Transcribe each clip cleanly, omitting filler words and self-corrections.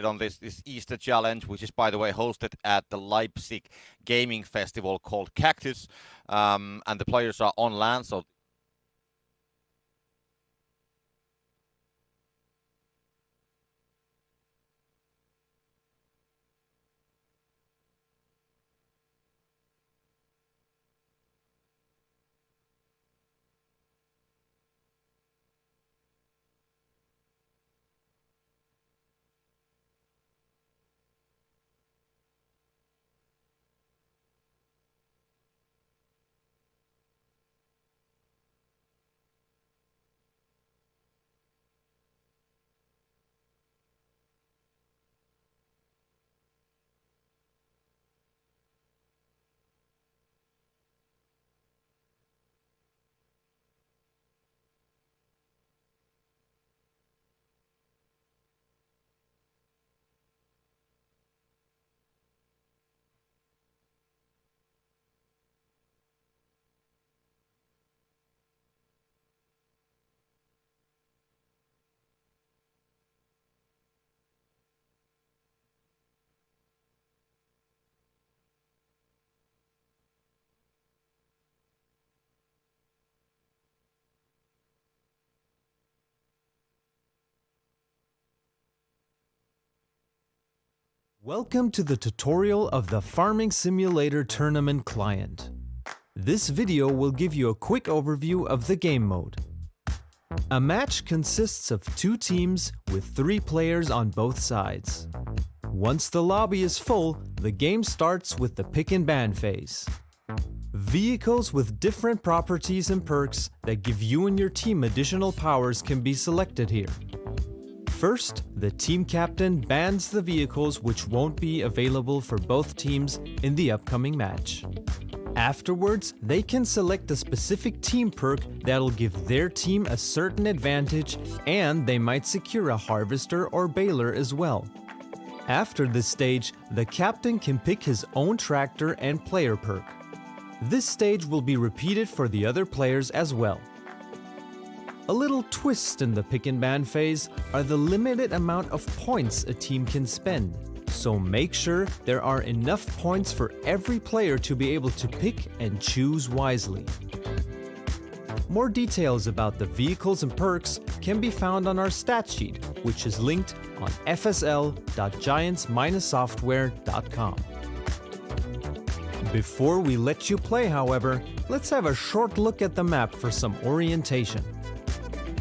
on this Easter challenge, which is, by the way, hosted at the Leipzig gaming festival called Cactus, and the players are on land, so Welcome to the tutorial of the Farming Simulator Tournament client. This video will give you a quick overview of the game mode. A match consists of 2 teams with 3 players on both sides. Once the lobby is full, the game starts with the pick and ban phase. Vehicles with different properties and perks that give you and your team additional powers can be selected here. First, the team captain bans the vehicles which won't be available for both teams in the upcoming match. Afterwards, they can select a specific team perk that'll give their team a certain advantage, and they might secure a harvester or baler as well. After this stage, the captain can pick his own tractor and player perk. This stage will be repeated for the other players as well. A little twist in the pick and ban phase are the limited amount of points a team can spend, so make sure there are enough points for every player to be able to pick and choose wisely. More details about the vehicles and perks can be found on our stat sheet, which is linked on fsl.giants-software.com. Before we let you play, however, let's have a short look at the map for some orientation.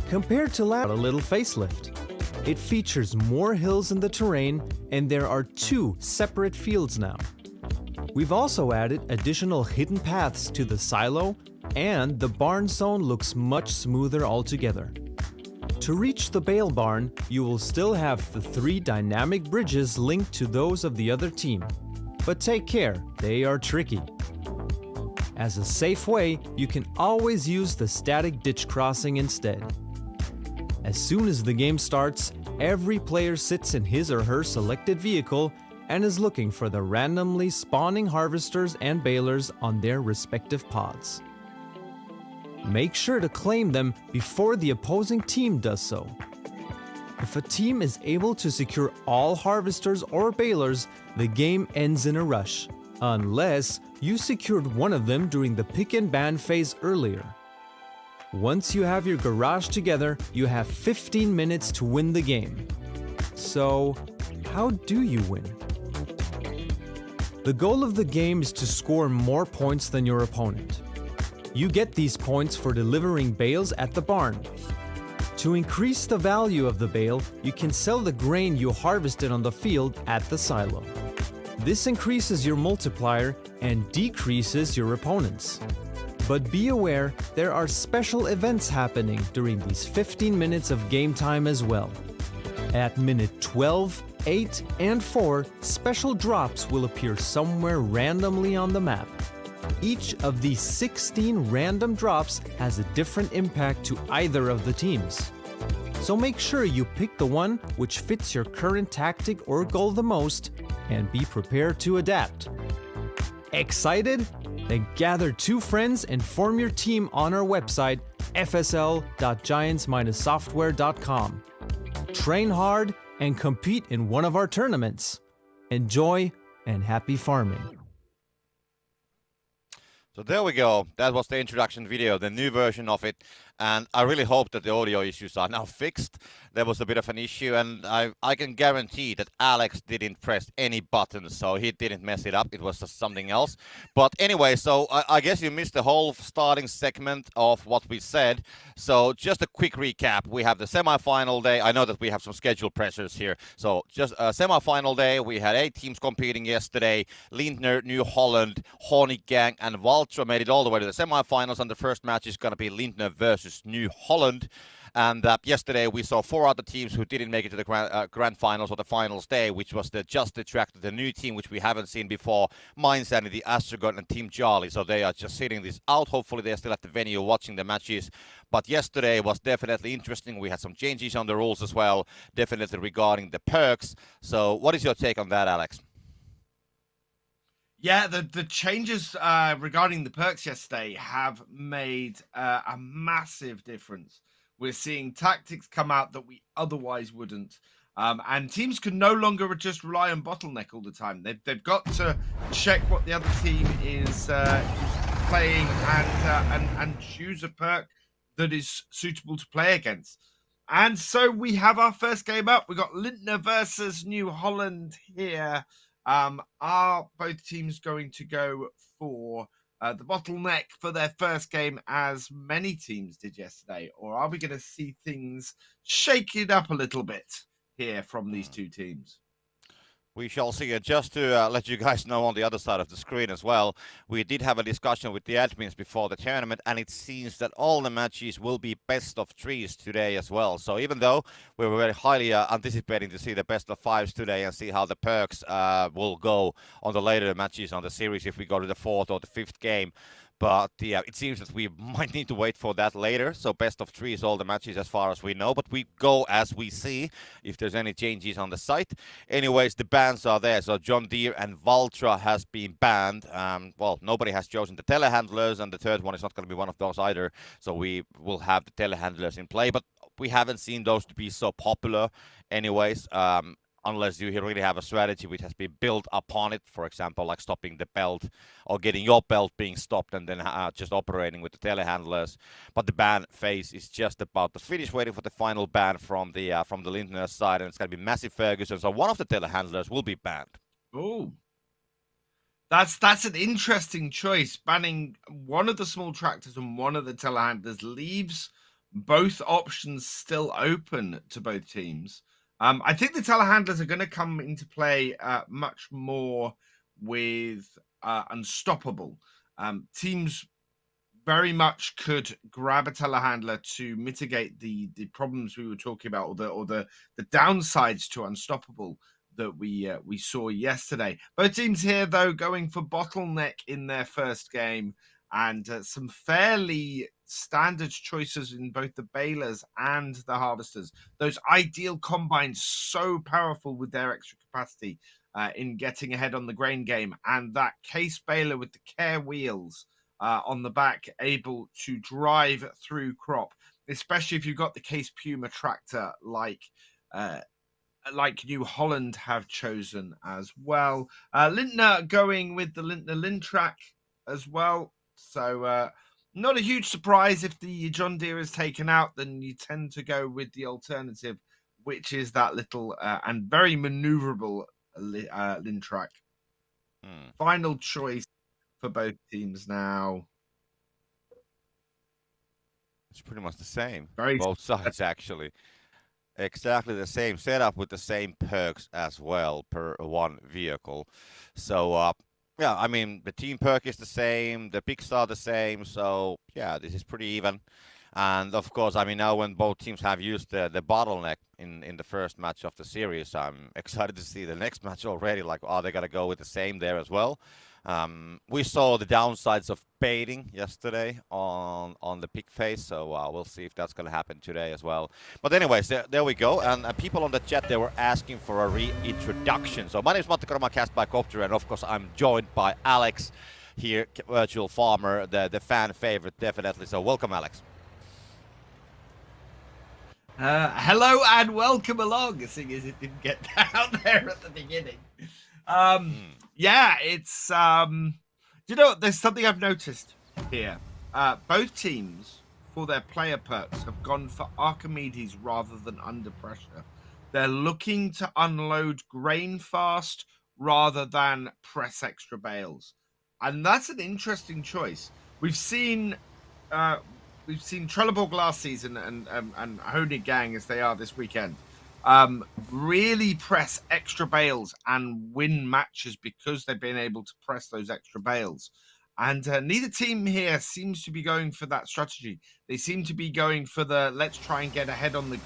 Compared to a little facelift. It features more hills in the terrain, and there are 2 separate fields now. We've also added additional hidden paths to the silo, and the barn zone looks much smoother altogether. To reach the bale barn, you will still have the 3 dynamic bridges linked to those of the other team. But take care, they are tricky. As a safe way, you can always use the static ditch crossing instead. As soon as the game starts, every player sits in his or her selected vehicle and is looking for the randomly spawning harvesters and balers on their respective pods. Make sure to claim them before the opposing team does so. If a team is able to secure all harvesters or balers, the game ends in a rush, unless you secured one of them during the pick and ban phase earlier. Once you have your garage together, you have 15 minutes to win the game. So, how do you win? The goal of the game is to score more points than your opponent. You get these points for delivering bales at the barn. To increase the value of the bale, you can sell the grain you harvested on the field at the silo. This increases your multiplier and decreases your opponent's. But be aware, there are special events happening during these 15 minutes of game time as well. At minute 12, 8, and 4, special drops will appear somewhere randomly on the map. Each of these 16 random drops has a different impact to either of the teams. So make sure you pick the one which fits your current tactic or goal the most, and be prepared to adapt. Excited? Then gather 2 friends and form your team on our website, fsl.giants-software.com. Train hard and compete in one of our tournaments. Enjoy and happy farming. So there we go. That was the introduction video, the new version of it. And I really hope that the audio issues are now fixed. There was a bit of an issue, and I can guarantee that Alex didn't press any buttons, so he didn't mess it up. It was just something else. But anyway, so I guess you missed the whole starting segment of what we said. So just a quick recap. We have the semi-final day. I know that we have some schedule pressures here. So just a semi-final day. We had 8 teams competing yesterday. Lindner, New Holland, Horny Gang, and Valtra made it all the way to the semi-finals, and the first match is going to be Lindner versus New Holland. And yesterday we saw 4 other teams who didn't make it to the grand finals or the finals day, which was the Just Attracted, the new team which we haven't seen before, Mindsanity, Astragon, and Team Charlie. So they are just sitting this out. Hopefully they're still at the venue watching the matches. But yesterday was definitely interesting. We had some changes on the rules as well, definitely regarding the perks. So what is your take on that, Alex? Yeah, the changes regarding the perks yesterday have made a massive difference. We're seeing tactics come out that we otherwise wouldn't. And teams can no longer just rely on bottleneck all the time. They've got to check what the other team is playing and choose a perk that is suitable to play against. And so we have our first game up. We've got Lindner versus New Holland here. Are both teams going to go for the bottleneck for their first game, as many teams did yesterday, or are we going to see things shake it up a little bit here from these two teams? We shall see. And just to let you guys know on the other side of the screen as well, we did have a discussion with the admins before the tournament, and it seems that all the matches will be best of 3s today as well. So even though we were very highly anticipating to see the best of 5s today and see how the perks will go on the later matches on the series if we go to the 4th or the 5th game. But yeah, it seems that we might need to wait for that later. So best of 3 is all the matches as far as we know. But we go as we see if there's any changes on the site. Anyways, the bans are there. So John Deere and Valtra has been banned. Well, nobody has chosen the telehandlers, and the third one is not going to be one of those either. So we will have the telehandlers in play. But we haven't seen those to be so popular anyways. Unless you really have a strategy which has been built upon it, for example, like stopping the belt or getting your belt being stopped and then just operating with the telehandlers. But the ban phase is just about to finish, waiting for the final ban from the Lindner side, and it's going to be Massive Ferguson. So one of the telehandlers will be banned. Oh, that's an interesting choice. Banning one of the small tractors and one of the telehandlers leaves both options still open to both teams. I think the telehandlers are going to come into play much more with Unstoppable. Teams very much could grab a telehandler to mitigate the problems we were talking about, or the downsides to Unstoppable that we saw yesterday. Both teams here, though, going for bottleneck in their first game, and some fairly standard choices in both the balers and the harvesters. Those ideal combines, so powerful with their extra capacity in getting ahead on the grain game, and that case baler with the care wheels on the back, able to drive through crop, especially if you've got the case Puma tractor like New Holland have chosen as well. Lindner going with the Lindner Lindtrack as well. So not a huge surprise if the John Deere is taken out, then you tend to go with the alternative, which is that little and very maneuverable Lindtrack. Final choice for both teams now. It's pretty much the same. Very both sides, actually. Exactly the same setup with the same perks as well per one vehicle. So yeah, I mean, the team perk is the same, the picks are the same, so yeah, this is pretty even. And of course, I mean, now when both teams have used the bottleneck in the first match of the series, I'm excited to see the next match already. Like, are they going to go with the same there as well? We saw the downsides of baiting yesterday on the pick phase, so we'll see if that's going to happen today as well. But anyways, there we go. And people on the chat, they were asking for a reintroduction. So my name is Matti Koroma, cast by Copter, and of course I'm joined by Alex here, Virtual Farmer, the fan favorite, definitely. So welcome, Alex. Hello and welcome along, seeing as it didn't get down there at the beginning. Yeah, it's there's something I've noticed here. Both teams, for their player perks, have gone for Archimedes rather than Under Pressure. They're looking to unload grain fast rather than press extra bales, and that's an interesting choice. We've seen uh, we've seen Trelleborg last season and Honig Gang, as they are this weekend, really press extra bales and win matches because they've been able to press those extra bales. And neither team here seems to be going for that strategy. They seem to be going for the let's try and get ahead on the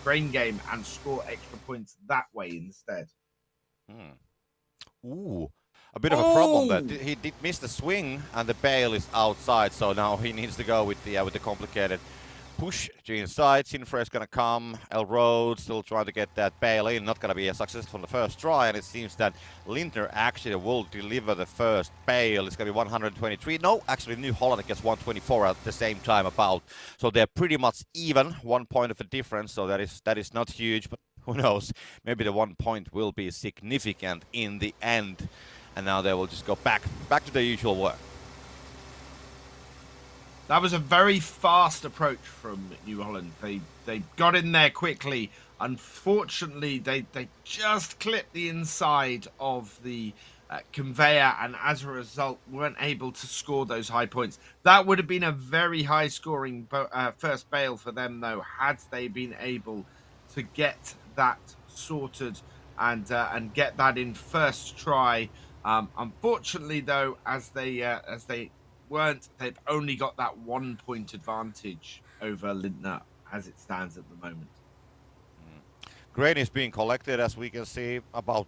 grain game and score extra points that way instead. Ooh, a bit of a problem that he did miss the swing and the bale is outside, so now he needs to go with the complicated push to inside. Sinfre is going to come. El Road still trying to get that bale in. Not going to be a successful on the first try, and it seems that Lindner actually will deliver the first bale. It's going to be 123. No, actually New Holland gets 124 at the same time about. So they're pretty much even. 1 point of a difference, so that is not huge, but who knows? Maybe the 1 point will be significant in the end. And now they will just go back to their usual work. That was a very fast approach from New Holland. They got in there quickly. Unfortunately, they just clipped the inside of the conveyor, and as a result, weren't able to score those high points. That would have been a very high scoring first bale for them, though, had they been able to get that sorted and get that in first try. Unfortunately, though, as they weren't, they've only got that 1 point advantage over Lindner as it stands at the moment. Grain is being collected, as we can see, about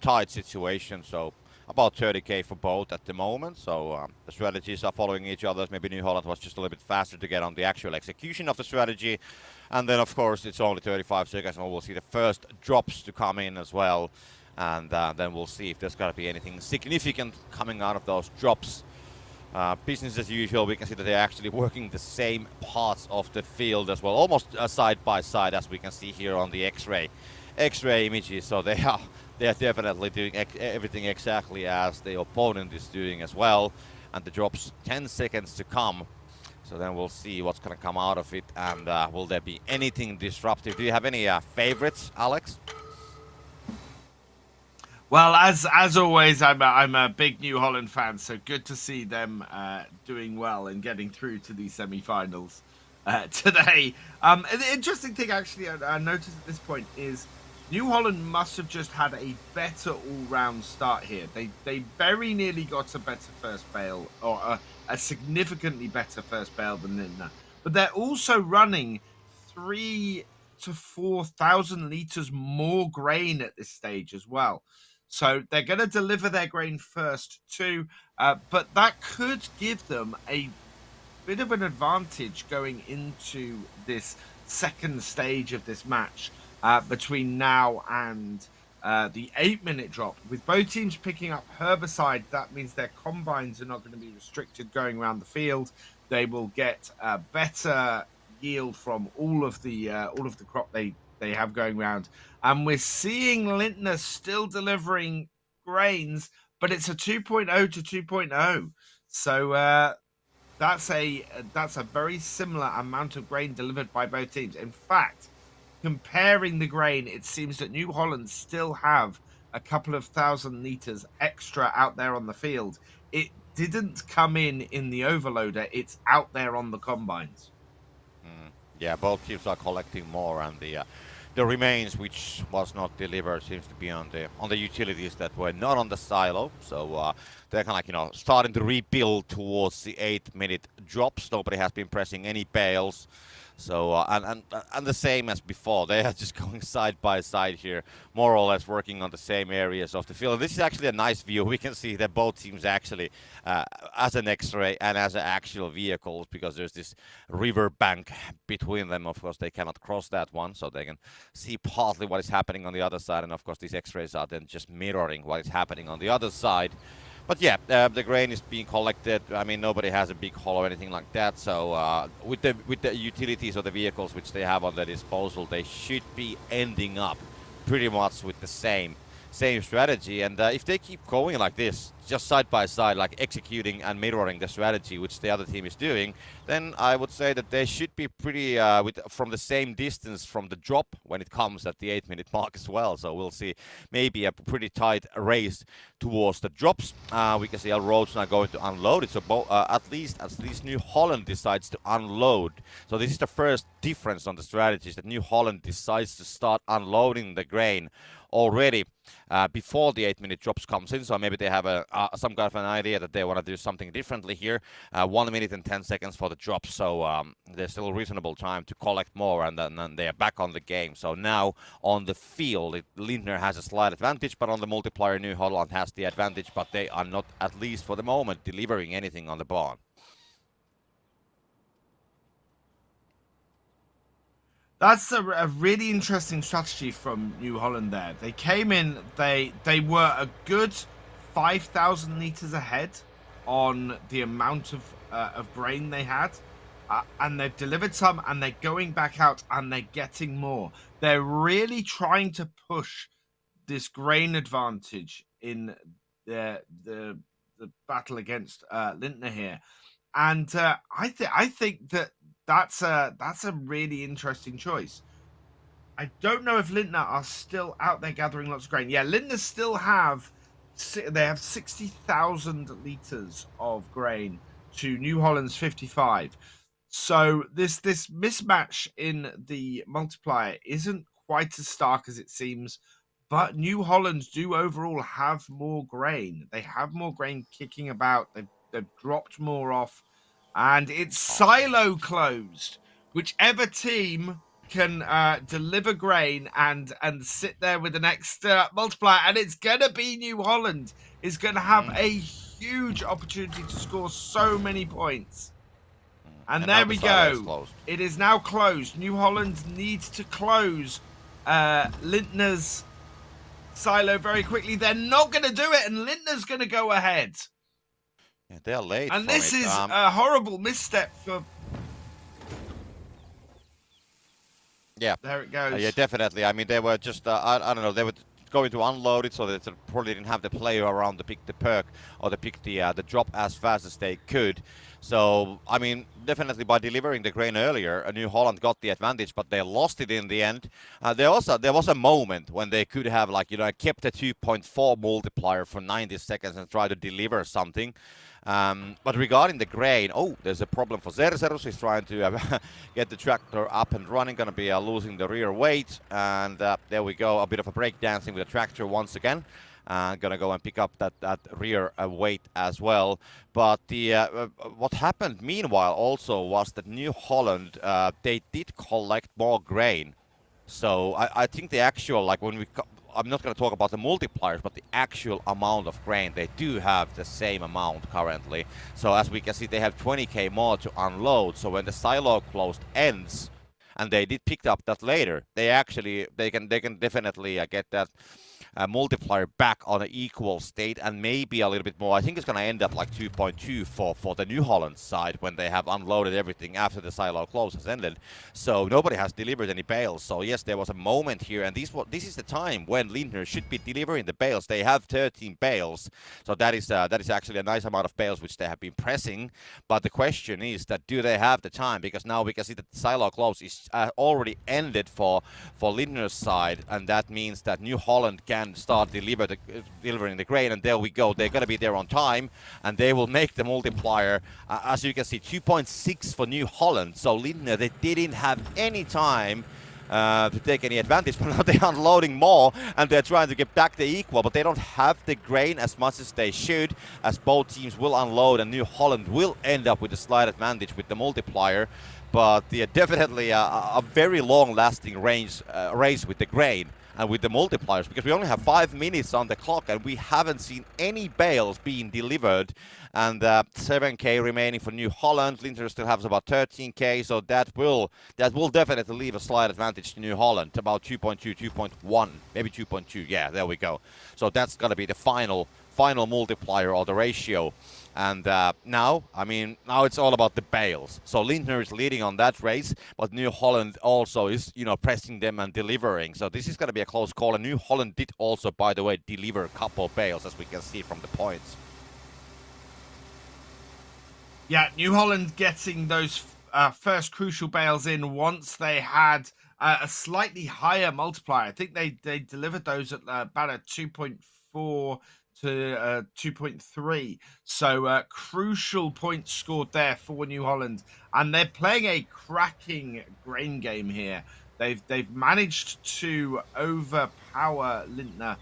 tight situation, so about 30k for both at the moment. So the strategies are following each other. Maybe New Holland was just a little bit faster to get on the actual execution of the strategy, and then of course it's only 35 seconds, and we'll see the first drops to come in as well, and then we'll see if there's got to be anything significant coming out of those drops. Business as usual. We can see that they're actually working the same parts of the field as well, almost side by side, as we can see here on the X-ray images. So they are definitely doing everything exactly as the opponent is doing as well. And the drops 10 seconds to come. So then we'll see what's going to come out of it, and will there be anything disruptive? Do you have any favorites, Alex? Well, as always, I'm a big New Holland fan, so good to see them doing well and getting through to the semi-finals today. The interesting thing, actually, I noticed at this point is New Holland must have just had a better all-round start here. They very nearly got a better first bale, or a significantly better first bale than Lindner. But they're also running 3,000 to 4,000 liters more grain at this stage as well. So they're going to deliver their grain first too, but that could give them a bit of an advantage going into this second stage of this match between now and the 8-minute drop. With both teams picking up herbicide, that means their combines are not going to be restricted going around the field. They will get a better yield from all of the crop they have going around. And we're seeing Lindner still delivering grains, but it's a 2.0 to 2.0. So that's a very similar amount of grain delivered by both teams. In fact, comparing the grain, it seems that New Holland still have a couple of thousand liters extra out there on the field. It didn't come in the overloader. It's out there on the combines. Yeah, both teams are collecting more, and the remains which was not delivered seems to be on the utilities that were not on the silo. So they're kind of like, starting to rebuild towards the 8-minute drops. Nobody has been pressing any bales. So and the same as before, they are just going side by side here, more or less working on the same areas of the field. And this is actually a nice view. We can see that both teams actually, as an X-ray and as an actual vehicles, because there's this river bank between them. Of course, they cannot cross that one, so they can see partly what is happening on the other side. And of course, these X-rays are then just mirroring what is happening on the other side. But yeah, the grain is being collected. I mean, nobody has a big haul or anything like that. So with the utilities or the vehicles which they have on their disposal, they should be ending up pretty much with the same strategy. And if they keep going like this, just side by side, like executing and mirroring the strategy which the other team is doing, then I would say that they should be pretty from the same distance from the drop when it comes at the 8-minute mark as well. So we'll see maybe a pretty tight race towards the drops. We can see our roads now going to unload it. So at least New Holland decides to unload. So this is the first difference on the strategies, that New Holland decides to start unloading the grain already before the 8-minute drops comes in. So maybe they have some kind of an idea that they want to do something differently here. 1 minute and 10 seconds for the drop. So there's still a reasonable time to collect more, and then they are back on the game. So now on the field, Lindner has a slight advantage, but on the multiplier, New Holland has the advantage, but they are not, at least for the moment, delivering anything on the barn. That's a really interesting strategy from New Holland there. They came in, they were a good 5,000 litres ahead on the amount of grain they had. And they've delivered some, and they're going back out, and they're getting more. They're really trying to push this grain advantage in the battle against Lindner here. And I think that's a really interesting choice. I don't know if Lindner are still out there gathering lots of grain. Yeah, Lindner still have 60,000 litres of grain to New Holland's 55. So this mismatch in the multiplier isn't quite as stark as it seems, but New Holland do overall have more grain. They have more grain kicking about. They've dropped more off, and it's silo closed. Whichever team can deliver grain and sit there with an extra multiplier, and it's gonna be New Holland is gonna have a huge opportunity to score so many points. And there we go. It is now closed. New Holland needs to close Lindner's silo very quickly. They're not going to do it, and Lindner's going to go ahead. Yeah, they're late. And this is a horrible misstep for. Yeah, there it goes. Yeah, definitely. I mean, they were just I don't know. They were going to unload it, so they probably didn't have the player around to pick the perk or to pick the drop as fast as they could. So, I mean, definitely by delivering the grain earlier, New Holland got the advantage, but they lost it in the end. There was a moment when they could have, like, kept a 2.4 multiplier for 90 seconds and try to deliver something. But regarding the grain, there's a problem for Zerserus. He's trying to get the tractor up and running, going to be losing the rear weight. And there we go, a bit of a breakdancing with the tractor once again. Gonna go and pick up that rear weight as well. But what happened meanwhile also was that New Holland, they did collect more grain. So I think the actual, like when I'm not going to talk about the multipliers, but the actual amount of grain, they do have the same amount currently. So as we can see, they have 20k more to unload. So when the silo closed ends, and they did pick up that later, they can definitely get that multiplier back on an equal state and maybe a little bit more. I think it's going to end up like 2.2 for the New Holland side when they have unloaded everything after the silo close has ended. So nobody has delivered any bales. So yes, there was a moment here, and this is the time when Lindner should be delivering the bales. They have 13 bales, so that is actually a nice amount of bales which they have been pressing. But the question is that do they have the time? Because now we can see that the silo close is already ended for Lindner's side, and that means that New Holland can start delivering the grain, and there we go. They're going to be there on time, and they will make the multiplier. As you can see, 2.6 for New Holland. So Lindner, they didn't have any time to take any advantage, but now they're unloading more, and they're trying to get back the equal, but they don't have the grain as much as they should, as both teams will unload, and New Holland will end up with a slight advantage with the multiplier. But definitely a very long-lasting race with the grain and with the multipliers, because we only have 5 minutes on the clock and we haven't seen any bales being delivered. And 7k remaining for New Holland. Lindner still has about 13k, so that will definitely leave a slight advantage to New Holland, about 2.2, 2.1, maybe 2.2. Yeah, there we go. So that's gonna be the final final multiplier or the ratio. And now it's all about the bales. So Lindner is leading on that race, but New Holland also is, pressing them and delivering. So this is going to be a close call. And New Holland did also, by the way, deliver a couple bales, as we can see from the points. Yeah, New Holland getting those first crucial bales in once they had a slightly higher multiplier. I think they delivered those at about a 2.4 to 2.3. So crucial points scored there for New Holland, and they're playing a cracking grain game here. They've managed to overpower Lindner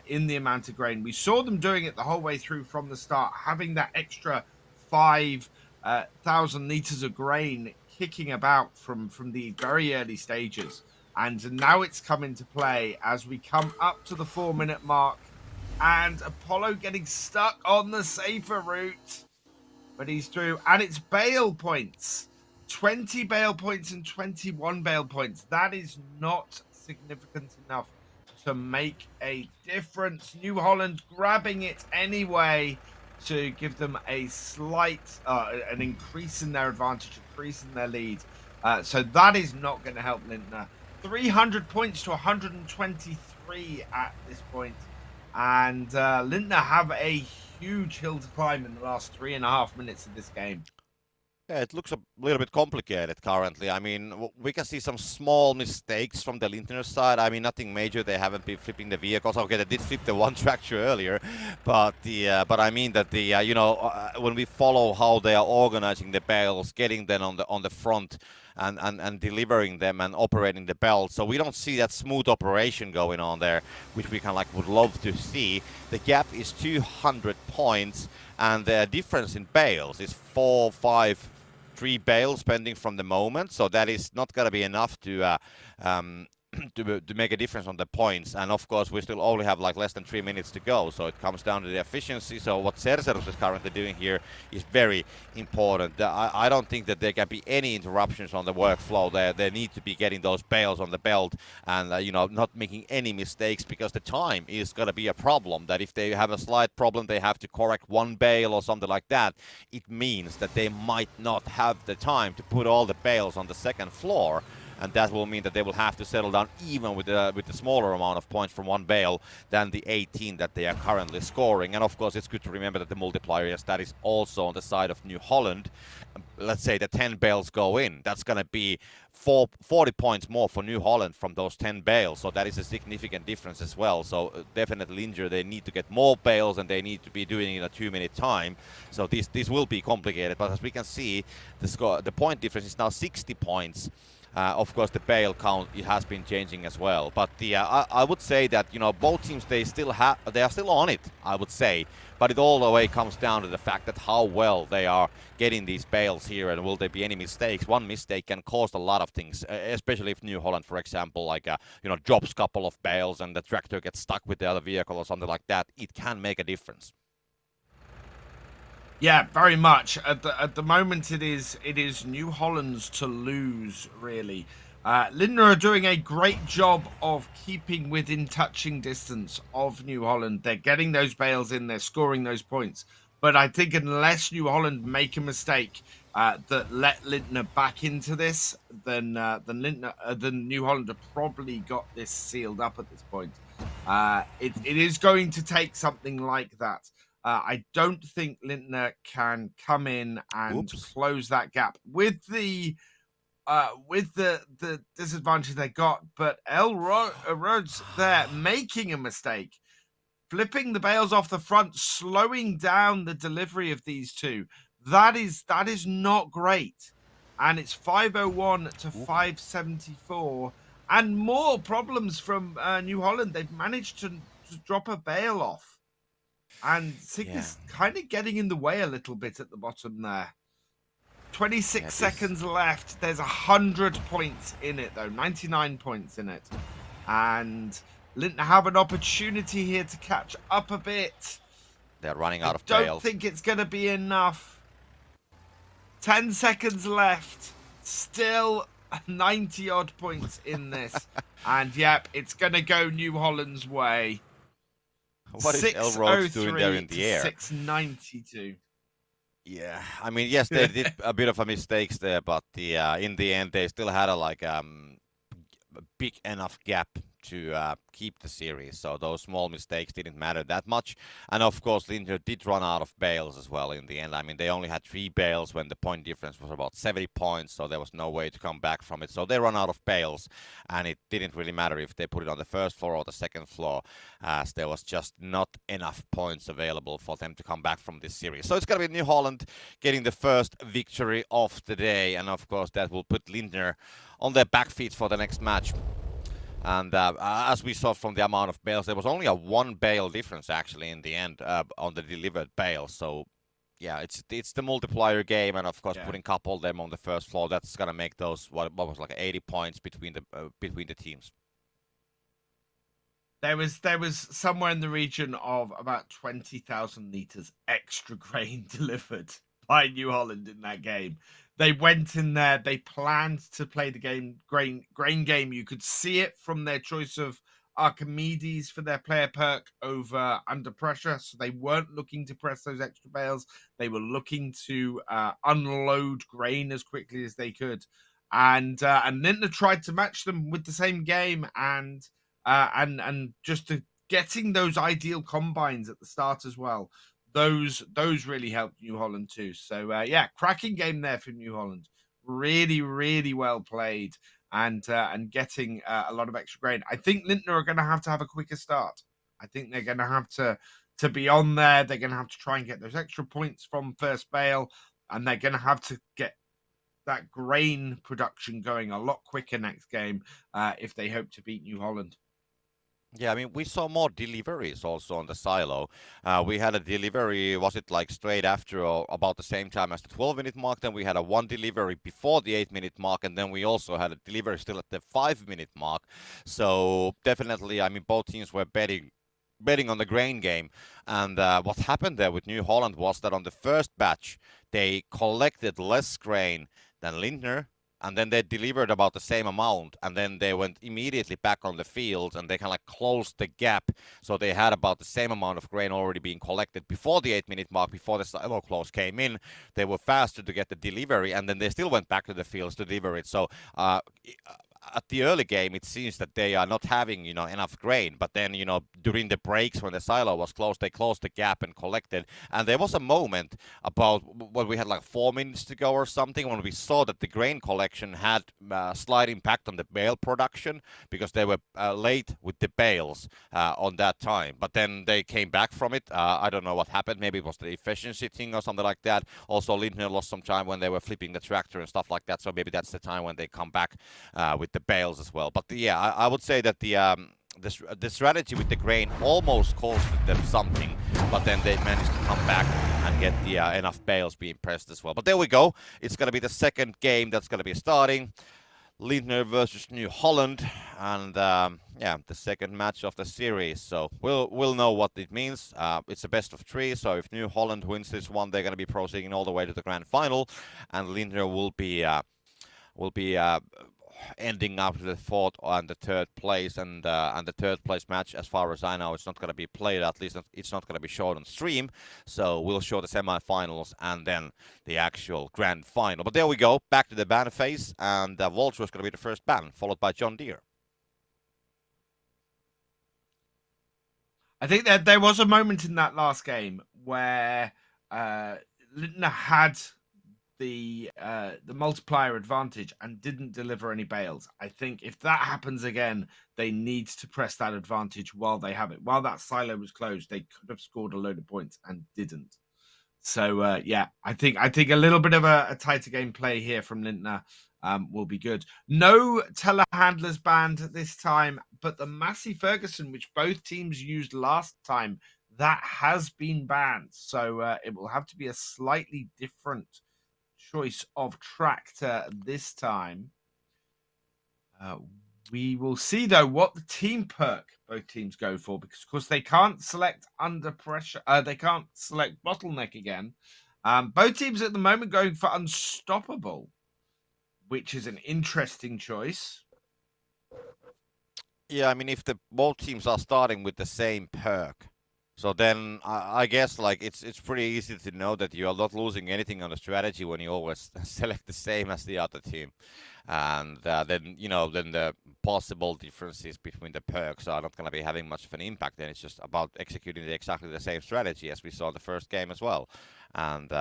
in the amount of grain. We saw them doing it the whole way through from the start, having that extra 5,000 liters of grain kicking about from the very early stages, and now it's come into play as we come up to the 4-minute mark, and Apollo getting stuck on the safer route, but he's through, and it's bale points. 20 bale points and 21 bale points. That is not significant enough to make a difference. New Holland grabbing it anyway to give them a slight an increase in their advantage, increase in their lead. So that is not going to help Lindner. 300 points to 123 at this point. And Lindner have a huge hill to climb in the last 3.5 minutes of this game. Yeah, it looks a little bit complicated currently. I mean, we can see some small mistakes from the Lindner side. I mean, nothing major. They haven't been flipping the vehicles. Okay, they did flip the one tractor earlier, but I mean that when we follow how they are organizing the bales, getting them on the front, and delivering them and operating the belt. So we don't see that smooth operation going on there, which we would love to see. The gap is 200 points, and the difference in bales is 4, 5, 3 bales pending from the moment. So that is not going to be enough to to make a difference on the points. And of course, we still only have less than 3 minutes to go. So it comes down to the efficiency. So what Cercerus is currently doing here is very important. I don't think that there can be any interruptions on the workflow there. They need to be getting those bales on the belt and, not making any mistakes, because the time is going to be a problem. That if they have a slight problem, they have to correct one bale or something like that. It means that they might not have the time to put all the bales on the second floor. And that will mean that they will have to settle down even with the smaller amount of points from one bale than the 18 that they are currently scoring. And of course, it's good to remember that the multiplier, yes, that is also on the side of New Holland. Let's say the 10 bales go in. That's going to be 40 points more for New Holland from those 10 bales. So that is a significant difference as well. So definitely Lindner, they need to get more bales, and they need to be doing it in a 2-minute time. So this will be complicated. But as we can see, the point difference is now 60 points. Of course, the bale count, it has been changing as well. But I would say that both teams, they are still on it, I would say. But it all the way comes down to the fact that how well they are getting these bales here, and will there be any mistakes? One mistake can cost a lot of things, especially if New Holland, for example, drops a couple of bales and the tractor gets stuck with the other vehicle or something like that. It can make a difference. Yeah, very much. At the moment, it is New Holland's to lose, really. Lindner are doing a great job of keeping within touching distance of New Holland. They're getting those bales in, they're scoring those points. But I think unless New Holland make a mistake that let Lindner back into this, then New Holland have probably got this sealed up at this point. It is going to take something like that. I don't think Lindner can come in and close that gap with the disadvantage they got. But Rhodes there making a mistake, flipping the bales off the front, slowing down the delivery of these two. That is not great. And it's 501 to 574, and more problems from New Holland. They've managed to drop a bale off. And Cygnus kind of getting in the way a little bit at the bottom there. 26 seconds left. There's 100 points in it, though. 99 points in it. And Lindner have an opportunity here to catch up a bit. They're running out of bales. bales. Don't think it's going to be enough. 10 seconds left. Still 90-odd points in this. And, yep, it's going to go New Holland's way. What is Elroads doing there 603 in to the air? 692. Yeah, I mean, yes, they did a bit of a mistakes there, but in the end, they still had a big enough gap to keep the series. So those small mistakes didn't matter that much. And of course, Lindner did run out of bales as well in the end. I mean, they only had 3 bales when the point difference was about 70 points, so there was no way to come back from it. So they run out of bales, and it didn't really matter if they put it on the first floor or the second floor, as there was just not enough points available for them to come back from this series. So it's going to be New Holland getting the first victory of the day, and of course, that will put Lindner on their back feet for the next match. And as we saw from the amount of bales, there was only a 1 bale difference actually in the end on the delivered bales. So yeah, it's the multiplier game, and of course putting a couple of them on the first floor, that's gonna make those what was like 80 points between the teams. There was somewhere in the region of about 20,000 liters extra grain delivered by New Holland in that game. They went in there, they planned to play the grain game. You could see it from their choice of Archimedes for their player perk over under pressure. So they weren't looking to press those extra bales. They were looking to unload grain as quickly as they could. And Lintner tried to match them with the same game, and just getting those ideal combines at the start as well. Those really helped New Holland too. So yeah, cracking game there for New Holland. Really, really well played, and getting a lot of extra grain. I think Lintner are going to have a quicker start. I think they're going to have to be on there. They're going to have to try and get those extra points from first bale, and they're going to have to get that grain production going a lot quicker next game if they hope to beat New Holland. Yeah, I mean, we saw more deliveries also on the silo. We had a delivery, was it like straight after or about the same time as the 12-minute mark? Then we had a 1 delivery before the 8-minute mark, and then we also had a delivery still at the 5-minute mark. So definitely, I mean, both teams were betting on the grain game. And what happened there with New Holland was that on the first batch, they collected less grain than Lindner, and then they delivered about the same amount, and then they went immediately back on the field, and they kind of like closed the gap, so they had about the same amount of grain already being collected before the 8-minute mark, before the silo close came in. They were faster to get the delivery, and then they still went back to the fields to deliver it. So at the early game, it seems that they are not having, enough grain. But then, during the breaks when the silo was closed, they closed the gap and collected. And there was a moment about when we had like 4 minutes to go or something, when we saw that the grain collection had a slight impact on the bale production because they were late with the bales on that time. But then they came back from it. I don't know what happened. Maybe it was the efficiency thing or something like that. Also, Lindner lost some time when they were flipping the tractor and stuff like that. So maybe that's the time when they come back with the bales as well. But yeah, I would say that the strategy with the grain almost costed them something, but then they managed to come back and get the enough bales being pressed as well. But there we go. It's going to be the second game that's going to be starting. Lindner versus New Holland, and yeah, the second match of the series. So we'll know what it means. It's a best of 3. So if New Holland wins this one, they're going to be proceeding all the way to the grand final, and Lindner will be ending up with the 4th and the 3rd place, and the 3rd place match, as far as I know, it's not going to be played. At least it's not going to be shown on stream. So we'll show the semi-finals and then the actual grand final. But there we go, back to the ban phase, and Walter is going to be the first ban, followed by John Deere. I think that there was a moment in that last game where Lindner had the multiplier advantage and didn't deliver any bales. I think if that happens again, they need to press that advantage while they have it. While that silo was closed, they could have scored a load of points and didn't. So yeah, I think a little bit of a tighter game play here from Lindner will be good. No telehandlers banned this time, but the Massey Ferguson, which both teams used last time, that has been banned. So it will have to be a slightly different choice of tractor this time. We will see, though, what the team perk both teams go for, because, of course, they can't select under pressure. They can't select bottleneck again. Both teams at the moment going for unstoppable, which is an interesting choice. Yeah, I mean, if both teams are starting with the same perk, So then I guess like it's pretty easy to know that you are not losing anything on the strategy when you always select the same as the other team, and then then the possible differences between the perks are not going to be having much of an impact. Then it's just about executing exactly the same strategy as we saw the first game as well, and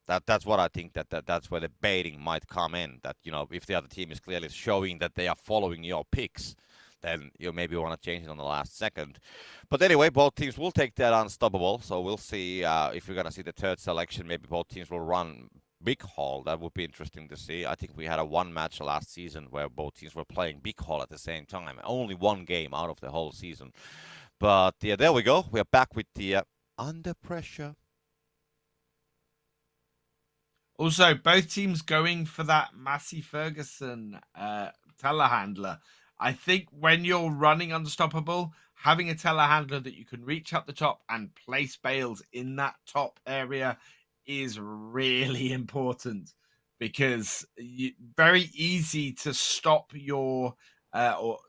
that's what I think that's where the baiting might come in. That if the other team is clearly showing that they are following your picks, then you maybe want to change it on the last second. But anyway, both teams will take that unstoppable. So we'll see if we're gonna see the third selection. Maybe both teams will run big haul. That would be interesting to see. I think we had a one match last season where both teams were playing big haul at the same time. Only one game out of the whole season. But yeah, there we go. We are back with the under pressure. Also, both teams going for that Massey Ferguson telehandler. I think when you're running Unstoppable, having a telehandler that you can reach up the top and place bales in that top area is really important, because very easy to stop your or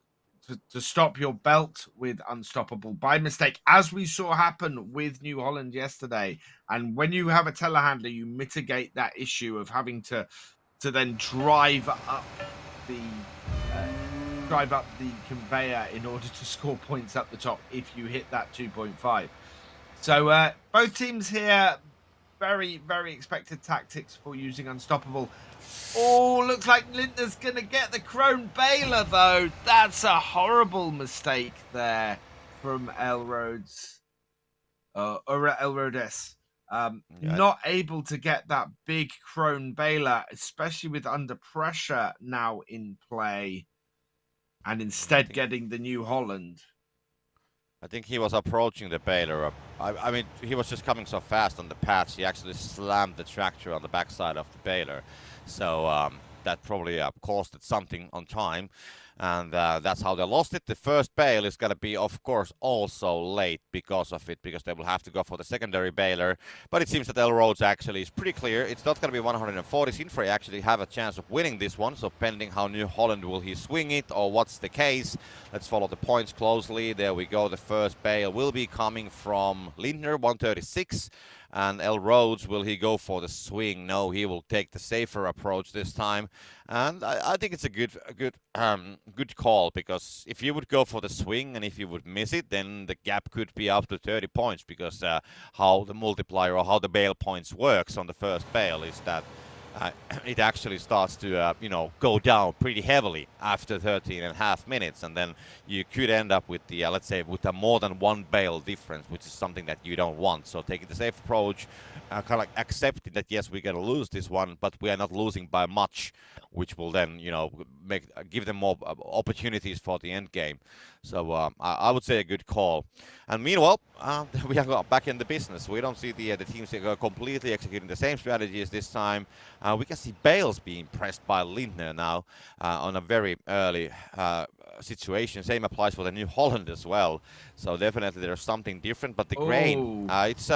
to stop your belt with Unstoppable by mistake, as we saw happen with New Holland yesterday. And when you have a telehandler, you mitigate that issue of having to then drive up the conveyor in order to score points up the top if you hit that 2.5. So both teams here, very, very expected tactics for using Unstoppable. Oh, looks like Lindner's going to get the Crone Baylor, though. That's a horrible mistake there from Elrodes. Or Elrodes. Not able to get that big Crone Baylor, especially with under pressure now in play, and instead getting the New Holland. I think he was approaching the baler. I mean, he was just coming so fast on the patch, he actually slammed the tractor on the backside of the baler. So that probably costed something on time. And that's how they lost it. The first bale is going to be, of course, also late because of it, because they will have to go for the secondary baler. But it seems that El Rhodes actually is pretty clear. It's not going to be 140. Sinfrey actually have a chance of winning this one. So pending how New Holland will he swing it or what's the case. Let's follow the points closely. There we go. The first bale will be coming from Lindner, 136. And El Rhodes, will he go for the swing? No, he will take the safer approach this time. And I think it's a good call, because if you would go for the swing and if you would miss it, then the gap could be up to 30 points, because how the multiplier or how the bail points works on the first bail is that it actually starts to go down pretty heavily after 13 and a half minutes, and then you could end up with the let's say with a more than one bail difference, which is something that you don't want. So taking the safe approach, kind of like accepting that yes, we're going to lose this one, but we are not losing by much, which will then give them more opportunities for the end game. So I would say a good call. And meanwhile, we are back in the business. We don't see the teams completely executing the same strategies this time. We can see Bales being pressed by Lindner now on a very early situation. Same applies for the New Holland as well. So definitely there's something different. But the grain, it's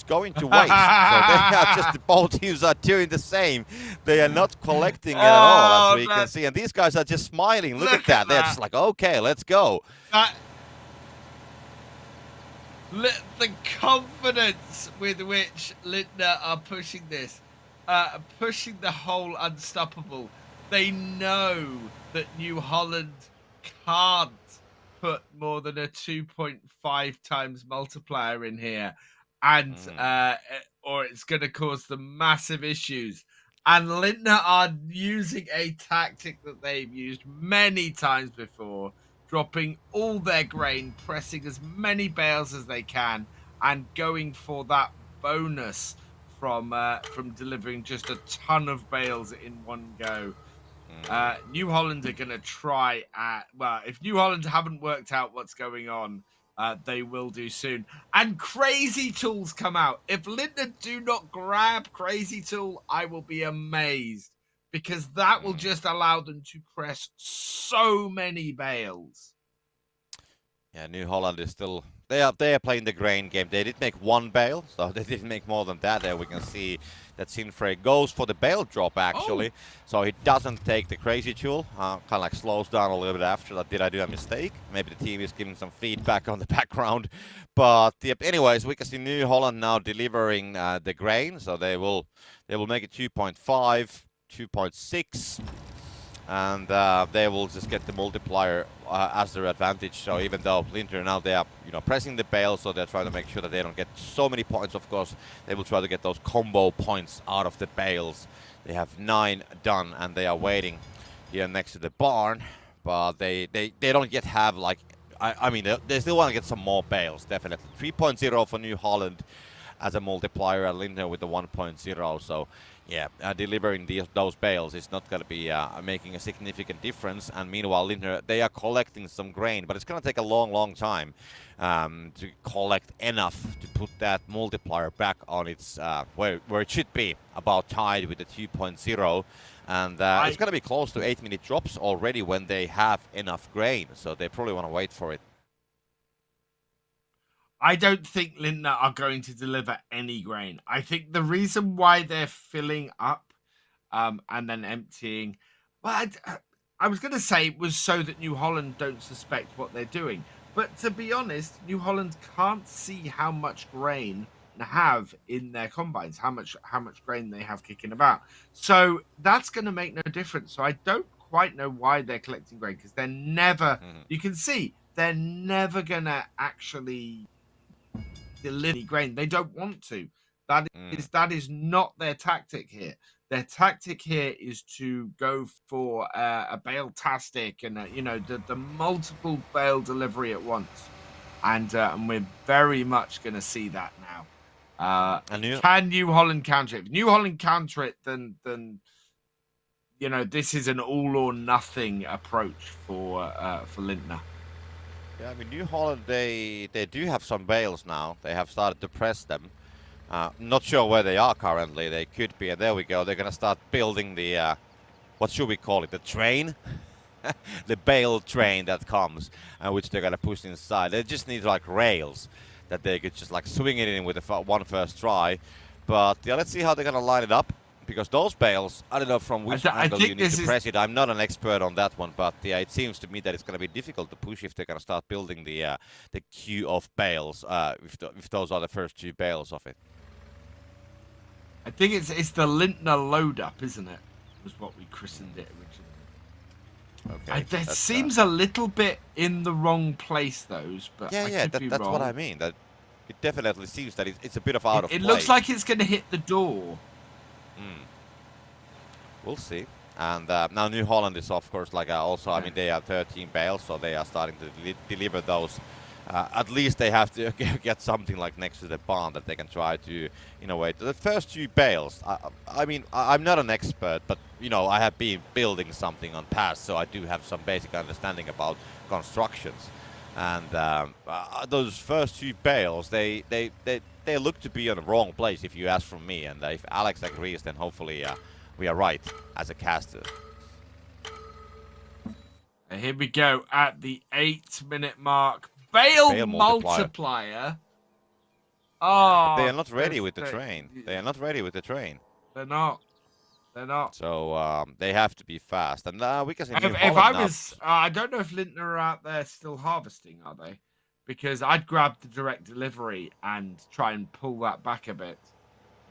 going to waste. So they are just, both teams are doing the same. They are not collecting it at all, as we can see. And these guys are just smiling. Look at that. They're just like, okay, let's go. The confidence with which Lindner are pushing this, pushing the whole Unstoppable. They know that New Holland can't put more than a 2.5 times multiplier in here, and or it's going to cause them massive issues. And Lindner are using a tactic that they've used many times before, dropping all their grain, pressing as many bales as they can, and going for that bonus from delivering just a ton of bales in one go. New Holland are going to try if New Holland haven't worked out what's going on, they will do soon. And Crazy Tools come out. If Lindner do not grab Crazy Tool, I will be amazed, because that will just allow them to press so many bales. Yeah, New Holland is still they are playing the grain game. They did make one bale, so they didn't make more than that. There we can see that Sinfrey goes for the bale drop Oh, actually, so he doesn't take the crazy tool. Kind of like slows down a little bit after that. Did I do a mistake? Maybe the team is giving some feedback on the background, but yep. Anyways, we can see New Holland now delivering the grain, so they will make it 2.5, 2.6. And they will just get the multiplier as their advantage. So even though Linter now they are pressing the bale, so they're trying to make sure that they don't get so many points. Of course, they will try to get those combo points out of the bales. They have 9 done, and they are waiting here next to the barn, but they don't yet have like I mean they still want to get some more bales, definitely. 3.0 for New Holland as a multiplier, and Lindner with the 1.0. So yeah, delivering those bales is not going to be making a significant difference. And meanwhile, Lindner, they are collecting some grain, but it's going to take a long time to collect enough to put that multiplier back on its where it should be, about tied with the 2.0. And it's going to be close to 8-minute drops already when they have enough grain. So they probably want to wait for it. I don't think Lindner are going to deliver any grain. I think the reason why they're filling up and then emptying, well, I was going to say it was so that New Holland don't suspect what they're doing. But to be honest, New Holland can't see how much grain they have in their combines, how much grain they have kicking about. So that's going to make no difference. So I don't quite know why they're collecting grain, because they're never, you can see, they're never going to actually deliver grain. They don't want to. That is not their tactic here. Their tactic here is to go for a bale-tastic and the multiple bale delivery at once, and we're very much going to see that now. Can New Holland counter it? If New Holland counter it, then this is an all or nothing approach for Lindner. Yeah, I mean, New Holland, they do have some bales now. They have started to press them. Not sure where they are currently. They could be, and there we go. They're going to start building the, what should we call it, the train? The bale train that comes, which they're going to push inside. They just need, like, rails that they could just, like, swing it in with one first try. But, yeah, let's see how they're going to line it up. Because those bales, I don't know from which angle you need to press it. I'm not an expert on that one, but yeah, it seems to me that it's going to be difficult to push if they're going to start building the queue of bales. If those are the first 2 bales of it. I think it's the Lindner load up, isn't it? Was what we christened it originally. Okay. That seems a little bit in the wrong place, those. But yeah, that's what I mean. That it definitely seems that it's a bit of out of place. It looks like it's going to hit the door. We'll see. And now New Holland is, of course, like also, I mean, they have 13 bales, so they are starting to deliver those. At least they have to get something like next to the barn that they can try to, in a way. The first 2 bales, I mean, I'm not an expert, but, I have been building something on past, so I do have some basic understanding about constructions. And those first 2 bales, they look to be in the wrong place, if you ask from me. And if Alex agrees, then hopefully we are right as a caster. And here we go at the 8-minute mark. Bale multiplier. Oh, they are not ready with the train. They are not ready with the train. They're not. So they have to be fast. And we can see I don't know if Lindner are out there still harvesting, are they? Because I'd grab the direct delivery and try and pull that back a bit.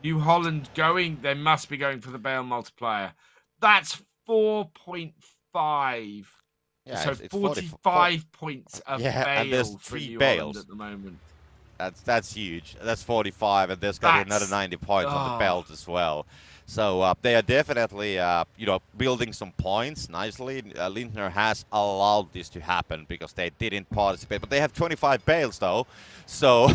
New Holland they must be going for the bale multiplier. That's 4.5. Yeah, so 45 points of bale and there's for 3 New bales Holland at the moment. That's huge. That's 45, and there's got to be another 90 points on the belt as well. So they are definitely, building some points nicely. Lindner has allowed this to happen because they didn't participate, but they have 25 bales though. So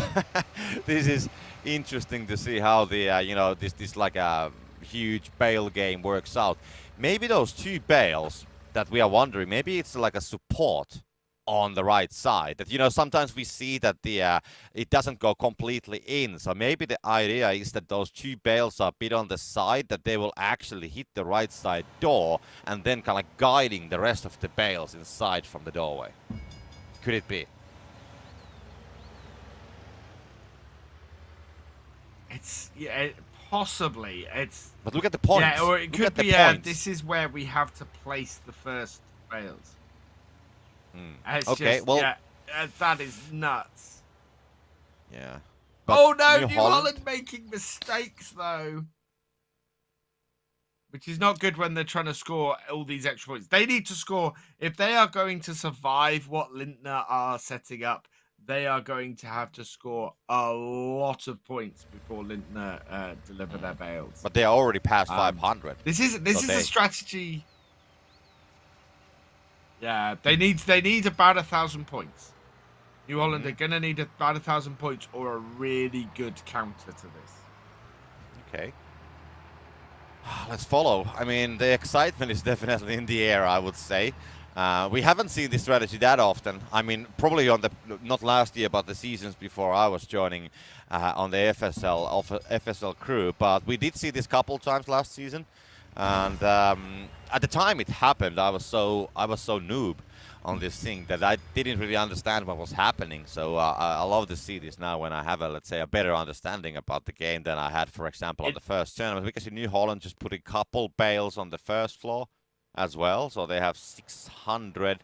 this is interesting to see how the, this like a huge bale game works out. Maybe those 2 bales that we are wondering, maybe it's like a support on the right side. That sometimes we see that it doesn't go completely in. So maybe the idea is that those 2 bales are a bit on the side, that they will actually hit the right side door and then kind of guiding the rest of the bales inside from the doorway. Could it be? possibly. But look at the points. Yeah, or it Look could at the be. points. This is where we have to place the first bales. It's Okay, just, well, that is nuts. yeah. But Oh no, New New Holland? Holland making mistakes though. Which is not good when they're trying to score all these extra points. They need to score. If they are going to survive what Lindner are setting up, they are going to have to score a lot of points before Lindner deliver their bales. But they are already past 500. This is a strategy. Yeah, they need about 1,000 points. New Holland are going to need about 1,000 points or a really good counter to this. Okay. Let's follow. I mean, the excitement is definitely in the air, I would say. We haven't seen this strategy that often. I mean, probably on not last year, but the seasons before I was joining on the FSL crew. But we did see this couple times last season, and at the time it happened, I was so noob on this thing that I didn't really understand what was happening. So I love to see this now when I have let's say a better understanding about the game than I had, for example, on the first tournament. Because in New Holland just put a couple bales on the first floor as well, so they have 600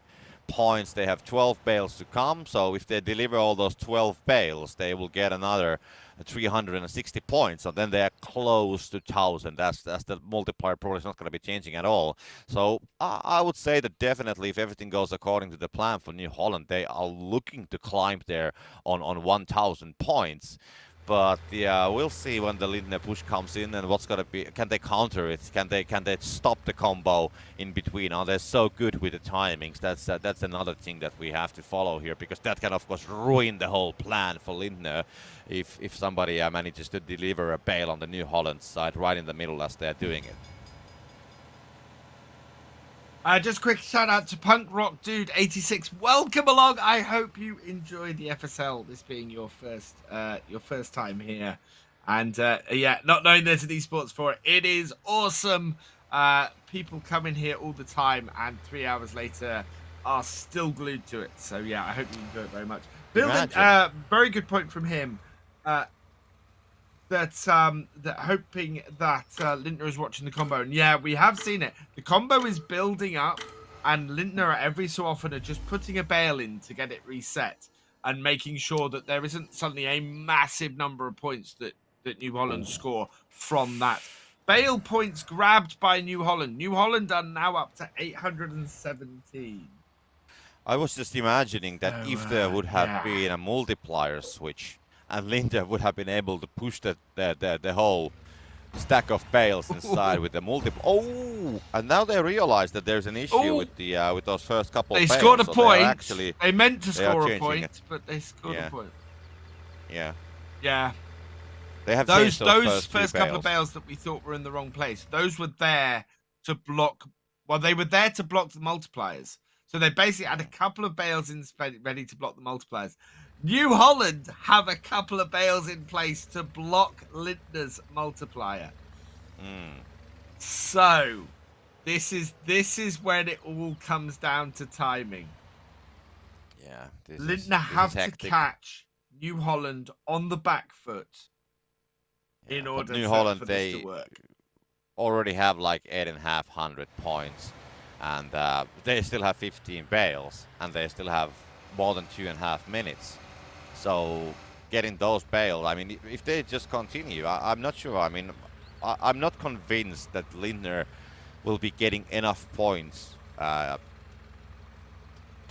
points. They have 12 bales to come, so if they deliver all those 12 bales, they will get another 360 points, so then they're close to 1,000. That's the multiplier probably is not going to be changing at all. So I would say that definitely if everything goes according to the plan for New Holland, they are looking to climb there on 1,000 points. But yeah, we'll see when the Lindner push comes in and what's gonna be. Can they counter it? Can they stop the combo in between? Are they so good with the timings? That's another thing that we have to follow here, because that can of course ruin the whole plan for Lindner if somebody manages to deliver a bale on the New Holland side right in the middle as they're doing it. Just a quick shout out to Punk Rock Dude 86. Welcome along. I hope you enjoy the FSL. This being your first time here, and yeah, not knowing there's an esports for it, it is awesome. People come in here all the time, and 3 hours later are still glued to it. So yeah, I hope you enjoy it very much. Building, very good point from him. That hoping that Lindner is watching the combo, and yeah, we have seen it. The combo is building up, and Lindner every so often are just putting a bale in to get it reset and making sure that there isn't suddenly a massive number of points that New Holland score from that. Bale points grabbed by New Holland. New Holland are now up to 817. I was just imagining that if there would have been a multiplier switch, and Lindner would have been able to push the whole stack of bales inside with the multiple. Oh, and now they realize that there's an issue with those first couple. They of bales, scored a so point. They meant to score a point, but they scored a point. Yeah. Yeah. They have those first couple of bales that we thought were in the wrong place. Those were there to block. Well, they were there to block the multipliers. So they basically had a couple of bales in ready to block the multipliers. New Holland have a couple of bales in place to block Lindner's multiplier. So this is when it all comes down to timing. Yeah, Lindner have to catch New Holland on the back foot in order for this to work. Already have like 8,500 points, and they still have 15 bales, and they still have more than 2.5 minutes. So getting those bales, I mean, if they just continue, I'm not sure. I mean, I'm not convinced that Lindner will be getting enough points to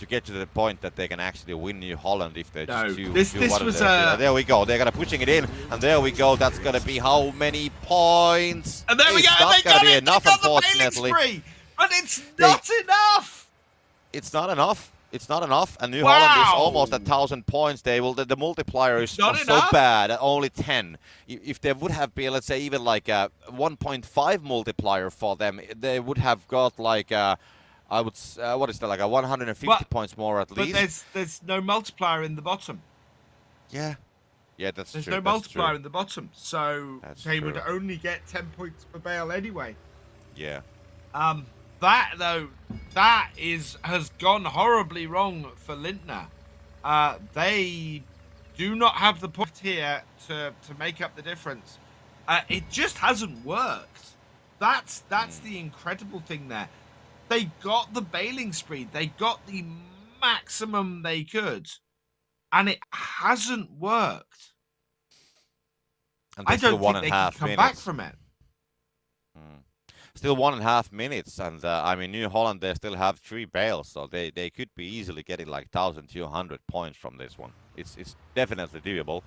get to the point that they can actually win New Holland if they just do what they're. There we go. They're gonna pushing it in, and there we go. That's gonna be how many points? And there we go. It's not gonna be enough, they got unfortunately. But it's not enough. It's not enough. It's not enough, and New Holland is almost at 1,000 points. The multiplier is so bad at only 10. If there would have been, let's say, even like a 1.5 multiplier for them, they would have got like I would what is that, like a 150 points more at least. But there's no multiplier in the bottom. Yeah, that's true. There's no multiplier in the bottom, so they would only get 10 points per bale anyway. Yeah. That though, has gone horribly wrong for Lindner. They do not have the point here to make up the difference. It just hasn't worked. That's the incredible thing there. They got the bailing speed. They got the maximum they could, and it hasn't worked. And I don't think they can come back minutes. from it. Still 1.5 minutes, and I mean, New Holland, they still have 3 bales, so they could be easily getting like 1,200 points from this one. It's definitely doable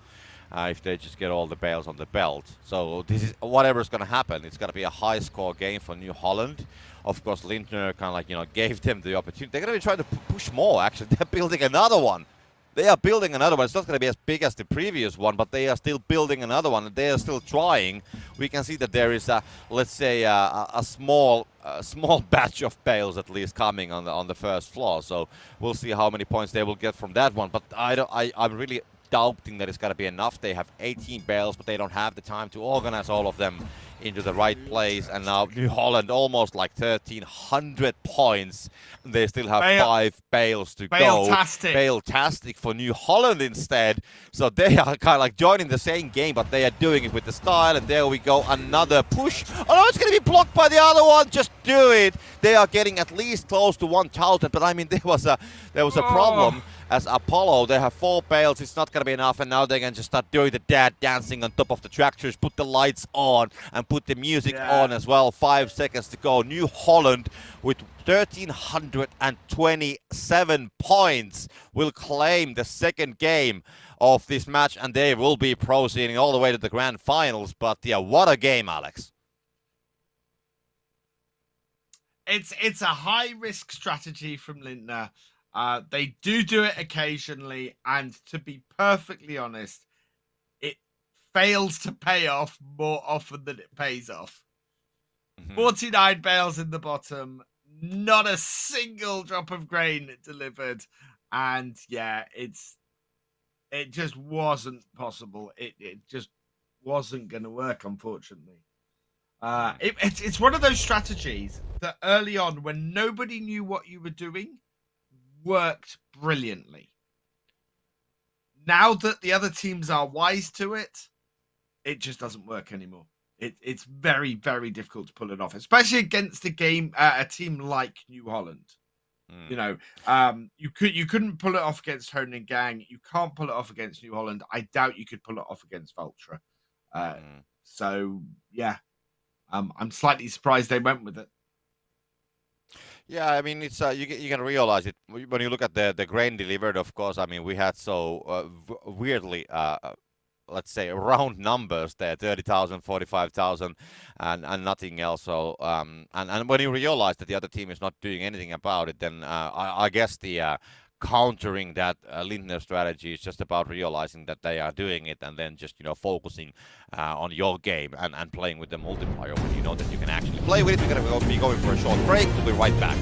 if they just get all the bales on the belt. So this is whatever's going to happen. It's going to be a high score game for New Holland. Of course, Lindner kind of like, gave them the opportunity. They're going to be trying to push more, actually. They're building another one. They are building another one. It's not going to be as big as the previous one, but they are still building another one, and they are still trying. We can see that there is a, let's say, a small batch of bales at least coming on the first floor. So we'll see how many points they will get from that one. But I'm really doubting that it's going to be enough. They have 18 bales, but they don't have the time to organize all of them into the right place. And now New Holland almost like 1,300 points. They still have 5 bales to go. Bale-tastic for New Holland instead. So they are kind of like joining the same game, but they are doing it with the style. And there we go, another push. Oh no, it's going to be blocked by the other one. Just do it. They are getting at least close to 1,000. But I mean, there was a problem. As Apollo, they have 4 bales, it's not going to be enough, and now they can just start doing the dad dancing on top of the tractors, put the lights on, and put the music on as well. 5 seconds to go. New Holland with 1,327 points will claim the second game of this match, and they will be proceeding all the way to the grand finals. But yeah, what a game, Alex. It's a high-risk strategy from Lindner. They do it occasionally, and to be perfectly honest, it fails to pay off more often than it pays off. 49 bales in the bottom, not a single drop of grain delivered, and yeah, it just wasn't possible. It just wasn't going to work, unfortunately. It's one of those strategies that early on, when nobody knew what you were doing, worked brilliantly. Now that the other teams are wise to it, it just doesn't work anymore. It's very, very difficult to pull it off, especially against a team like New Holland. You know, you couldn't pull it off against Honan Gang. You can't pull it off against New Holland. I doubt you could pull it off against Vultra. So yeah, I'm slightly surprised they went with it. Yeah, I mean, it's you can realize it when you look at the grain delivered. Of course, I mean, we had so weirdly, let's say, round numbers there, 30,000, 45,000, and nothing else. So and when you realize that the other team is not doing anything about it, then I guess the countering that Lindner strategy is just about realizing that they are doing it, and then just focusing on your game and playing with the multiplier when you know that you can actually play with it. We're going to be going for a short break. We'll be right back.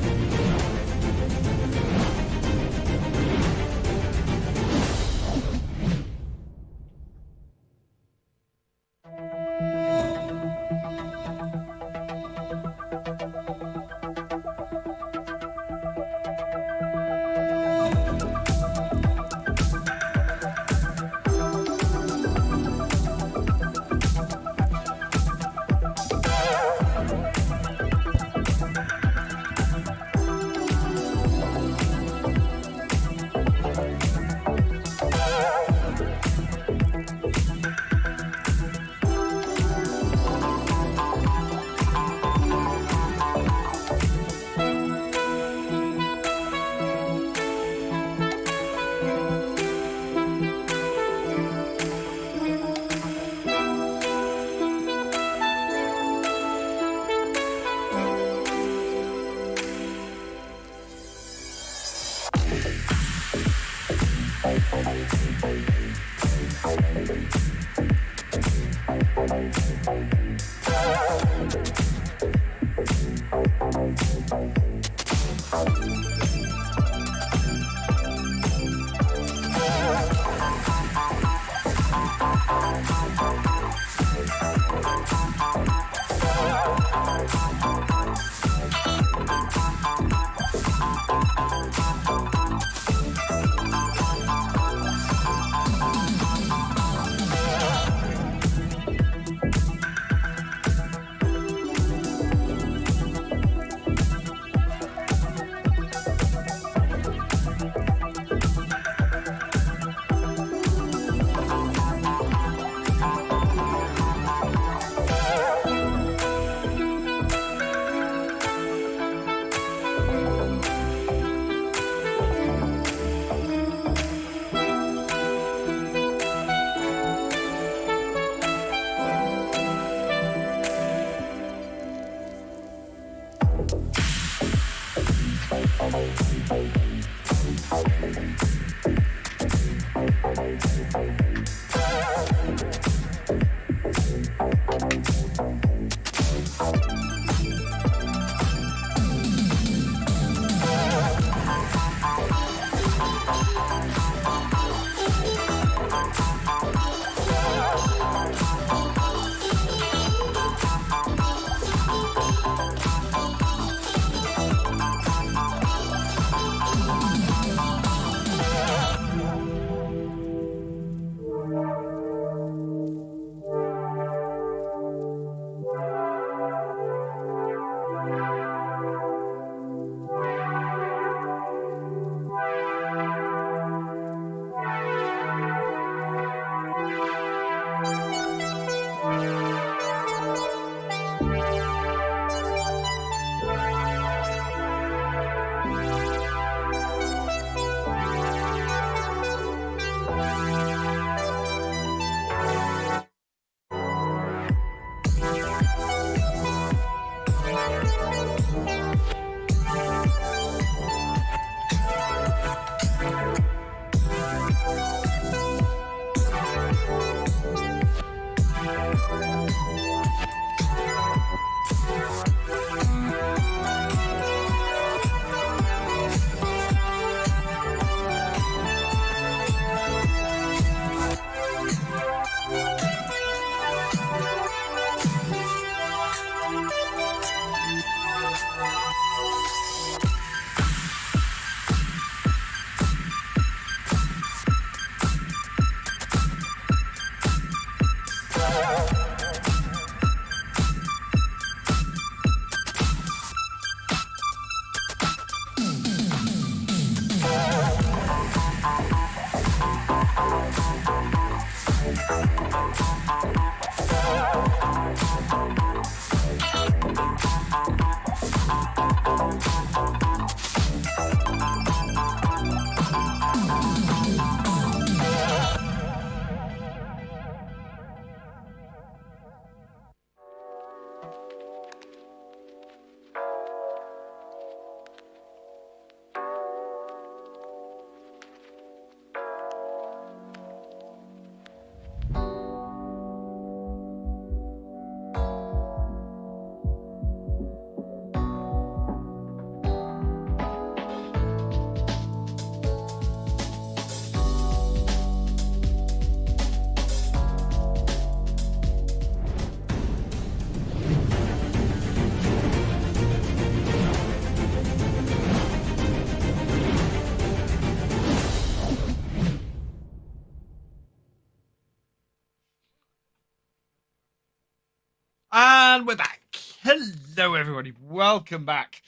And we're back. Hello, everybody. Welcome back.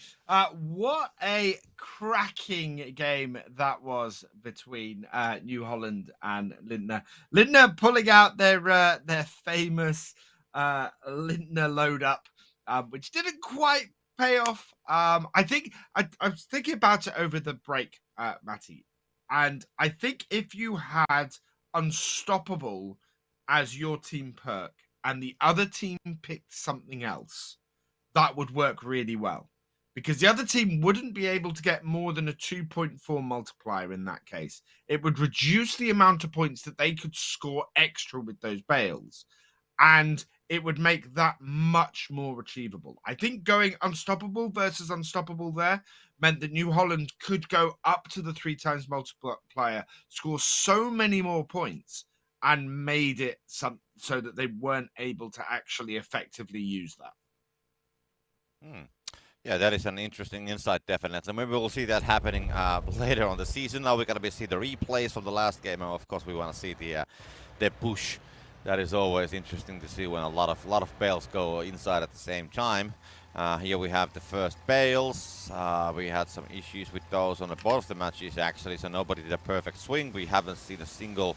What a cracking game that was between New Holland and Lindner. Lindner pulling out their famous Lindner load up, which didn't quite pay off. I think I was thinking about it over the break, Matty, and I think if you had Unstoppable as your team perk and the other team picked something else, that would work really well. Because the other team wouldn't be able to get more than a 2.4 multiplier in that case. It would reduce the amount of points that they could score extra with those bales. And it would make that much more achievable. I think going Unstoppable versus Unstoppable there meant that New Holland could go up to the 3 times multiplier, score so many more points, and made it so that they weren't able to actually effectively use that. Yeah, that is an interesting insight, definitely. And maybe we'll see that happening later on the season. Now we're gonna see the replays from the last game, and of course we want to see the push. That is always interesting to see when a lot of bales go inside at the same time. Here we have the first bales. We had some issues with those on the both of the matches actually, so nobody did a perfect swing. We haven't seen a single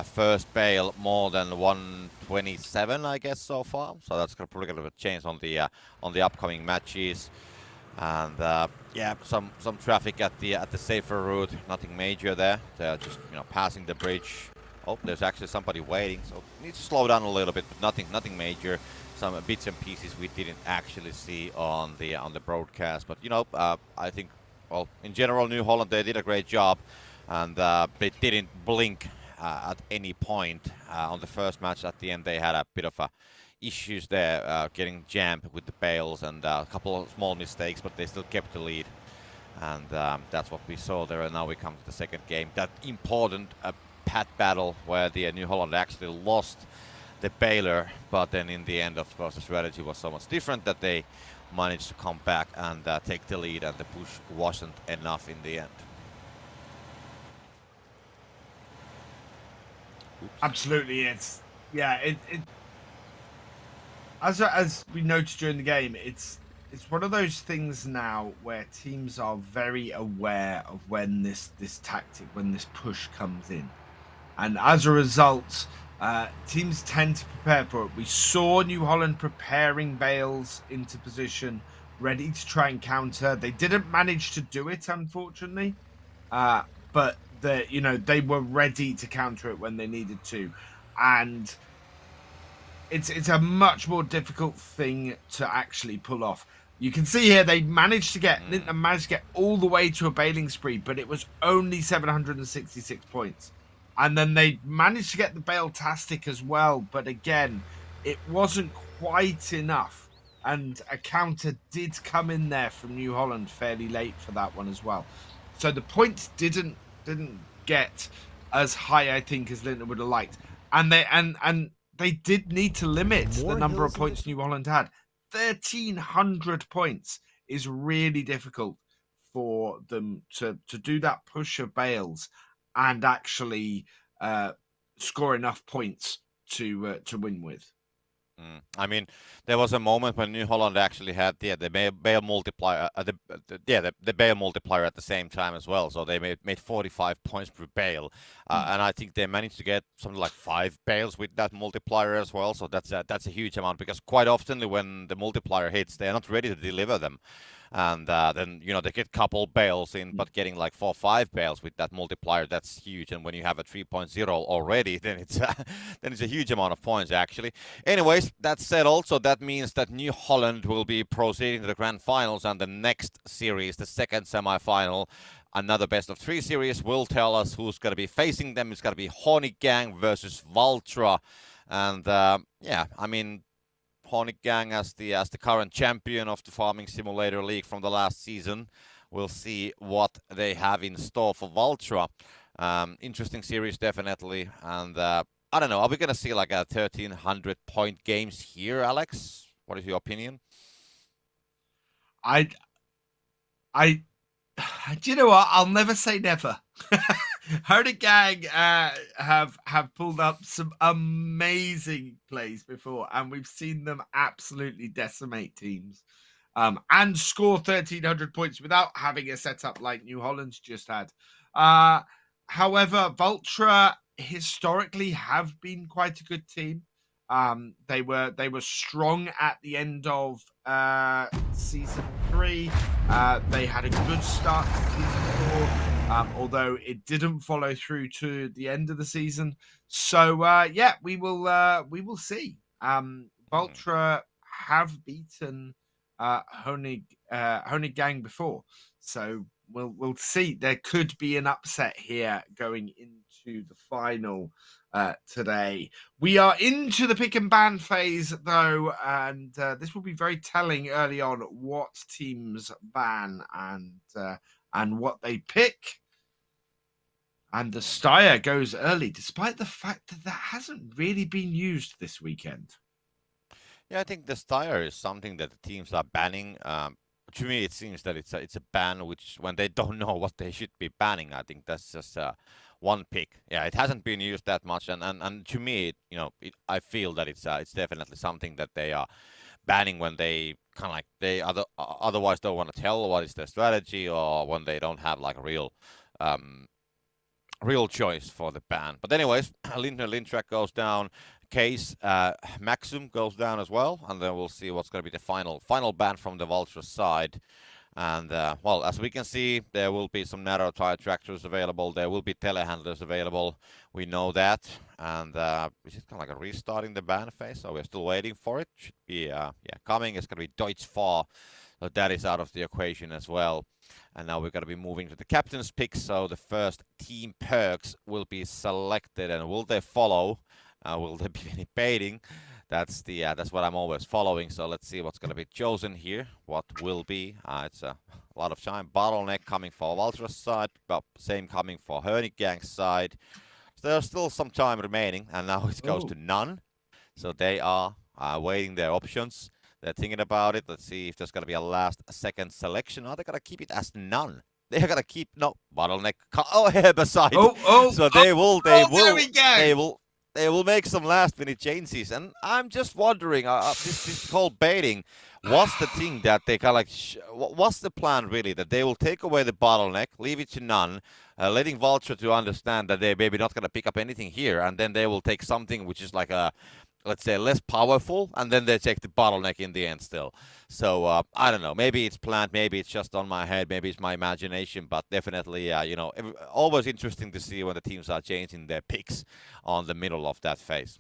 first bale more than 127, I guess, so far. So that's probably going to change on the upcoming matches. And yeah, some traffic at the safer route. Nothing major there. They're just passing the bridge. Oh, there's actually somebody waiting, so need to slow down a little bit, but nothing major. Some bits and pieces we didn't actually see on the broadcast, but I think, well, in general, New Holland, they did a great job, and they didn't blink at any point on the first match. At the end, they had a bit of issues there, getting jammed with the bales and a couple of small mistakes, but they still kept the lead, and that's what we saw there. And now we come to the second game, that important pad battle where the New Holland actually lost the baler, but then in the end, of course, the strategy was so much different that they managed to come back and take the lead, and the push wasn't enough in the end. Oops. Absolutely, it's as we noticed during the game, it's one of those things now where teams are very aware of when this tactic, when this push comes in, and as a result, teams tend to prepare for it. We saw New Holland preparing bales into position, ready to try and counter. They didn't manage to do it, unfortunately, but they were ready to counter it when they needed to, and it's a much more difficult thing to actually pull off. You can see here they managed to get all the way to a baling spree, but it was only 766 points. And then they managed to get the bale-tastic as well, but again, it wasn't quite enough. And a counter did come in there from New Holland fairly late for that one as well. So the points didn't get as high, I think, as Lindner would have liked. And they did need to limit the number of points New Holland had. 1,300 points is really difficult for them to do that push of bales and actually score enough points to win with. I mean, there was a moment when New Holland actually had the Bale multiplier, the Bale multiplier at the same time as well. So they made 45 points per Bale, and I think they managed to get something like 5 Bales with that multiplier as well. So that's a huge amount, because quite often when the multiplier hits, they're not ready to deliver them. And then they get couple bales in, but getting like 4 or 5 bales with that multiplier, that's huge. And when you have a 3.0 already, then it's a huge amount of points actually. Anyways, that's settled, so that means that New Holland will be proceeding to the grand finals, and the next series, the second semi-final, another best of 3 series, will tell us who's going to be facing them. It's going to be Horny Gang versus Valtra, and yeah, I mean, Horny Gang as the current champion of the Farming Simulator League from the last season. We'll see what they have in store for Valtra. Interesting series, definitely. And I don't know, are we going to see like a 1,300 point games here, Alex? What is your opinion? Do you know what? I'll never say never. Honey Gang have pulled up some amazing plays before, and we've seen them absolutely decimate teams, and score 1,300 points without having a setup like New Holland's just had. However, Vultra historically have been quite a good team. They were strong at the end of season 3. They had a good start to season 4. Although it didn't follow through to the end of the season. So yeah, we will see. Vultra have beaten Honig Gang before, so we'll see. There could be an upset here going into the final today. We are into the pick and ban phase though, and this will be very telling early on what teams ban and what they pick. And the Steyr goes early, despite the fact that that hasn't really been used this weekend. Yeah, I think the Steyr is something that the teams are banning. To me, it seems that it's a ban which, when they don't know what they should be banning, I think that's just one pick. Yeah, it hasn't been used that much, and to me, I feel that it's definitely something that they are banning when they kind of like otherwise don't want to tell what is their strategy, or when they don't have like a real choice for the ban. But anyways, Lindner Lindtrack goes down. Case Maxim goes down as well, and then we'll see what's going to be the final ban from the Vulture side. And well, as we can see, there will be some narrow tire tractors available. There will be telehandlers available. We know that. And is it kind of like a restarting the ban phase? So we're still waiting for it. Should be coming. It's going to be Deutsch Fahr. So that is out of the equation as well. And now we're going to be moving to the captain's picks. So the first team perks will be selected, and will they follow? Will there be any baiting? That's what I'm always following. So let's see what's going to be chosen here. What will be? It's a lot of time. Bottleneck coming for Valtra's side, but same coming for Honig Gang's side. So there's still some time remaining, and now it goes to none. So they are weighing their options. They're thinking about it. Let's see if there's going to be a last second selection. Are they going to keep it as none? They're going to keep Bottleneck. Herbicide. So they will make some last minute changes, and I'm just wondering, this whole baiting, what's the thing that they kind of like, what's the plan really, that they will take away the Bottleneck, leave it to none, letting Vulture to understand that they're maybe not going to pick up anything here, and then they will take something which is like let's say less powerful, and then they take the Bottleneck in the end still. So I don't know, maybe it's planned, maybe it's just on my head, maybe it's my imagination, but definitely always interesting to see when the teams are changing their picks on the middle of that phase.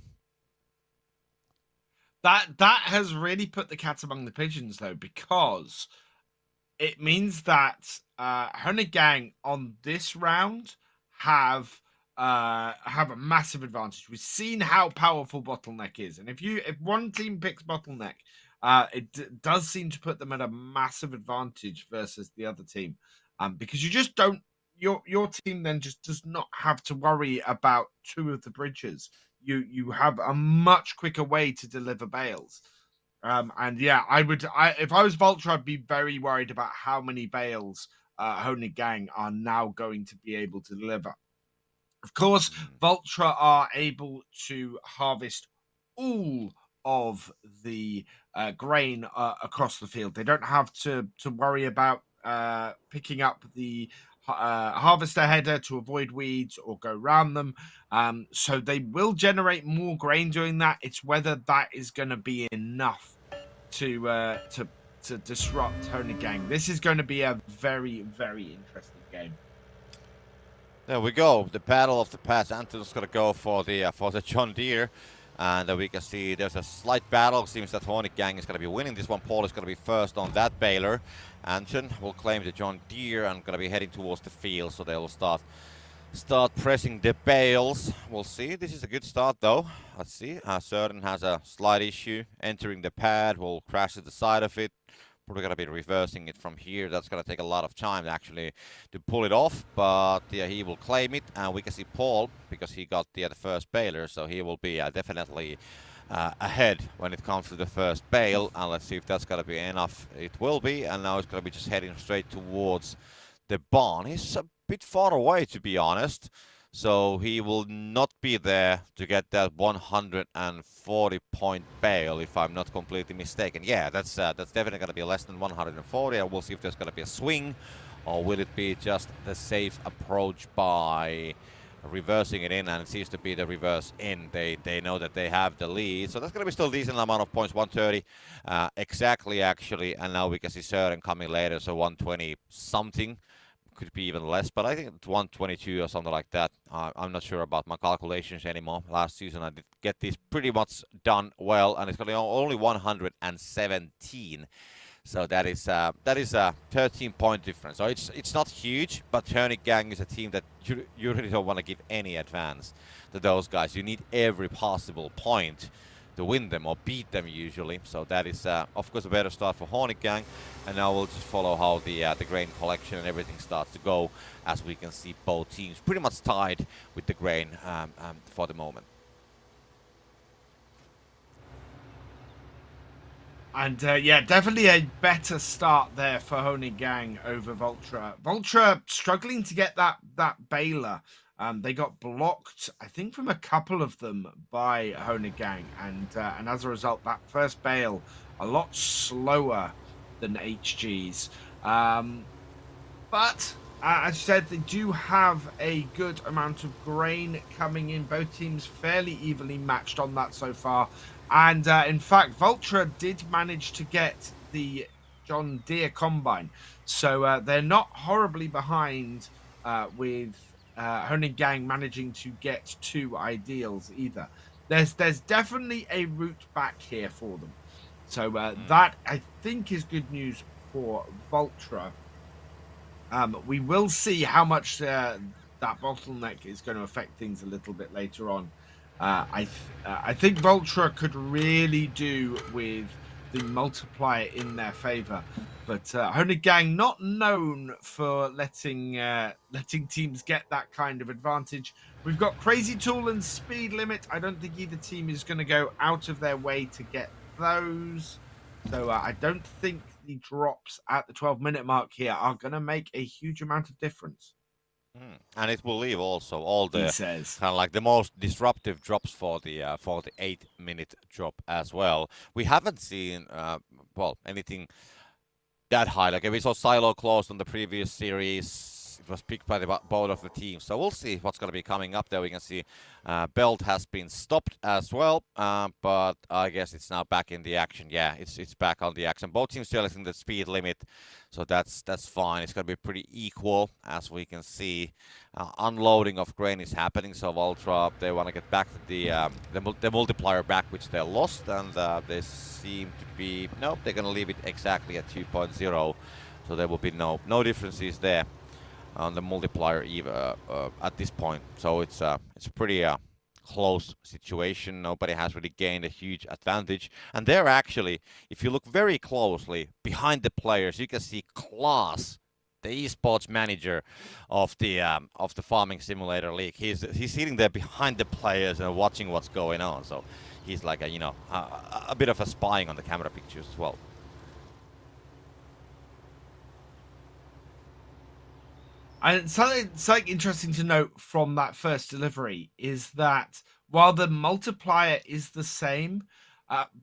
That has really put the cat among the pigeons though, because it means that Honig Gang on this round have a massive advantage. We've seen how powerful Bottleneck is, and if one team picks Bottleneck, it does seem to put them at a massive advantage versus the other team, because you just don't. Your team then just does not have to worry about two of the bridges. You have a much quicker way to deliver bales. And yeah, if I was Vulture, I'd be very worried about how many bales Honig Gang are now going to be able to deliver. Of course, Vulture are able to harvest all of the grain across the field. They don't have to worry about picking up the harvester header to avoid weeds or go around them. So they will generate more grain doing that. It's whether that is going to be enough to disrupt Honig Gang. This is going to be a very, very interesting game. There we go. The battle of the pass. Anton's going to go for the John Deere. And we can see there's a slight battle. Seems that Honig Gang is going to be winning this one. Paul is going to be first on that baler. Anton will claim the John Deere and going to be heading towards the field. So they will start pressing the bales. We'll see. This is a good start though. Let's see. Certain has a slight issue entering the pad. Will crash to the side of it. Probably going to be reversing it from here. That's going to take a lot of time actually to pull it off, but yeah, he will claim it, and we can see Paul, because he got the first baler, so he will be definitely ahead when it comes to the first bale, and let's see if that's going to be enough. It will be, and now it's going to be just heading straight towards the barn. He's a bit far away, to be honest. So he will not be there to get that 140-point bail, if I'm not completely mistaken. Yeah, that's definitely going to be less than 140. And we'll see if there's going to be a swing, or will it be just the safe approach by reversing it in, and it seems to be the reverse in. They know that they have the lead, so that's going to be still a decent amount of points, 130 exactly, actually, and now we can see Sören coming later, so 120 something. Could be even less, but I think it's 122 or something like that. I'm not sure about my calculations anymore. Last season I did get these pretty much done well, and it's going to be only 117. So that is a 13-point difference. So it's not huge, but Hönig Gang is a team that you really don't want to give any advance to those guys. You need every possible point to win them or beat them usually. So that is of course a better start for Hönig Gang. And now we'll just follow how the grain collection and everything starts to go, as we can see both teams pretty much tied with the grain for the moment. And yeah, definitely a better start there for Hönig Gang over Vultra. Vultra struggling to get that Baylor. They got blocked, I think, from a couple of them by Hönig Gang, and as a result, that first bail a lot slower than HG's. But as you said, they do have a good amount of grain coming in. Both teams fairly evenly matched on that so far. And in fact, Vultra did manage to get the John Deere combine. So they're not horribly behind with Hönig Gang managing to get 2 ideals either. There's definitely a route back here for them. So that, I think, is good news for Vultra. We will see how much that bottleneck is going to affect things a little bit later on. I think Vultra could really do with the multiplier in their favor, but Hönig Gang not known for letting teams get that kind of advantage. We've got Crazy Tool and Speed Limit. I don't think either team is going to go out of their way to get those. So I don't think the drops at the 12-minute mark here are going to make a huge amount of difference. And it will leave also all the kind of like the most disruptive drops for the 8-minute drop as well. We haven't seen anything that high. Like we saw Silo closed on the previous series. It was picked by both of the teams. So we'll see what's going to be coming up there. We can see Belt has been stopped as well, but I guess it's now back in the action. Yeah, it's back on the action. Both teams still in the speed limit, so that's fine. It's going to be pretty equal, as we can see. Unloading of grain is happening, so Ultra, they want to get back to the multiplier back, which they lost, and they seem to be they're going to leave it exactly at 2.0, so there will be no differences there on the multiplier at this point. So it's a pretty close situation. Nobody has really gained a huge advantage, and they're actually, if you look very closely behind the players, you can see Klaas, the esports manager of the Farming Simulator League. He's sitting there behind the players and watching what's going on. So he's like a bit of a spying on the camera pictures as well. And something interesting to note from that first delivery is that while the multiplier is the same,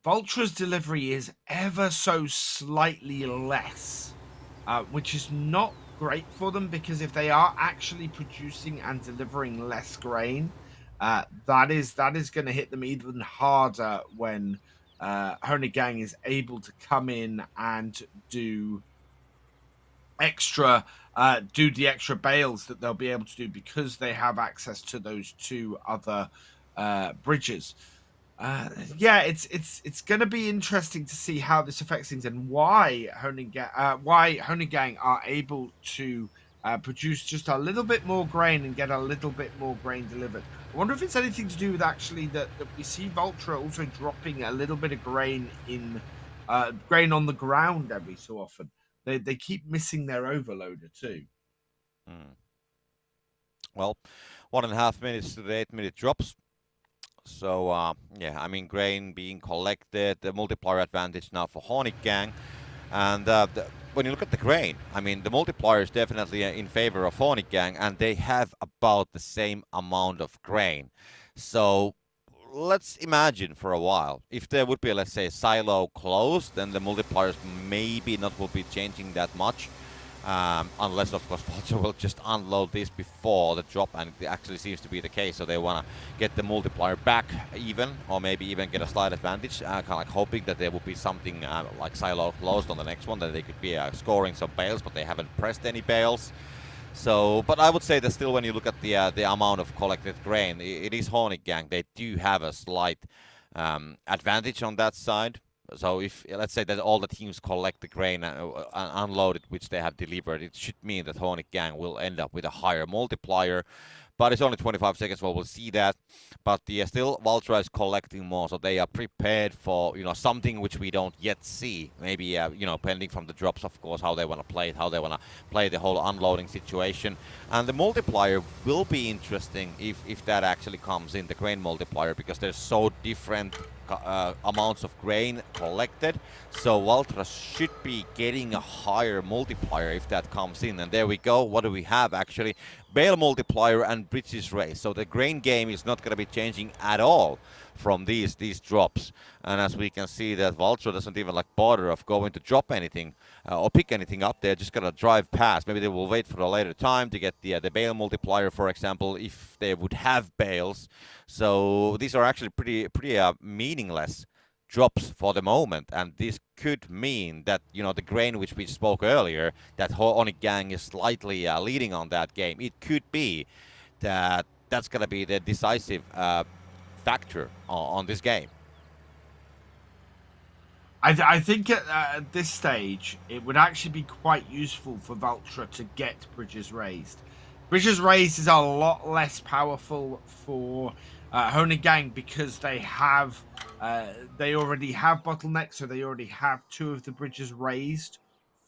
Vultra's delivery is ever so slightly less, which is not great for them, because if they are actually producing and delivering less grain, that is going to hit them even harder when Hönig Gang is able to come in and do the extra bales that they'll be able to do, because they have access to those 2 other bridges. It's going to be interesting to see how this affects things, and why Hönig Gang are able to produce just a little bit more grain and get a little bit more grain delivered. I wonder if it's anything to do with actually that we see Vultra also dropping a little bit of grain on the ground every so often. They keep missing their overloader too. Well, 1.5 minutes to the 8-minute drops. So, grain being collected, the multiplier advantage now for Hönig Gang. And when you look at the grain, I mean, the multiplier is definitely in favor of Hornet Gang, and they have about the same amount of grain. So let's imagine for a while, if there would be, let's say, silo closed, then the multipliers maybe not will be changing that much. Unless, of course, Vulture will just unload this before the drop, and it actually seems to be the case. So they want to get the multiplier back even, or maybe even get a slight advantage. Kind of like hoping that there will be something like silo closed on the next one, that they could be scoring some bales, but they haven't pressed any bales. So, but I would say that still, when you look at the amount of collected grain, it is Hornet Gang. They do have a slight advantage on that side. So if, let's say that all the teams collect the grain and unload it, which they have delivered, it should mean that Hornet Gang will end up with a higher multiplier. But it's only 25 seconds, well, we'll see that. But still, Valtra is collecting more, so they are prepared for, something which we don't yet see. Maybe, pending from the drops, of course, how they want to play it, how they want to play the whole unloading situation. And the multiplier will be interesting if that actually comes in, the grain multiplier, because there's so different amounts of grain collected. So Valtra should be getting a higher multiplier if that comes in. And there we go. What do we have, actually? Bale multiplier and bridges race. So the grain game is not going to be changing at all from these drops. And as we can see, that Valtra doesn't even bother of going to drop anything or pick anything up. They're just going to drive past. Maybe they will wait for a later time to get the bale multiplier, for example, if they would have bales. So these are actually pretty meaningless drops for the moment, and this could mean that the grain which we spoke earlier, that Hornet Gang is slightly leading on that game. It could be that that's going to be the decisive factor on this game. I think at this stage it would actually be quite useful for Valtra to get bridges raised. Bridges raised is a lot less powerful for Hornet Gang because they already have bottlenecks, so they already have 2 of the bridges raised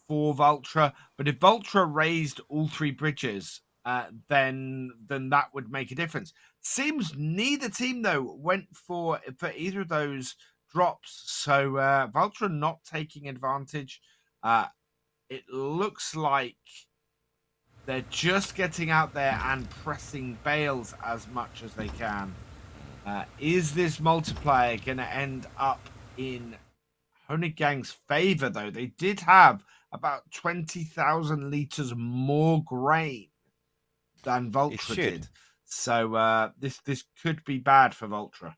for Valtra. But if Valtra raised all 3 bridges, then that would make a difference. Seems neither team though went for either of those drops, so Valtra not taking advantage. It looks like they're just getting out there and pressing bales as much as they can. Is this multiplier going to end up in Hornet Gang's favor, though? They did have about 20,000 liters more grain than Valtra did. So this could be bad for Valtra.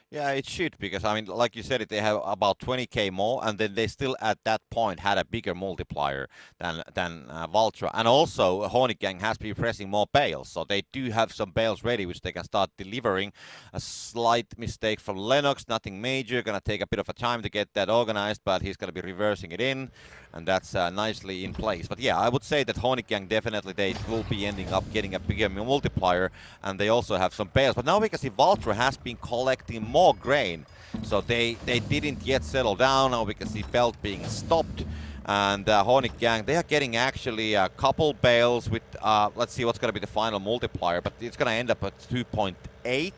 Yeah, it should, because I mean, like you said, they have about 20k more, and then they still at that point had a bigger multiplier than Valtra, and also Hornet Gang has been pressing more bales, so they do have some bales ready which they can start delivering. A slight mistake from Lennox, nothing major, gonna take a bit of a time to get that organized, but he's gonna be reversing it in, and that's nicely in place. But yeah, I would say that Hornet Gang definitely they will be ending up getting a bigger multiplier, and they also have some bales. But now we can see Valtra has been collecting more grain, so they didn't yet settle down. Now we can see Belt being stopped, and Hornet Gang, they are getting actually a couple bales with let's see what's going to be the final multiplier, but it's going to end up at 2.8.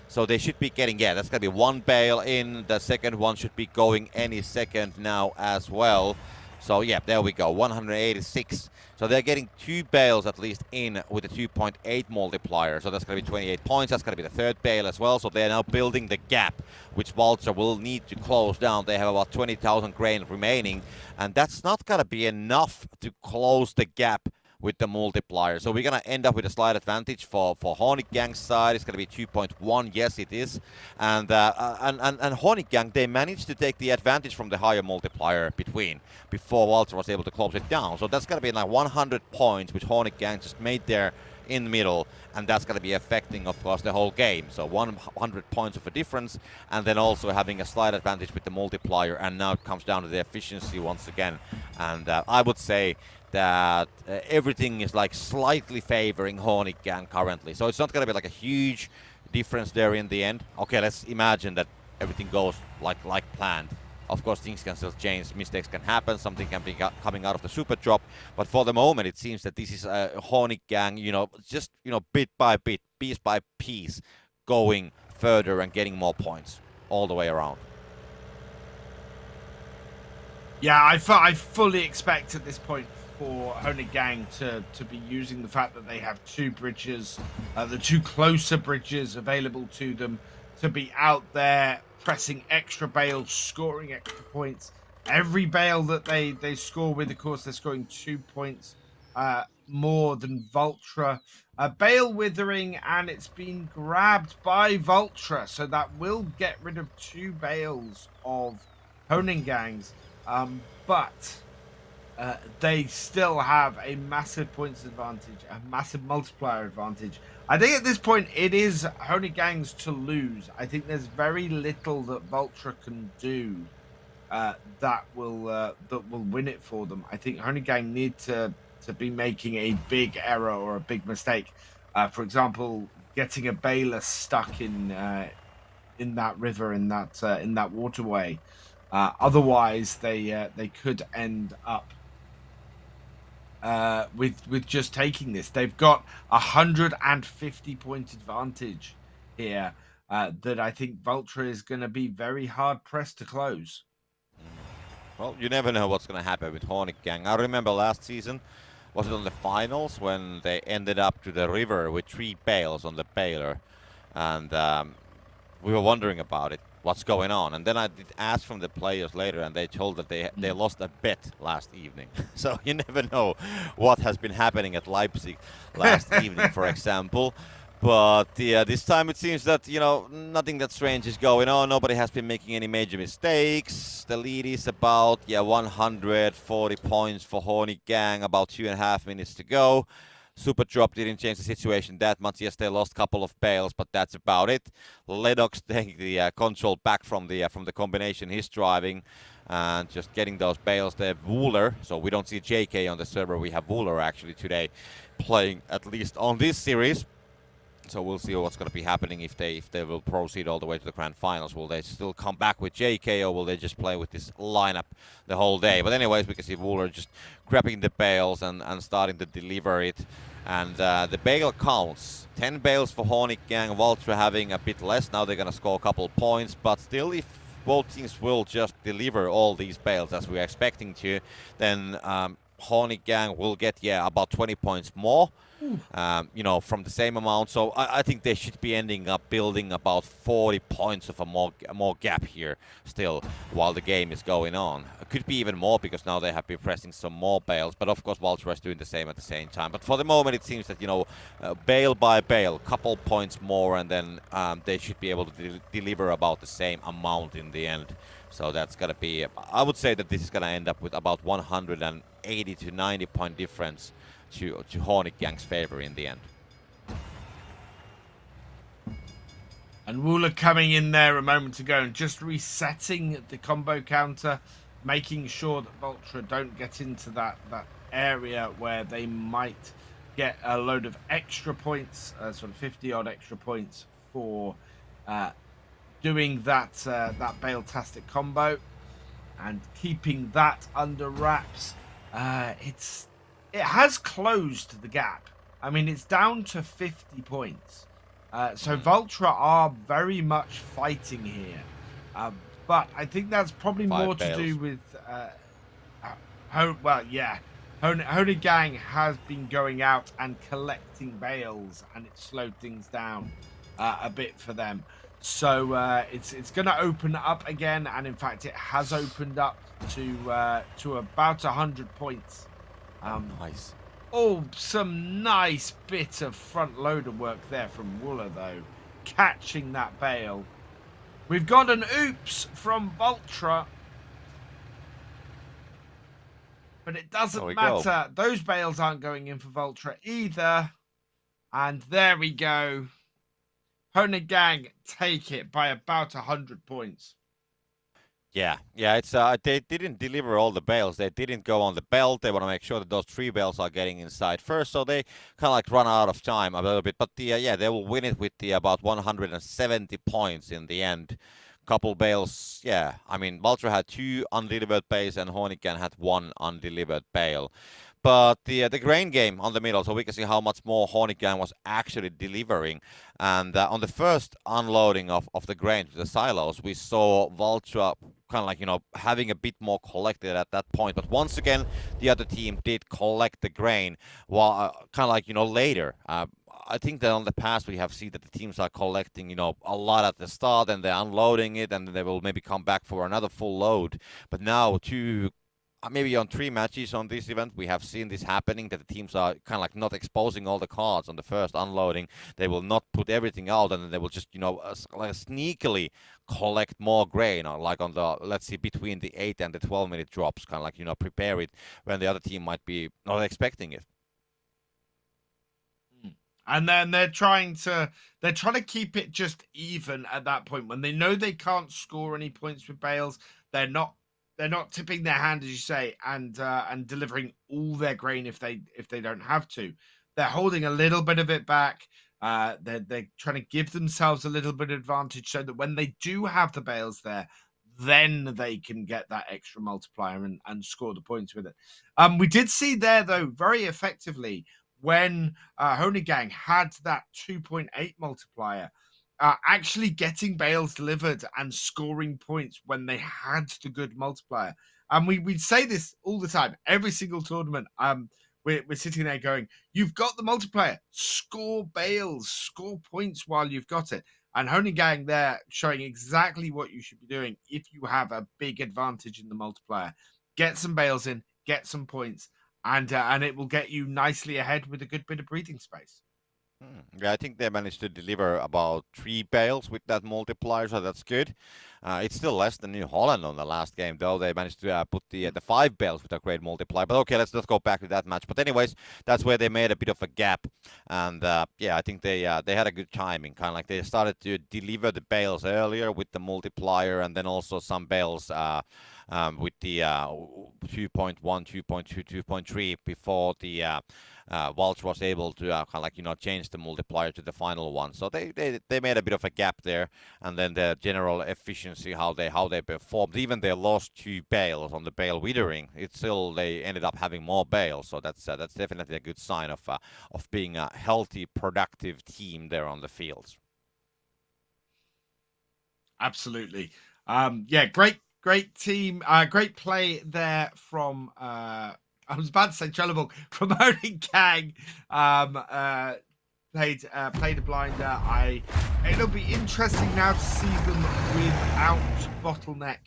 So they should be getting, yeah, that's going to be 1 bale in. The second one should be going any second now as well. So yeah, there we go, 186. So they're getting 2 bales at least in with a 2.8 multiplier. So that's going to be 28 points. That's going to be the 3rd bale as well. So they're now building the gap, which Valtra will need to close down. They have about 20,000 grain remaining, and that's not going to be enough to close the gap with the multiplier. So we're going to end up with a slight advantage for Hornet Gang's side. It's going to be 2.1. Yes, it is. And Hornet Gang, they managed to take the advantage from the higher multiplier before Valtra was able to close it down. So that's going to be like 100 points, which Hornet Gang just made there in the middle, and that's going to be affecting, of course, the whole game. So 100 points of a difference, and then also having a slight advantage with the multiplier, and now it comes down to the efficiency once again. And I would say that everything is slightly favoring Hornet Gang currently. So it's not going to be a huge difference there in the end. Okay, let's imagine that everything goes like planned. Of course, things can still change, mistakes can happen, something can be coming out of the super drop. But for the moment, it seems that this is a Hornet Gang, just, bit by bit, piece by piece, going further and getting more points all the way around. Yeah, I fully expect at this point for Gang to be using the fact that they have two bridges, the two closer bridges available to them, to be out there pressing extra bales, scoring extra points. Every bale that they score with, of course, they're scoring 2 points more than Vultra. Bale withering, and it's been grabbed by Vultra, so that will get rid of two bales of Gangs. But they still have a massive points advantage, a massive multiplier advantage. I think at this point it is Gangs to lose. I think there's very little that Vultra can do that will win it for them. I think Gang need to be making a big error or a big mistake. For example, getting a baler stuck in that river, in that waterway. Otherwise, they could end up with just taking this. They've got 150 point advantage here that I think Vultra is going to be very hard pressed to close. Well, you never know what's going to happen with Hornet Gang. I remember last season, was it on the finals, when they ended up to the river with 3 bales on the baler, and we were wondering about it, what's going on. And then I did ask from the players later, and they told that they lost a bet last evening. So you never know what has been happening at Leipzig last evening, for example. But this time it seems that, nothing that strange is going on. Nobody has been making any major mistakes. The lead is about 140 points for Horny Gang, about 2.5 minutes to go. Super Drop didn't change the situation that much. Yes, they lost a couple of bales, but that's about it. Lennox taking the control back from the combination he's driving and just getting those bales there. Wooler, so we don't see JK on the server. We have Wooler actually today playing, at least on this series. So we'll see what's going to be happening if they will proceed all the way to the grand finals. Will they still come back with JK, or will they just play with this lineup the whole day? But anyways, we can see Wooler just grabbing the bales and starting to deliver it. And the bale counts. 10 bales for Hornet Gang. Vultra having a bit less. Now they're going to score a couple points. But still, if both teams will just deliver all these bales as we're expecting to, then Hornet Gang will get, about 20 points more. From the same amount. So I think they should be ending up building about 40 points of a more gap here still while the game is going on. It could be even more because now they have been pressing some more bales. But of course, Vultra is doing the same at the same time. But for the moment, it seems that, bale by bale, couple points more, and then they should be able to deliver about the same amount in the end. So that's going to be, I would say that this is going to end up with about 180 to 90 point difference to Hornet Gang's favor in the end. And Wooler coming in there a moment ago and just resetting the combo counter, making sure that Vultra don't get into that area where they might get a load of extra points, sort of 50 odd extra points for doing that Bale-tastic combo and keeping that under wraps. It has closed the gap. I mean, it's down to 50 points. So Vultra are very much fighting here. But I think that's probably more to do with... Honey Gang has been going out and collecting bales, and it slowed things down a bit for them. So it's going to open up again, and in fact, it has opened up to about 100 points. Nice. Oh, some nice bit of front loader work there from Wooler, though. Catching that bale. We've got an oops from Vultra. But it doesn't matter. Those bales aren't going in for Vultra either. And there we go. Hona Gang take it by about 100 points. Yeah, it's they didn't deliver all the bales. They didn't go on the belt. They want to make sure that those 3 bales are getting inside first, so they kind of like run out of time a little bit. But they will win it with about 170 points in the end. Couple bales, I mean, Vultra had 2 undelivered bales and Hornigan had 1 undelivered bale. But the grain game on the middle, so we can see how much more Hornigan was actually delivering. And on the first unloading of the grain to the silos, we saw Vultra kind of like, having a bit more collected at that point. But once again, the other team did collect the grain, while kind of like, later. I think that on the past we have seen that the teams are collecting, a lot at the start and they're unloading it and they will maybe come back for another full load. But now maybe on 3 matches on this event, we have seen this happening, that the teams are kind of like not exposing all the cards on the first unloading. They will not put everything out, and then they will just, like sneakily collect more grain, or like on the, let's see, between the 8 and the 12-minute drops, kind of like, prepare it when the other team might be not expecting it. And then they're trying to keep it just even at that point. When they know they can't score any points with bales, they're not tipping their hand, as you say, and delivering all their grain if they don't have to. They're holding a little bit of it back. They're trying to give themselves a little bit of advantage so that when they do have the bales there, then they can get that extra multiplier and score the points with it. We did see there, though, very effectively when Honegang had that 2.8 multiplier, actually getting bales delivered and scoring points when they had the good multiplier. And we say this all the time, every single tournament. We're sitting there going, you've got the multiplier, score bales, score points while you've got it. And Honegang there showing exactly what you should be doing if you have a big advantage in the multiplier. Get some bales in, get some points, and it will get you nicely ahead with a good bit of breathing space. Yeah, I think they managed to deliver about 3 bales with that multiplier, so that's good. It's still less than New Holland on the last game, though. They managed to put the 5 bales with a great multiplier. But okay, let's go back to that match. But anyways, that's where they made a bit of a gap. And yeah, I think they had a good timing. Kind of like they started to deliver the bales earlier with the multiplier, and then also some bales with the 2.1, 2.2, 2.3 before the Walsh was able to kind of like change the multiplier to the final one. So they made a bit of a gap there, and then the general efficiency how they performed. Even they lost 2 bales on the bale withering. It's still they ended up having more bales. So that's definitely a good sign of being a healthy, productive team there on the fields. Absolutely. Yeah, great team. Great play there from I was about to say Trelleborg from Honegang. Played a blinder. It'll be interesting now to see them without bottleneck.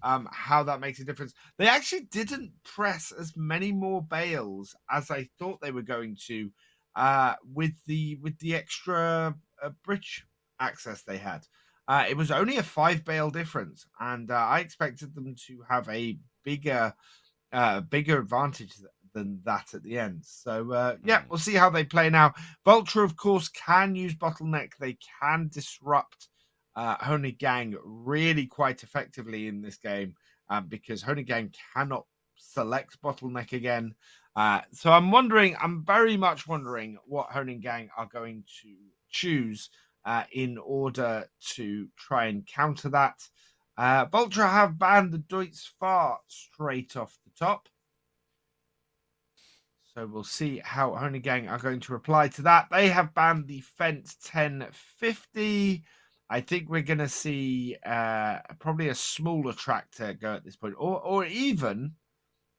How that makes a difference. They actually didn't press as many more bales as I thought they were going to, with the extra bridge access they had. It was only a 5 bale difference, and I expected them to have a bigger advantage than that at the end. So yeah, we'll see how they play now. Vulture, of course, can use bottleneck. They can disrupt Honegang really quite effectively in this game, because Honegang cannot select bottleneck again. So I'm very much wondering what Honegang are going to choose in order to try and counter that. Vulture have banned the Deutz Far straight off the top. So we'll see how Honegang are going to reply to that. They have banned the Fent 1050. I think we're going to see probably a smaller tractor go at this point. Or even,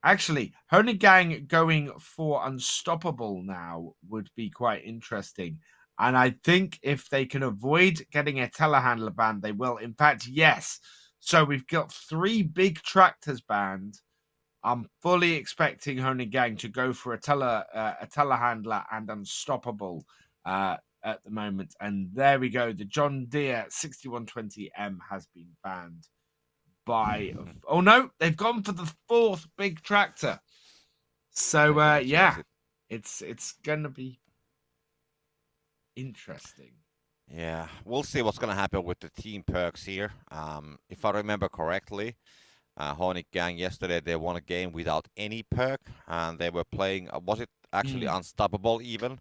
actually, Honegang going for Unstoppable now would be quite interesting. And I think if they can avoid getting a telehandler banned, they will. In fact, yes. So we've got 3 big tractors banned. I'm fully expecting Honegang to go for a telehandler and Unstoppable at the moment. And there we go. The John Deere 6120M has been banned by... Oh, no. They've gone for the 4th big tractor. So, yeah. It's going to be interesting. Yeah, we'll see what's going to happen with the team perks here. If I remember correctly, Honegang yesterday, they won a game without any perk, and they were playing, was it actually Unstoppable even?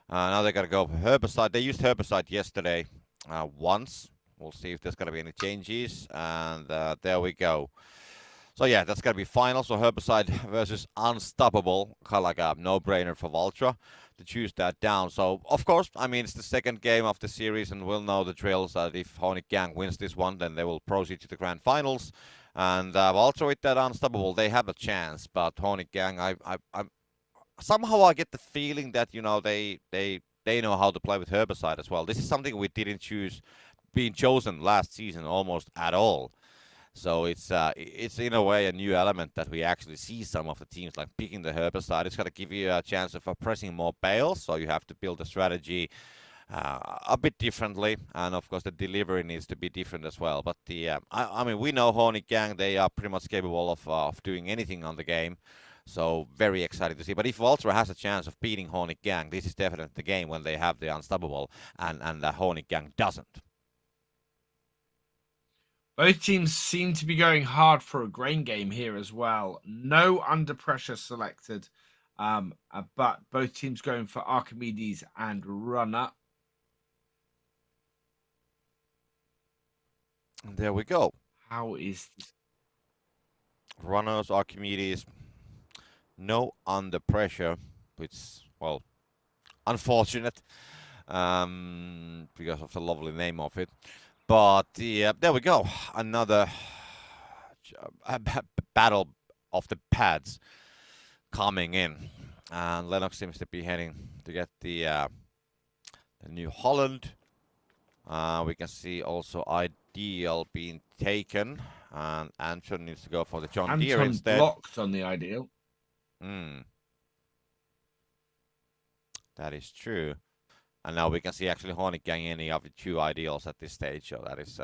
Now they're going to go Herbicide. They used Herbicide yesterday once. We'll see if there's going to be any changes, and there we go. So yeah, that's going to be final. So Herbicide versus Unstoppable, kind of like a no-brainer for Vulture to choose that down. So of course, I mean, it's the second game of the series, and we'll know the drills. If Honegang wins this one, then they will proceed to the grand finals. And Walter with that unstoppable, they have a chance. But Hornet Gang, I somehow I get the feeling that they know how to play with herbicide as well. This is something we didn't choose being chosen last season almost at all. So it's in a way a new element that we actually see some of the teams like picking the herbicide. It's going to give you a chance of pressing more bales, so you have to build a strategy a bit differently, and of course the delivery needs to be different as well. But I mean, we know Hornet Gang; they are pretty much capable of doing anything on the game. So very excited to see. But if Ultra has a chance of beating Hornet Gang, this is definitely the game when they have the unstoppable, and the Hornet Gang doesn't. Both teams seem to be going hard for a grain game here as well. No under pressure selected, but both teams going for Archimedes and Runner. And there we go. How is this? Runners, Archimedes, no under pressure, which, well, unfortunate because of the lovely name of it. But there we go. Another battle of the pads coming in. And Lennox seems to be heading to get the New Holland. We can see also Ideal being taken. And Anton needs to go for the John Deere instead. Blocked on the Ideal. That is true. And now we can see actually Hornet Gang any of the two Ideals at this stage, so that is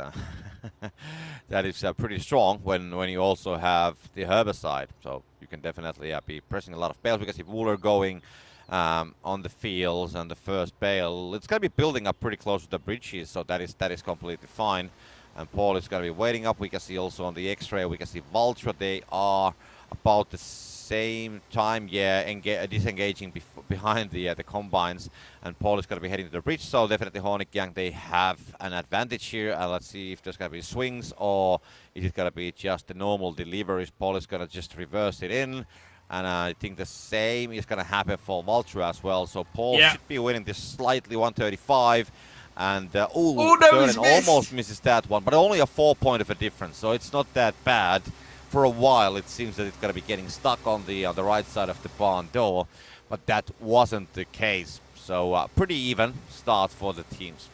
that is pretty strong when you also have the herbicide. So you can definitely be pressing a lot of bales, because if Wooler going on the fields and the first bale, it's going to be building up pretty close to the bridges, so that is completely fine. And Paul is going to be waiting up. We can see also on the X-ray, we can see Vulture. They are about the same time, disengaging behind the combines, and Paul is going to be heading to the bridge. So definitely Hornet Gang, they have an advantage here. Let's see if there's going to be swings, or is it going to be just the normal deliveries. Paul is going to just reverse it in, and I think the same is going to happen for Vulture as well. So Paul should be winning this slightly, 135. And Søren almost misses that one, but only a 4-point of a difference, so it's not that bad. For a while, it seems that it's going to be getting stuck on the right side of the barn door, but that wasn't the case. So pretty even start for the teams.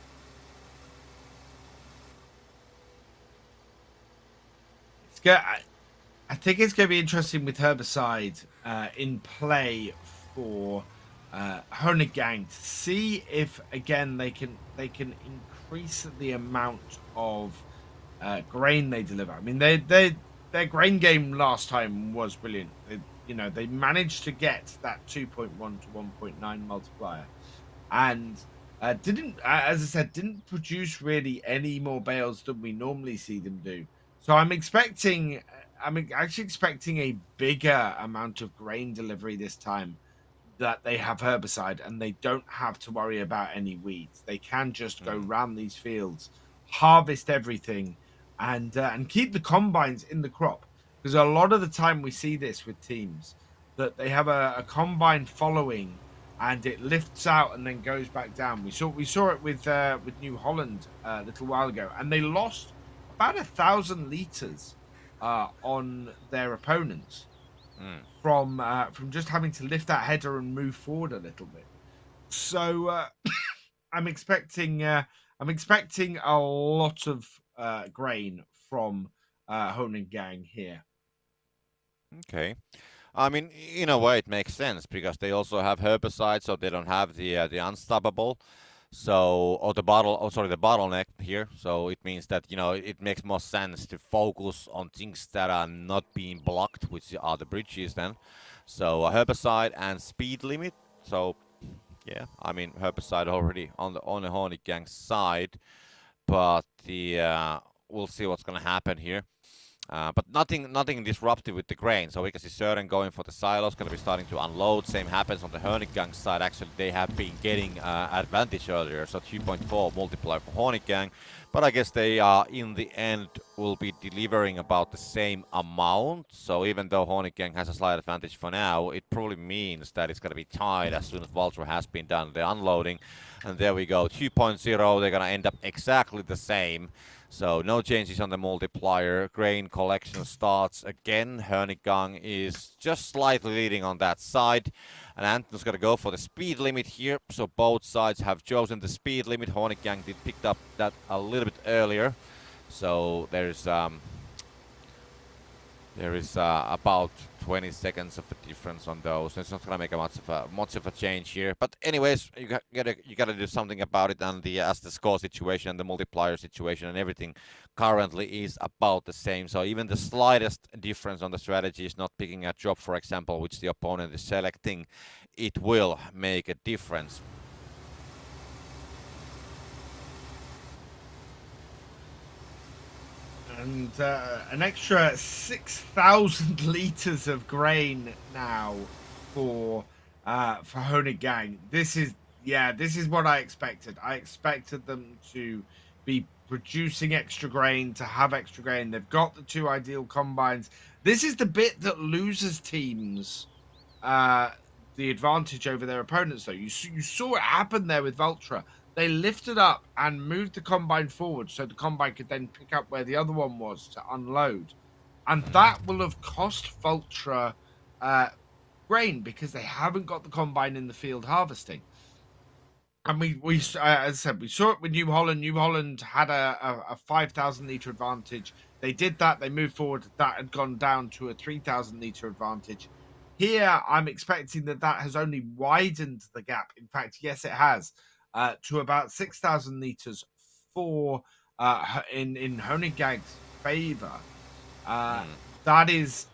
I think it's going to be interesting with herbicide in play for Hornet Gang to see if again they can increase the amount of grain they deliver. I mean, their grain game last time was brilliant. They managed to get that 2.1 to 1.9 multiplier, and didn't produce really any more bales than we normally see them do. So I'm actually expecting a bigger amount of grain delivery this time, that they have herbicide and they don't have to worry about any weeds. They can just go round these fields, harvest everything, and keep the combines in the crop. Because a lot of the time we see this with teams, that they have a combine following and it lifts out and then goes back down. We saw it with New Holland a little while ago, and they lost about 1,000 liters on their opponents from just having to lift that header and move forward a little bit. So I'm expecting a lot of grain from Hornet Gang here. Okay. I mean, in a way, it makes sense because they also have herbicide, so they don't have the unstoppable. So, or the bottleneck here. So it means that it makes more sense to focus on things that are not being blocked, which are the bridges then. So herbicide and speed limit. So yeah, I mean herbicide already on the Hornet Gang side, but we'll see what's gonna happen here. But nothing disruptive with the grain. So we can see Søren going for the silos, going to be starting to unload. Same happens on the Hornet Gang side. Actually, they have been getting advantage earlier. So 2.4 multiplier for Hornet Gang. But I guess they in the end will be delivering about the same amount. So even though Hornigang has a slight advantage for now, it probably means that it's going to be tied as soon as Vulture has been done the unloading. And there we go, 2.0, they're going to end up exactly the same. So no changes on the multiplier. Grain collection starts again. Hornigang is just slightly leading on that side. And Anton's going to go for the speed limit here. So both sides have chosen the speed limit. Hornigang did pick up that a little bit earlier. So there's about 20 seconds of a difference on those. It's not gonna make much of a change here. But anyways, you gotta do something about it. And as the score situation, the multiplier situation, and everything currently is about the same. So even the slightest difference on the strategy is not picking a drop, for example, which the opponent is selecting, it will make a difference. And an extra 6,000 liters of grain now for Hornigang. This is what I expected. I expected them to be producing extra grain, to have extra grain. They've got the 2 ideal combines. This is the bit that loses teams the advantage over their opponents, though. You saw it happen there with Vultra. They lifted up and moved the combine forward so the combine could then pick up where the other one was to unload. And that will have cost Vultra grain because they haven't got the combine in the field harvesting. And we as I said, we saw it with New Holland. New Holland had a 5,000 liter advantage. They did that. They moved forward. That had gone down to a 3,000 liter advantage. Here, I'm expecting that has only widened the gap. In fact, yes, it has, to about 6,000 liters for in Honigag's favor. That is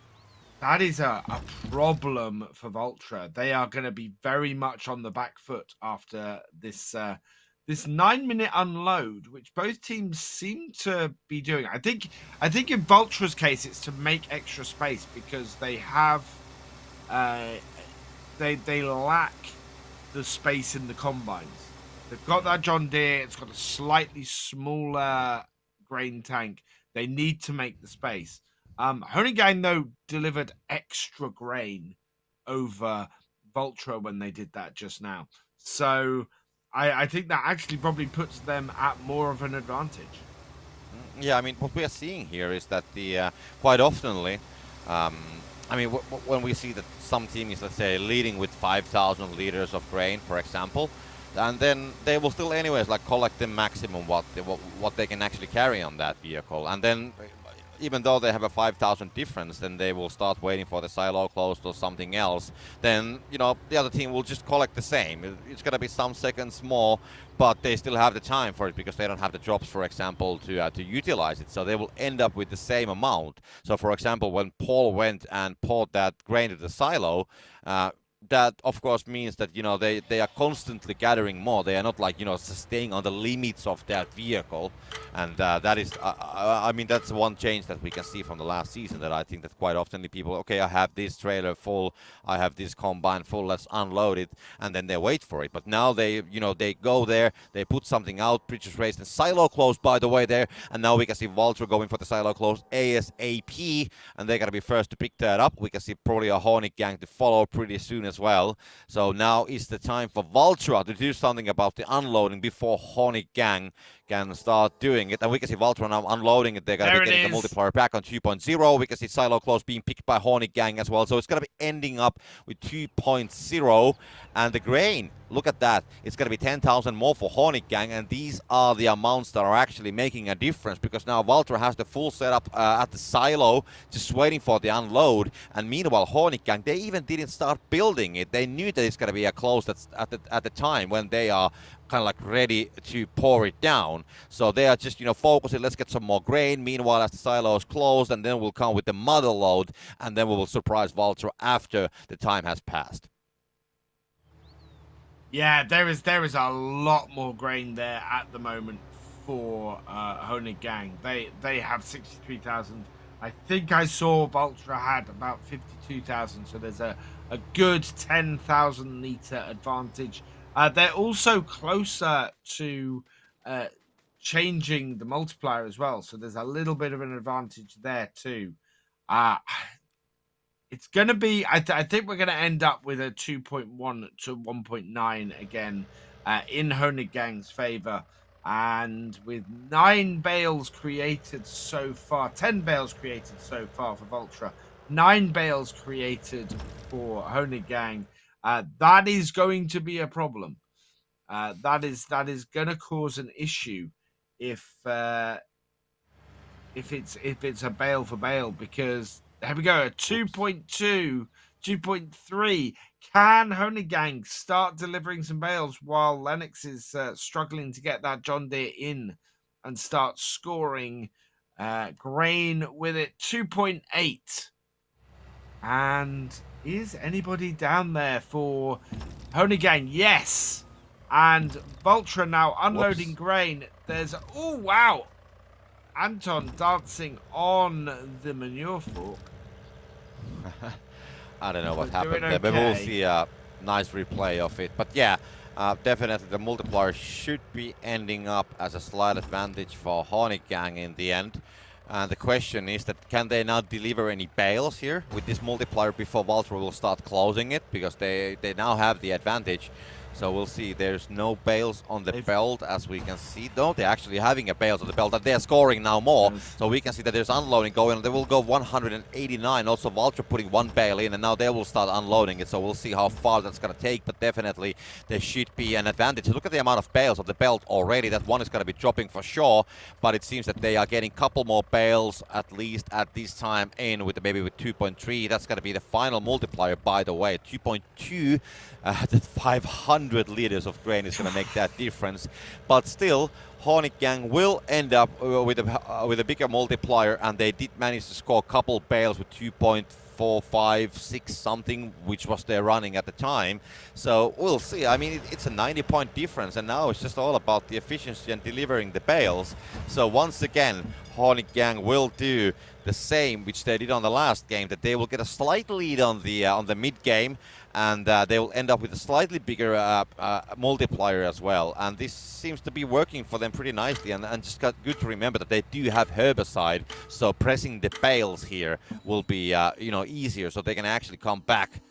a problem for Vultra. They are going to be very much on the back foot after this 9-minute unload, which both teams seem to be doing. I think in Vultra's case, it's to make extra space because they have they lack the space in the combines. They've got that John Deere. It's got a slightly smaller grain tank. They need to make the space. Hornigang, though, delivered extra grain over Vultra when they did that just now. So I think that actually probably puts them at more of an advantage. Yeah, I mean, what we are seeing here is that quite oftenly, I mean, when we see that some team is, let's say, leading with 5,000 liters of grain, for example, and then they will still anyways like collect the maximum what they can actually carry on that vehicle, and then even though they have a 5,000 difference, then they will start waiting for the silo closed or something else. Then, you know, the other team will just collect the same. It's going to be some seconds more, but they still have the time for it because they don't have the drops, for example, to utilize it. So they will end up with the same amount. So, for example, when Paul went and poured that grain to the silo, that of course means that, you know, they are constantly gathering more. They are not like, you know, staying on the limits of that vehicle, and that is I mean, that's one change that we can see from the last season, that I think that quite often the people, okay, I have this trailer full, I have this combine full, let's unload it, and then they wait for it. But now they, you know, they go there, they put something out, bridges raised and silo closed, by the way, there, and now we can see Vulture going for the silo close ASAP, and they're gonna be first to pick that up. We can see probably a Hornigang to follow pretty soon as well. So now is the time for Vulture to do something about the unloading before Hornigang can start doing it. And we can see Vulture now unloading it. They're going to be getting the multiplier back on 2.0. We can see silo close being picked by Hornigang as well. So it's going to be ending up with 2.0. And the grain, look at that. It's going to be 10,000 more for Hornigang. And these are the amounts that are actually making a difference, because now Vulture has the full setup at the silo, just waiting for the unload. And meanwhile, Hornigang, they even didn't start building it. They knew that it's going to be a close that's at the time when they are kind of like ready to pour it down. So they are just, you know, focusing, let's get some more grain. Meanwhile, as the silo is closed, and then we'll come with the mother load, and then we will surprise Vulture after the time has passed. Yeah, there is a lot more grain there at the moment for Hornigang. They have 63,000. I think I saw Vulture had about 52,000. So there's a good 10,000 liter advantage. They're also closer to changing the multiplier as well. So there's a little bit of an advantage there too. Uh, it's going to be, I think we're going to end up with a 2.1 to 1.9 again in Honigang's favor. And with 9 bales created so far, 10 bales created so far for Vultra, 9 bales created for Honigang, that is going to be a problem. That is going to cause an issue if it's a bale for bale, because here we go, 2.2, 2.3. Can Honigang start delivering some bales while Lennox is struggling to get that John Deere in and start scoring? Grain with it, 2.8. And is anybody down there for Honigang? Yes. And Vultra now unloading grain. There's, oh wow, Anton dancing on the manure fork. I don't know what We're happened doing there, but we'll okay. see a nice replay of it. But yeah, definitely the multiplier should be ending up as a slight advantage for Honigang in the end. And the question is that can they now deliver any bales here with this multiplier before Vultra will start closing it, because they now have the advantage. So we'll see. There's no bales on the belt, as we can see. Though they're actually having a bales on the belt, and they're scoring now more. Yes. So we can see that there's unloading going on. They will go 189. Also Vultra putting 1 bale in, and now they will start unloading it. So we'll see how far that's going to take. But definitely there should be an advantage. Look at the amount of bales on the belt already. That one is going to be dropping for sure. But it seems that they are getting a couple more bales at least at this time in, with maybe with 2.3. That's going to be the final multiplier, by the way. 2.2. That 500 liters of grain is going to make that difference. But still, Honigang will end up with a bigger multiplier, and they did manage to score a couple bales with 2.456 something, which was their running at the time. So we'll see. I mean, it's a 90-point difference, and now it's just all about the efficiency and delivering the bales. So once again, Honigang will do the same which they did on the last game, that they will get a slight lead on the mid game, and they will end up with a slightly bigger multiplier as well. And this seems to be working for them pretty nicely, and just got good to remember that they do have herbicide, so pressing the bales here will be easier, so they can actually come back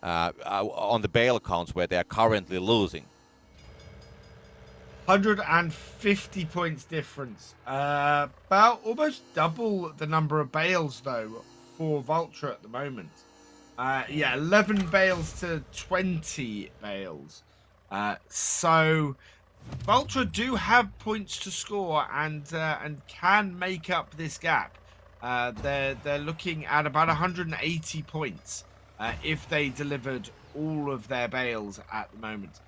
on the bale counts where they are currently losing. 150 points difference. About almost double the number of bales, though, for Vultra at the moment. 11 bales to 20 bales. So Vultra do have points to score and can make up this gap. They're looking at about 180 points if they delivered all of their bales at the moment.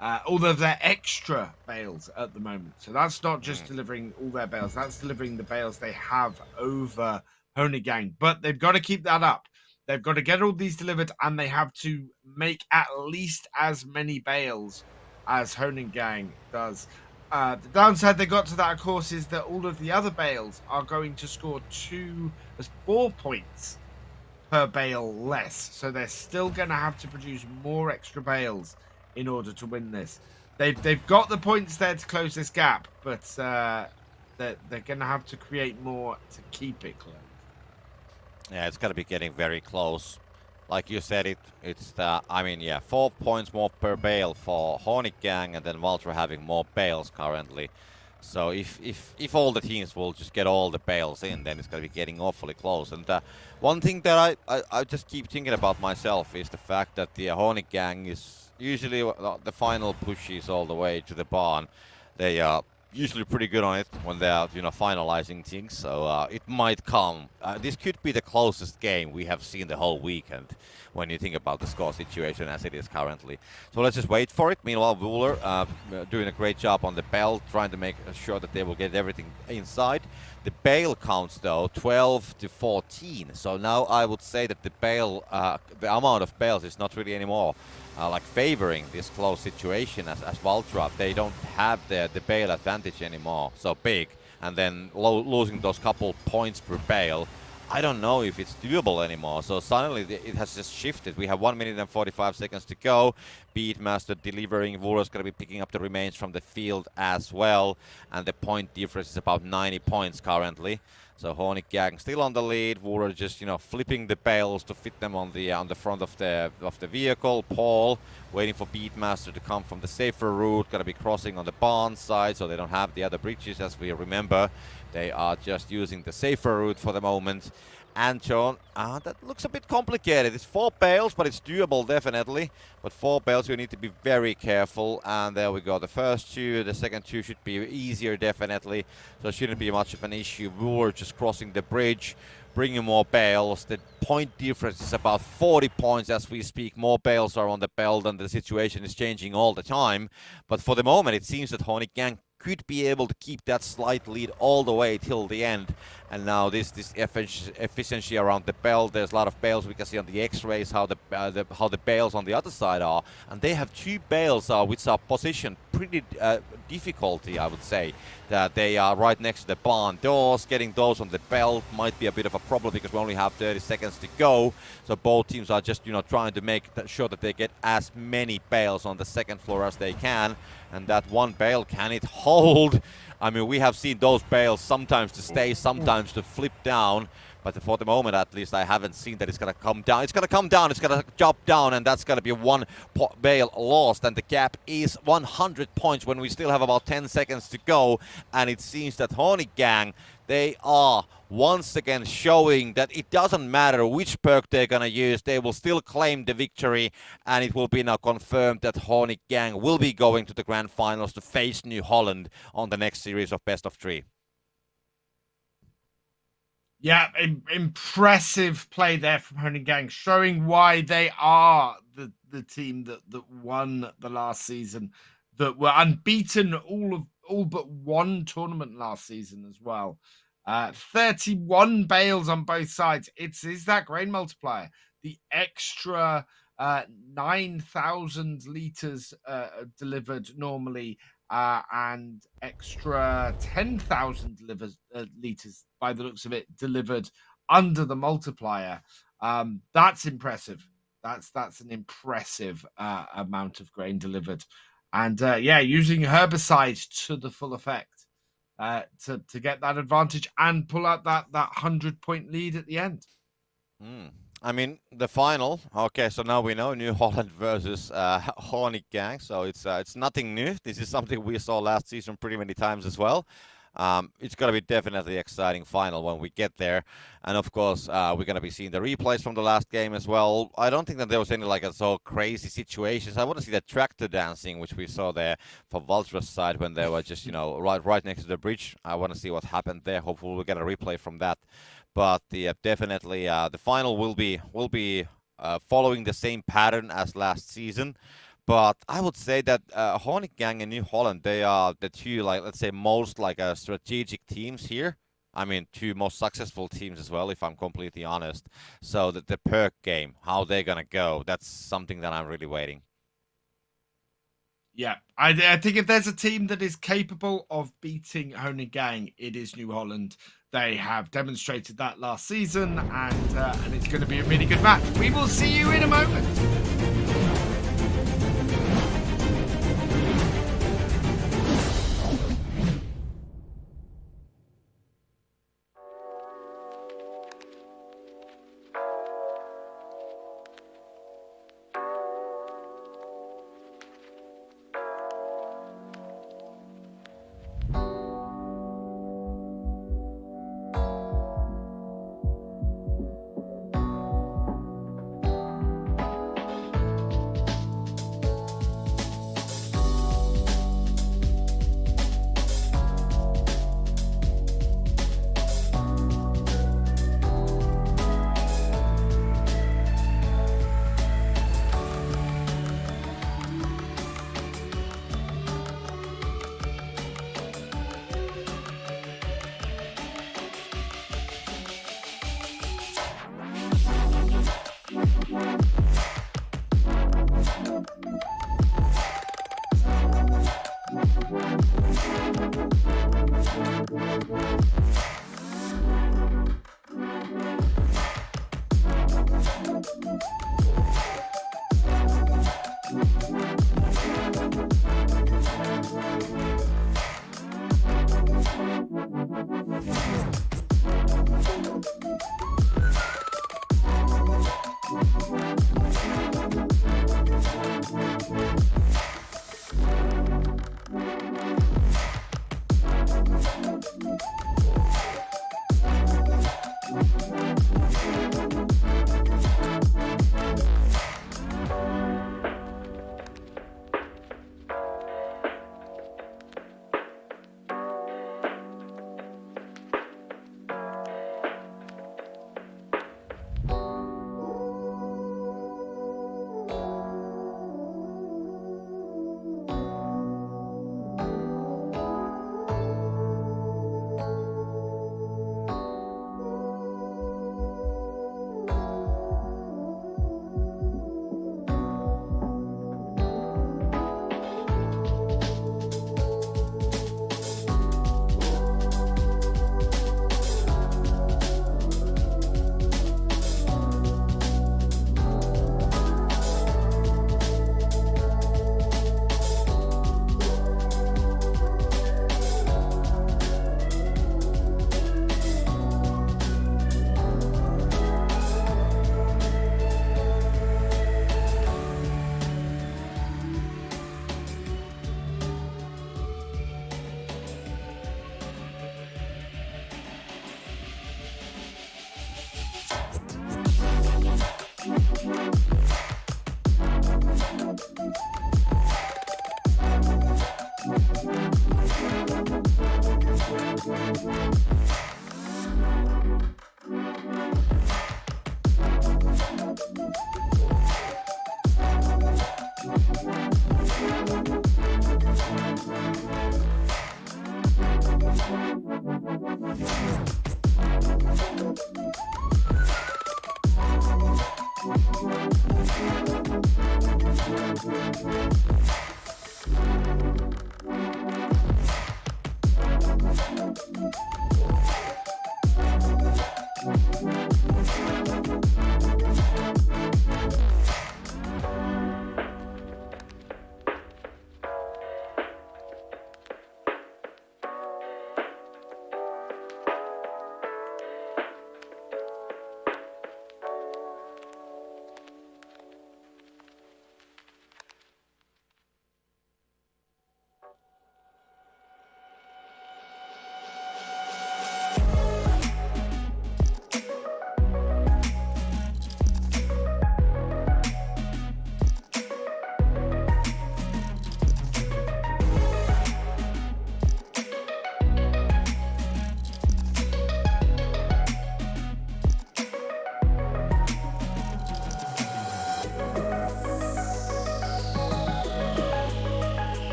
All of their extra bales at the moment. So that's not just delivering all their bales, that's delivering the bales they have over Honigang. But they've got to keep that up. They've got to get all these delivered, and they have to make at least as many bales as Honigang does. The downside they got to that, of course, is that all of the other bales are going to score 4 points per bale less. So they're still going to have to produce more extra bales in order to win this. They've got the points there to close this gap, but they're going to have to create more to keep it closed. Yeah, it's going to be getting very close. Like you said, it's 4 points more per bale for Honigang, and then Vultra having more bales currently. So if all the teams will just get all the bales in, then it's going to be getting awfully close. And one thing that I just keep thinking about myself is the fact that the Honigang is usually the final pushes all the way to the barn. They are usually pretty good on it when they're finalizing things, so it might come. This could be the closest game we have seen the whole weekend when you think about the score situation as it is currently. So let's just wait for it. Meanwhile, Wooler doing a great job on the bell, trying to make sure that they will get everything inside. The bale counts though 12 to 14, so now I would say that the amount of bales is not really anymore favoring this close situation as Vultra. They don't have the bale advantage anymore so big, and then losing those couple points per bale I don't know if it's doable anymore. So suddenly it has just shifted. We have 1 minute and 45 seconds to go. Beatmaster delivering. Vura's going to be picking up the remains from the field as well. And the point difference is about 90 points currently. So Hornet Gang still on the lead. Vura just, flipping the bales to fit them on the front of the vehicle. Paul waiting for Beatmaster to come from the safer route. Going to be crossing on the barn side, so they don't have the other bridges, as we remember. They are just using the safer route for the moment. And John, that looks a bit complicated. It's 4 bales, but it's doable definitely. But 4 bales, you need to be very careful. And there we go. The first 2, the second 2 should be easier definitely. So it shouldn't be much of an issue. We're just crossing the bridge, bringing more bales. The point difference is about 40 points as we speak. More bales are on the belt, and the situation is changing all the time. But for the moment, it seems that Hornet Gang could be able to keep that slight lead all the way till the end. And now this efficiency around the belt, there's a lot of bales we can see on the x-rays how the bales on the other side are, and they have 2 bales which are positioned pretty difficulty, I would say, that they are right next to the barn doors. Getting those on the belt might be a bit of a problem because we only have 30 seconds to go. So both teams are just trying to make sure that they get as many bales on the second floor as they can. And that one bale, can it hold? I mean, we have seen those bales sometimes to stay, sometimes to flip down. But for the moment, at least, I haven't seen that it's going to come down. It's going to come down, it's going to drop down, and that's going to be 1 bale lost. And the gap is 100 points when we still have about 10 seconds to go. And it seems that Hornet Gang, they are once again showing that it doesn't matter which perk they're going to use, they will still claim the victory, and it will be now confirmed that Hornet Gang will be going to the grand finals to face New Holland on the next series of best of 3. Yeah, impressive play there from Hornet Gang, showing why they are the team that won the last season, that were unbeaten all but 1 tournament last season as well. 31 bales on both sides. Is that grain multiplier. The extra 9,000 liters delivered normally, and extra 10,000 liters by the looks of it delivered under the multiplier. That's impressive. That's an impressive amount of grain delivered. And using herbicide to the full effect to get that advantage and pull out that 100-point lead at the end. I mean, the final. Okay, so now we know New Holland versus Hornet Gang. So it's nothing new. This is something we saw last season pretty many times as well. It's going to be definitely exciting final when we get there. And of course, we're going to be seeing the replays from the last game as well. I don't think that there was any so crazy situations. I want to see the tractor dancing, which we saw there for Valtra's side when they were just, right next to the bridge. I want to see what happened there. Hopefully we'll get a replay from that. But definitely the final will be following the same pattern as last season. But I would say that Hornet Gang and New Holland, they are the 2, let's say, most strategic teams here. I mean, 2 most successful teams as well, if I'm completely honest. So the perk game, how they're going to go, that's something that I'm really waiting. Yeah, I think if there's a team that is capable of beating Hornet Gang, it is New Holland. They have demonstrated that last season, and it's going to be a really good match. We will see you in a moment.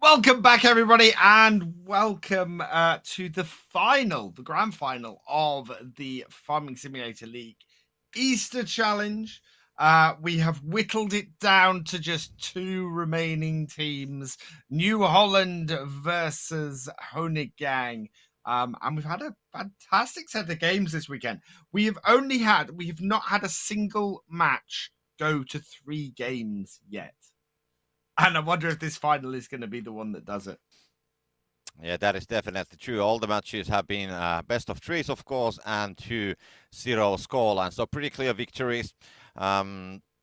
Welcome back, everybody, and welcome to the grand final of the Farming Simulator League Easter Challenge. We have whittled it down to just 2 remaining teams, New Holland versus Honiggang. And we've had a fantastic set of games this weekend. We have not had a single match go to 3 games yet. And I wonder if this final is going to be the one that does it. Yeah, that is definitely true. All the matches have been best of 3s, of course, and 2-0 scoreline. So pretty clear victories.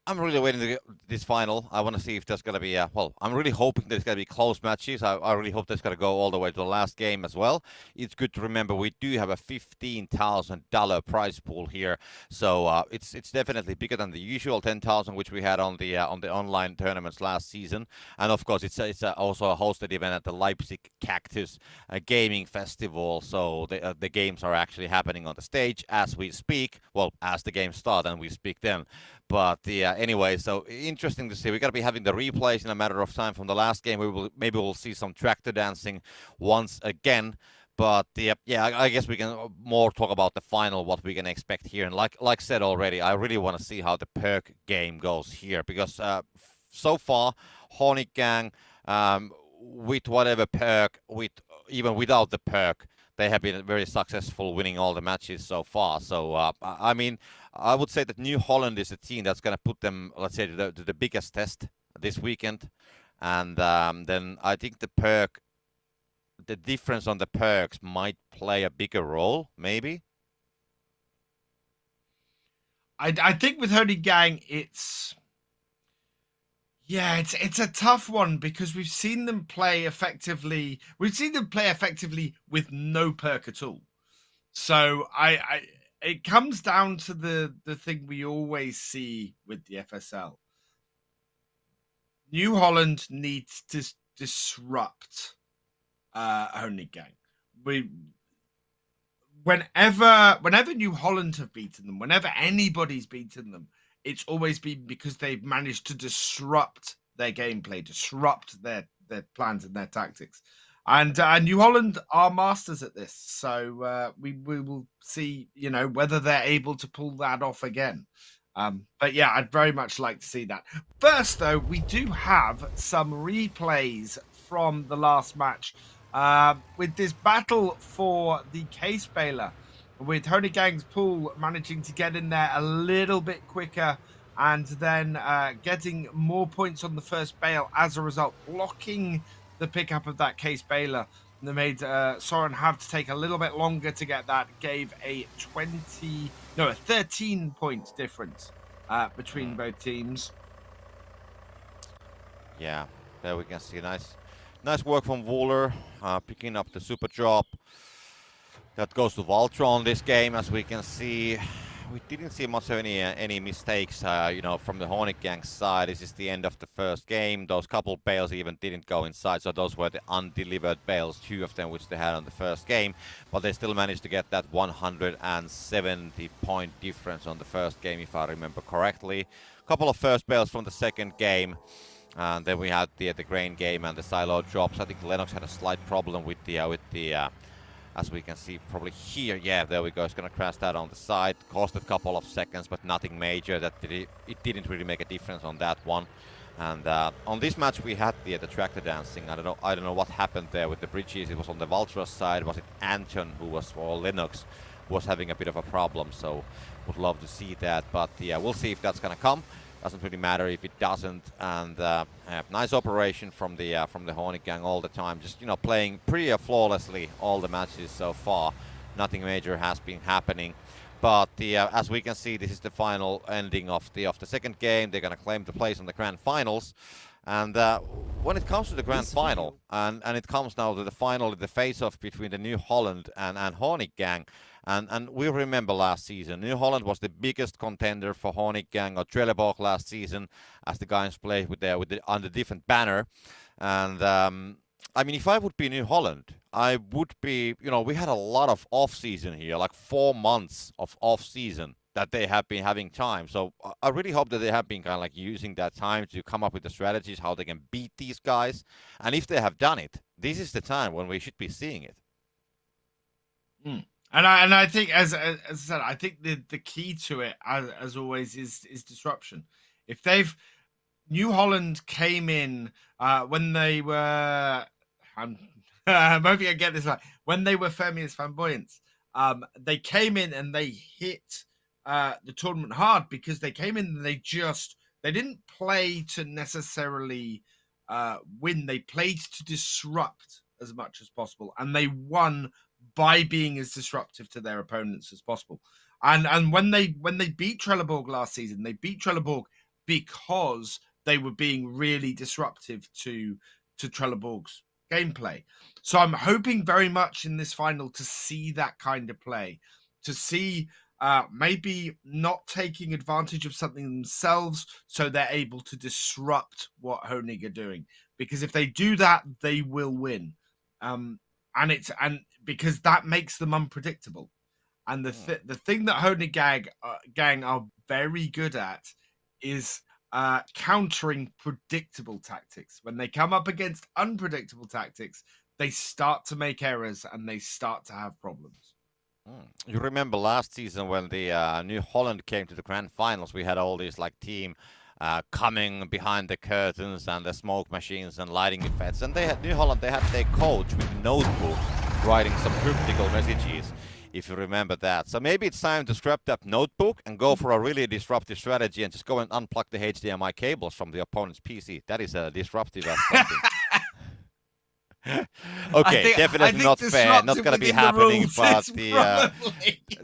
I'm really waiting to get this final. I want to see if there's going to be well, I'm really hoping there's going to be close matches. I really hope there's going to go all the way to the last game as well. It's good to remember we do have a $15,000 prize pool here, so it's definitely bigger than the usual 10,000 which we had on the online tournaments last season. And of course, it's also a hosted event at the Leipzig Cactus Gaming Festival. So the games are actually happening on the stage as we speak. Well, as the games start and we speak then. But anyway, so interesting to see. We're gonna be having the replays in a matter of time from the last game. Maybe we'll see some tractor dancing once again. But I guess we can more talk about the final, what we can expect here. And like said already, I really want to see how the perk game goes here because so far, Hornet Gang, with whatever perk, with even without the perk, they have been very successful winning all the matches so far. So I mean, I would say that New Holland is a team that's going to put them, let's say, to the biggest test this weekend. And then I think the difference on the perks might play a bigger role, maybe. I think with Holy Gang, it's a tough one because we've seen them play effectively. We've seen them play effectively with no perk at all. So it comes down to the thing we always see with the FSL. New Holland needs to disrupt Holy Gang. Whenever New Holland have beaten them, whenever anybody's beaten them, it's always been because they've managed to disrupt their gameplay, disrupt their plans and their tactics. And New Holland are masters at this. So we will see, whether they're able to pull that off again. But yeah, I'd very much like to see that. First, though, we do have some replays from the last match. With this battle for the case bailer, with Holy Gang's pool managing to get in there a little bit quicker and then getting more points on the first bail as a result, blocking the pickup of that case bailer. They made Soren have to take a little bit longer to get that, gave a 13 point difference between both teams. Yeah, there we can see nice work from Wooler, picking up the super drop. That goes to Valtra on this game, as we can see. We didn't see much of any mistakes, from the Hornet Gang side. This is the end of the first game. Those couple bales even didn't go inside, so those were the undelivered bales, 2 of them which they had on the first game. But they still managed to get that 170-point difference on the first game, if I remember correctly. A couple of first bales from the second game. And then we had the grain game and the silo drops. I think Lennox had a slight problem with the as we can see probably here. Yeah, there we go. It's gonna crash that on the side. Cost a couple of seconds, but nothing major. It didn't really make a difference on that one. And on this match we had the tractor dancing. I don't know what happened there with the bridges. It was on the Valtra side. Was it Anton or Lennox who was having a bit of a problem? So would love to see that, but we'll see if that's gonna come. Doesn't really matter if it doesn't. And nice operation from the Hornet Gang all the time. Just playing pretty flawlessly all the matches so far. Nothing major has been happening. But as we can see, this is the final ending of the second game. They're gonna claim the place in the grand finals. And when it comes to the grand final, and it comes now to the final, the face-off between the New Holland and Hornet Gang. And we remember last season, New Holland was the biggest contender for Hornet Gang or Trelleborg last season, as the guys played under different banner. And I mean, if I would be New Holland, I would be. We had a lot of off-season here, like 4 months of off-season that they have been having time. So I really hope that they have been kind of like using that time to come up with the strategies how they can beat these guys. And if they have done it, this is the time when we should be seeing it. And I think, as I said, I think the key to it, as always, is disruption. If New Holland came in when they were, I'm hoping I get this right, when they were Fermius Flamboyants, they came in and they hit the tournament hard because they came in and they didn't play to necessarily win. They played to disrupt as much as possible, and they won by being as disruptive to their opponents as possible. And when they beat Trelleborg last season, they beat Trelleborg because they were being really disruptive to Trelleborg's gameplay. So I'm hoping very much in this final to see that kind of play, to see maybe not taking advantage of something themselves so they're able to disrupt what Honig are doing. Because if they do that, they will win. And because that makes them unpredictable. And the thing that Honig gang are very good at is countering predictable tactics. When they come up against unpredictable tactics, they start to make errors and they start to have problems. You remember last season when the New Holland came to the grand finals, we had all these like team coming behind the curtains and the smoke machines and lighting effects. And they had New Holland, they had their coach with a notebook writing some cryptical messages, if you remember that. So maybe it's time to scrap that notebook and go for a really disruptive strategy and just go and unplug the HDMI cables from the opponent's PC. That is a disruptive as something. Okay, definitely not fair, not going to be happening, but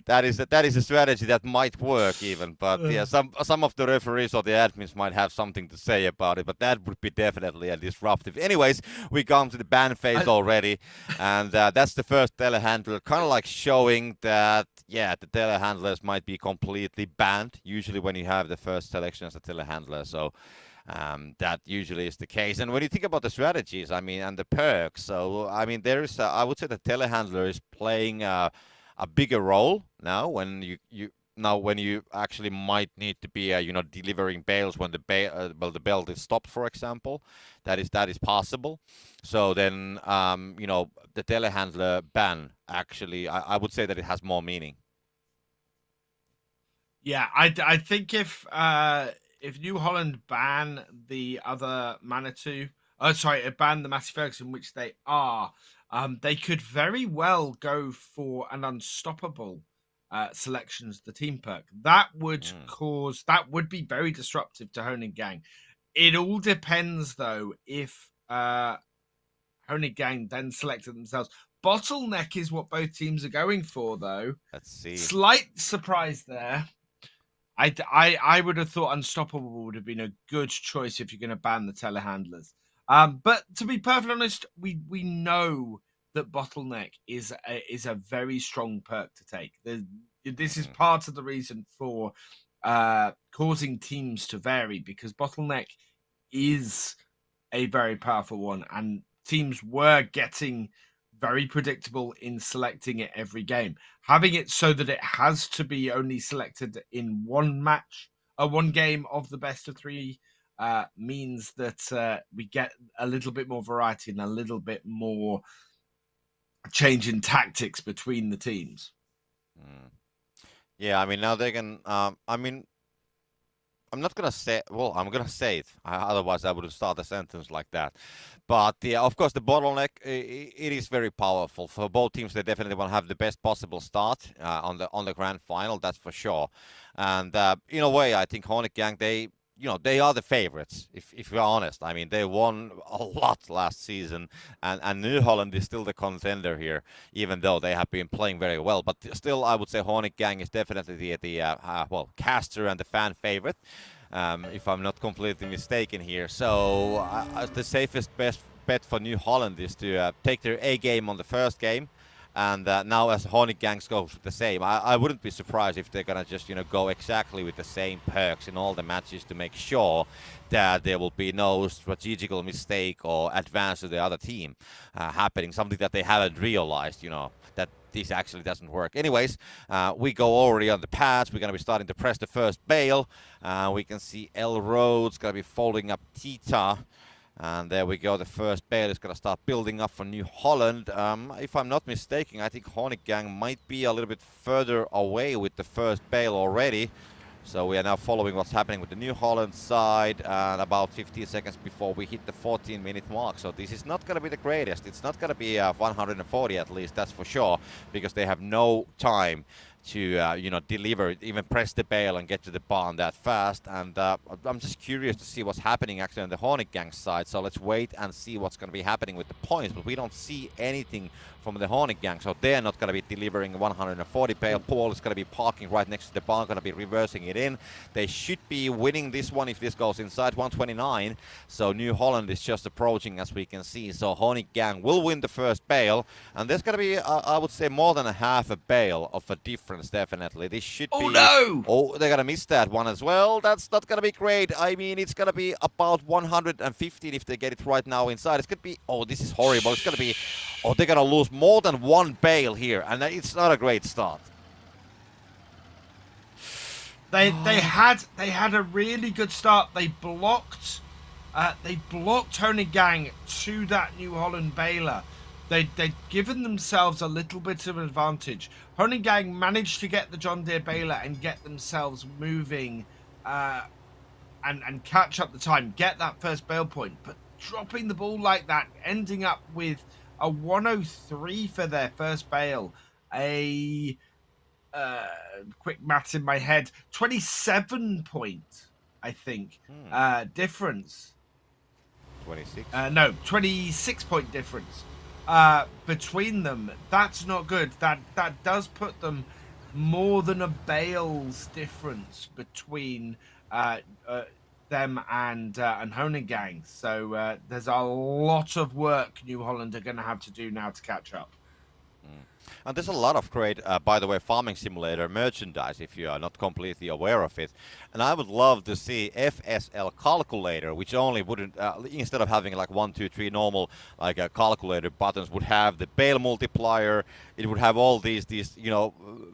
that is a strategy that might work even. But yeah, some of the referees or the admins might have something to say about it, but that would be definitely a disruptive. Anyways, we come to the ban phase already, and that's the first telehandler, kind of like showing that, yeah, the telehandlers might be completely banned, usually when you have the first selection as a telehandler, so that usually is the case. And when you think about the strategies, I mean, and the perks, so I mean, there is, I would say the telehandler is playing a bigger role now when you actually might need to be, delivering bales when the belt is stopped, for example. That is possible. So then, the telehandler ban actually, I would say that it has more meaning. Yeah, I think if New Holland ban the other Manitou, ban the Massey Ferguson, which they are, they could very well go for an unstoppable selections, the team perk. That would be very disruptive to Honig Gang. It all depends, though, if Honig Gang then selected themselves. Bottleneck is what both teams are going for, though. Let's see. Slight surprise there. I would have thought Unstoppable would have been a good choice if you're going to ban the telehandlers. But to be perfectly honest, we know that Bottleneck is a very strong perk to take. This is part of the reason for causing teams to vary, because Bottleneck is a very powerful one, and teams were getting very predictable in selecting it every game. Having it so that it has to be only selected in one game of the best of three means that we get a little bit more variety and a little bit more change in tactics between the teams. Yeah, I mean, now they can, I'm not gonna say. Well, I'm gonna say it. Otherwise, I wouldn't start a sentence like that. But yeah, of course, the bottleneck it is very powerful for both teams. They definitely want to have the best possible start on the grand final. That's for sure. And in a way, I think Honig Gang, they are the favorites. If we're honest, I mean, they won a lot last season, and New Holland is still the contender here, even though they have been playing very well. But still, I would say Honig Gang is definitely the caster and the fan favorite, if I'm not completely mistaken here. So the safest best bet for New Holland is to take their A game on the first game. And now as Honig Gangs goes with the same, I wouldn't be surprised if they're going to just, go exactly with the same perks in all the matches to make sure that there will be no strategical mistake or advance to the other team happening, something that they haven't realized, that this actually doesn't work. Anyways, we go already on the pads. We're going to be starting to press the first bale. We can see L Rhodes going to be folding up Tita. And there we go, the first bale is going to start building up for New Holland. If I'm not mistaken, I think Honig Gang might be a little bit further away with the first bale already. So we are now following what's happening with the New Holland side, and about 15 seconds before we hit the 14-minute mark. So this is not going to be the greatest. It's not going to be 140 at least, that's for sure, because they have no time deliver, even press the bale and get to the barn that fast. And I'm just curious to see what's happening actually on the Hornet Gang side. So let's wait and see what's going to be happening with the points. But we don't see anything from the Hornet Gang, so they're not going to be delivering 140 bale. Paul is going to be parking right next to the barn, going to be reversing it in. They should be winning this one if this goes inside 129. So New Holland is just approaching, as we can see. So Hornet Gang will win the first bale, and there's going to be, I would say, more than a half a bale of a difference, definitely. This should be... no! Oh, they're going to miss that one as well. That's not going to be great. I mean, it's going to be about 115 if they get it right now inside. It's going to be... Oh, this is horrible. It's going to be... Oh, they're going to lose more than one bale here, and it's not a great start. They had a really good start. They blocked Tony Gang to that New Holland baler. They'd given themselves a little bit of an advantage. Tony Gang managed to get the John Deere baler and get themselves moving, and catch up the time, get that first bale point. But dropping the ball like that, ending up with a 103 for their first bale, a quick maths in my head, 27 point, I think, difference. 26? No, 26 point difference between them. That's not good. That does put them more than a bale's difference between them and Honengang. So there's a lot of work New Holland are going to have to do now to catch up. And there's a lot of great, by the way, Farming Simulator merchandise if you are not completely aware of it. And I would love to see FSL Calculator, which only wouldn't, instead of having like 1, 2, 3 normal like calculator buttons, would have the bale multiplier. It would have all these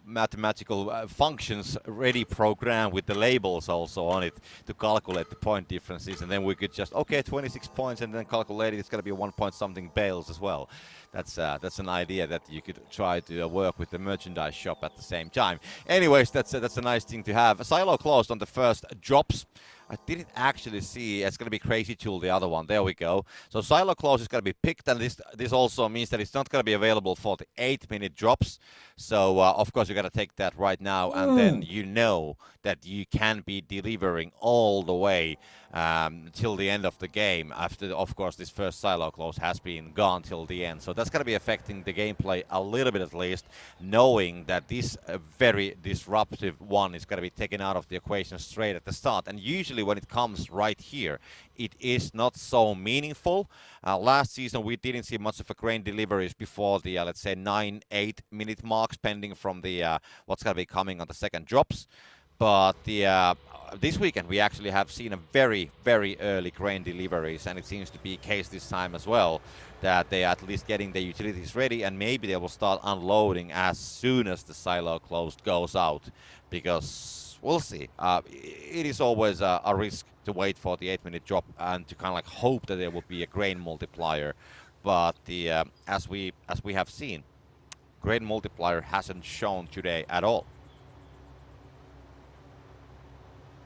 mathematical functions ready programmed with the labels also on it to calculate the point differences. And then we could just, okay, 26 points, and then calculate it. It's going to be 1 point something bales as well. That's an idea that you could try to work with the merchandise shop at the same time. Anyways, that's a nice thing to have. Silo closed on the first drops. I didn't actually see. It's going to be Crazy Tool, the other one. There we go. So Silo Close is going to be picked, and this also means that it's not going to be available for the 8-minute drops. So, of course, you got to take that right now, and then you know that you can be delivering all the way till the end of the game after, of course, this first Silo Close has been gone till the end. So that's going to be affecting the gameplay a little bit at least, knowing that this very disruptive one is going to be taken out of the equation straight at the start. And usually when it comes right here, it is not so meaningful. Last season we didn't see much of a grain deliveries before the let's say 9-8 minute marks, pending from the what's going to be coming on the second drops. But the this weekend we actually have seen a very early grain deliveries, and it seems to be the case this time as well, that they are at least getting the utilities ready, and maybe they will start unloading as soon as the silo closed goes out, because we'll see. It is always a risk to wait for the 8-minute drop and to kind of like hope that there will be a grain multiplier. But the as we have seen, grain multiplier hasn't shown today at all.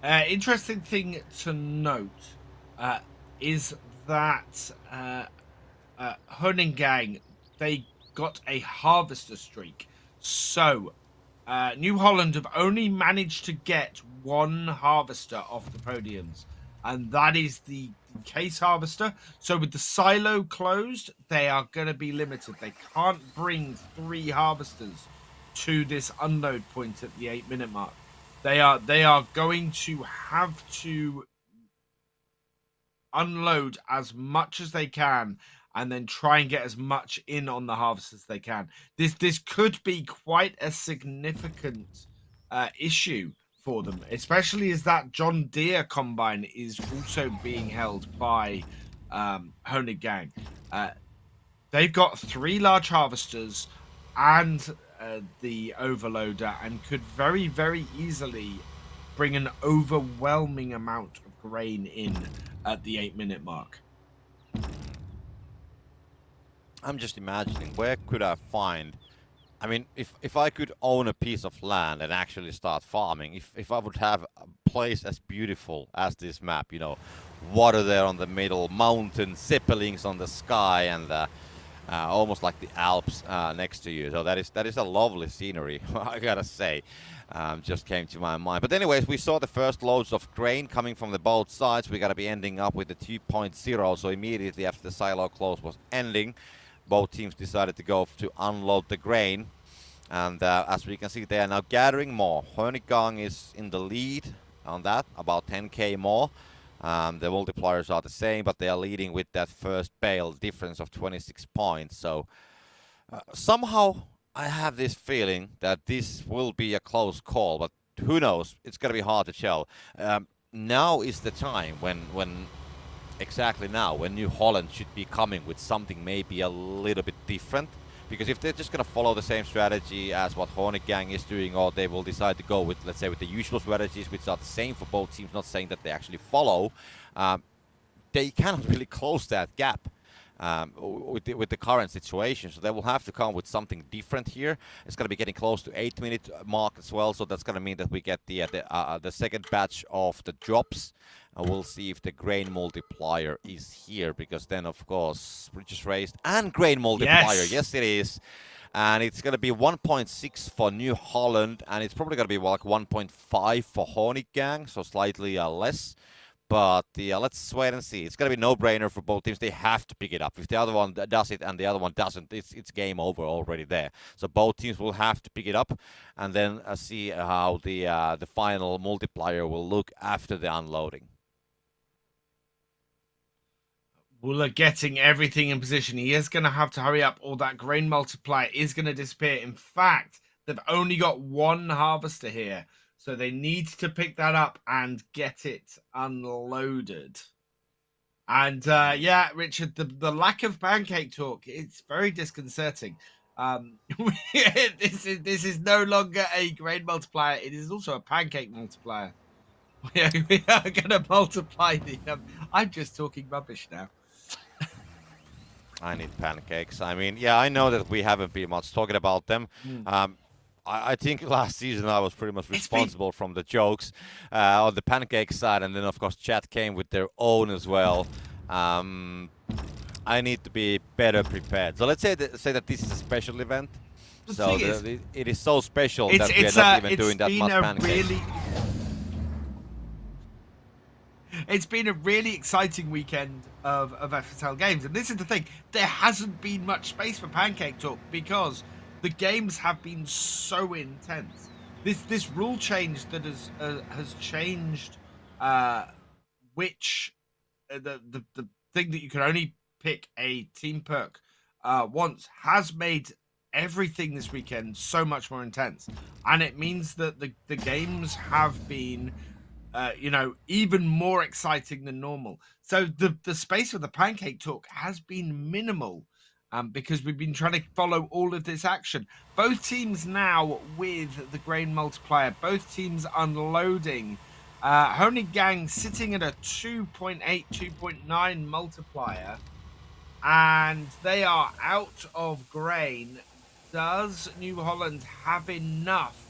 Interesting thing to note is that Honengang, they got a harvester streak. So New Holland have only managed to get one harvester off the podiums, and that is the case harvester. So with the silo closed, they are going to be limited. They can't bring 3 harvesters to this unload point at the 8-minute mark. They are going to have to unload as much as they can and then try and get as much in on the harvest as they can. This could be quite a significant issue for them, especially as that John Deere combine is also being held by Honengang. They've got 3 large harvesters and the overloader, and could very easily bring an overwhelming amount of grain in at the 8-minute mark. I'm just imagining, where could I find, I mean, if I could own a piece of land and actually start farming, if I would have a place as beautiful as this map, you know, water there on the middle, mountains, zeppelins on the sky, and almost like the Alps next to you. So that is a lovely scenery, I gotta say. Just came to my mind. But anyways, we saw the first loads of grain coming from the both sides. We gotta be ending up with the 2.0. So immediately after the silo close was ending, both teams decided to go to unload the grain. And as we can see, they are now gathering more. Honeygang is in the lead on that, about 10k more. The multipliers are the same, but they are leading with that first bale difference of 26 points. So somehow I have this feeling that this will be a close call, but who knows? It's going to be hard to tell. Now is the time when exactly now when New Holland should be coming with something maybe a little bit different. Because if they're just going to follow the same strategy as what Honeygang is doing, or they will decide to go with, let's say, with the usual strategies, which are the same for both teams, not saying that they actually follow, they cannot really close that gap with the current situation. So they will have to come with something different here. It's going to be getting close to 8-minute mark as well. So that's going to mean that we get the second batch of the drops. We'll see if the grain multiplier is here, because then, of course, bridges raised and grain multiplier. Yes, it is. And it's going to be 1.6 for New Holland, and it's probably going to be like 1.5 for Honeygang, so slightly less. But let's wait and see. It's going to be no-brainer for both teams. They have to pick it up. If the other one does it and the other one doesn't, it's game over already there. So both teams will have to pick it up, and then see how the final multiplier will look after the unloading. Wooler getting everything in position. He is going to have to hurry up, or that grain multiplier is going to disappear. In fact, they've only got one harvester here, so they need to pick that up and get it unloaded. And yeah, Richard, the lack of pancake talk, it's very disconcerting. This is no longer a grain multiplier. It is also a pancake multiplier. We are going to multiply the... I'm just talking rubbish now. I need pancakes. I mean, yeah, I know that we haven't been much talking about them. I think last season I was pretty much responsible from the jokes on the pancake side, and then of course chat came with their own as well. I need to be better prepared. So let's say that this is a special event. So it is so special that we are not even doing that much pancakes. It's been a really exciting weekend of FSL games, and this is the thing: there hasn't been much space for pancake talk because the games have been so intense. This rule change that has changed which the thing that you can only pick a team perk once has made everything this weekend so much more intense, and it means that the games have been even more exciting than normal. So the space for the pancake talk has been minimal because we've been trying to follow all of this action. Both teams now with the grain multiplier, both teams unloading. Honeygang sitting at a 2.8, 2.9 multiplier, and they are out of grain. Does New Holland have enough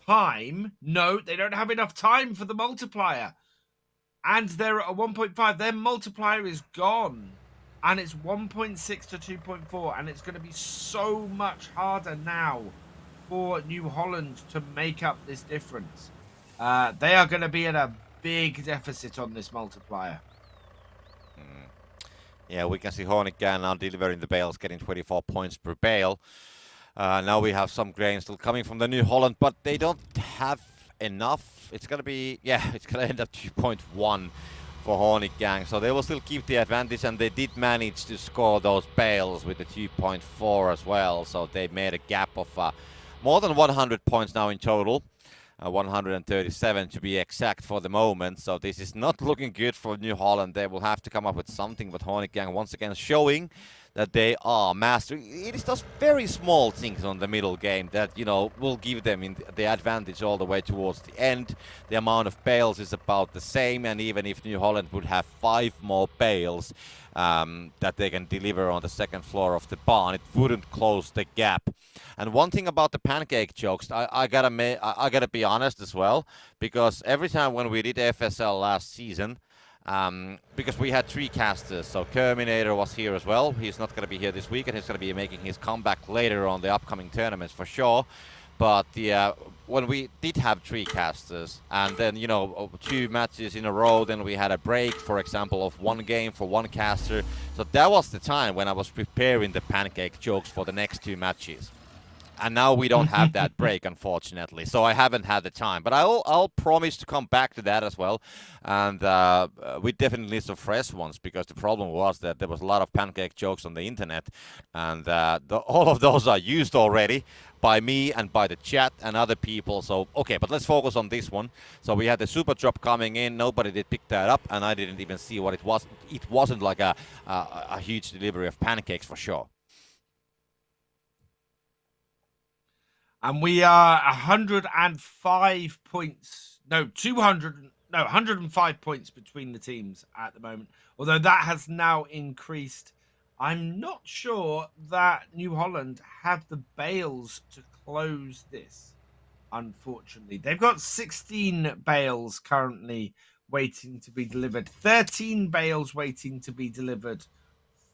time? No, they don't have enough time for the multiplier, and they're at a 1.5. Their multiplier is gone, and it's 1.6 to 2.4, and it's going to be so much harder now for New Holland to make up this difference. They are going to be at a big deficit on this multiplier. Yeah, we can see Honeygang now delivering the bales, getting 24 points per bale. Now we have some grain still coming from the New Holland, but they don't have enough. It's going to be, it's going to end up 2.1 for Honeygang. So they will still keep the advantage, and they did manage to score those bales with the 2.4 as well. So they made a gap of more than 100 points now in total. 137 to be exact for the moment. So this is not looking good for New Holland. They will have to come up with something, but Honeygang once again showing that they are mastering. It is those very small things on the middle game that, will give them the advantage all the way towards the end. The amount of bales is about the same, and even if New Holland would have 5 more bales that they can deliver on the second floor of the barn, it wouldn't close the gap. And one thing about the pancake jokes, I gotta be honest as well, because every time when we did FSL last season, because we had 3 casters. So Terminator was here as well. He's not going to be here this week, and he's going to be making his comeback later on the upcoming tournaments for sure. But when we did have 3 casters, and then 2 matches in a row, then we had a break, for example, of 1 game for 1 caster. So that was the time when I was preparing the pancake jokes for the next 2 matches. And now we don't have that break, unfortunately. So I haven't had the time. But I'll promise to come back to that as well. And we definitely need some fresh ones, because the problem was that there was a lot of pancake jokes on the internet. And all of those are used already by me and by the chat and other people. So, okay, but let's focus on this one. So we had the super drop coming in. Nobody did pick that up. And I didn't even see what it was. It wasn't like a huge delivery of pancakes for sure. And we are 105 points. No, 105 points between the teams at the moment. Although that has now increased. I'm not sure that New Holland have the bales to close this, unfortunately. They've got 16 bales currently waiting to be delivered. 13 bales waiting to be delivered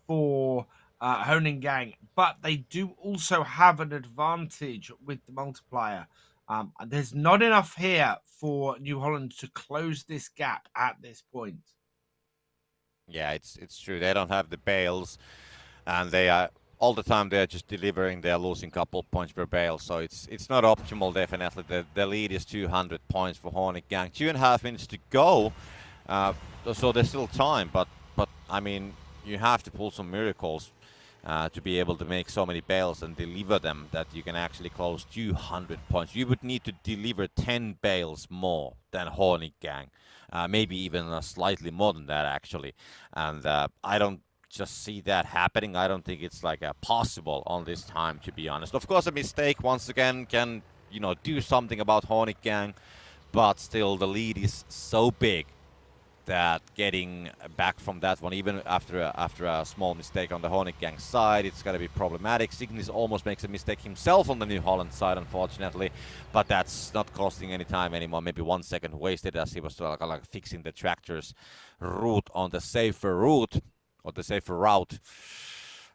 for Honing Gang, but they do also have an advantage with the multiplier. There's not enough here for New Holland to close this gap at this point. Yeah, it's true. They don't have the bales, and they are all the time they're just delivering. They're losing a couple points per bale, so it's not optimal. Definitely, the lead is 200 points for Hornet Gang. 2.5 minutes to go, so there's still time. But I mean, you have to pull some miracles to be able to make so many bales and deliver them that you can actually close 200 points. You would need to deliver 10 bales more than Hornet Gang, maybe even slightly more than that actually. And I don't just see that happening. I don't think it's like possible on this time, to be honest. Of course, a mistake once again can do something about Hornet Gang, but still the lead is so big that getting back from that one, even after a small mistake on the Hornet Gang side, it's going to be problematic. Cygnus almost makes a mistake himself on the New Holland side, unfortunately, but that's not costing any time anymore. Maybe 1 second wasted as he was like fixing the tractor's route on the safer route, or the safer route.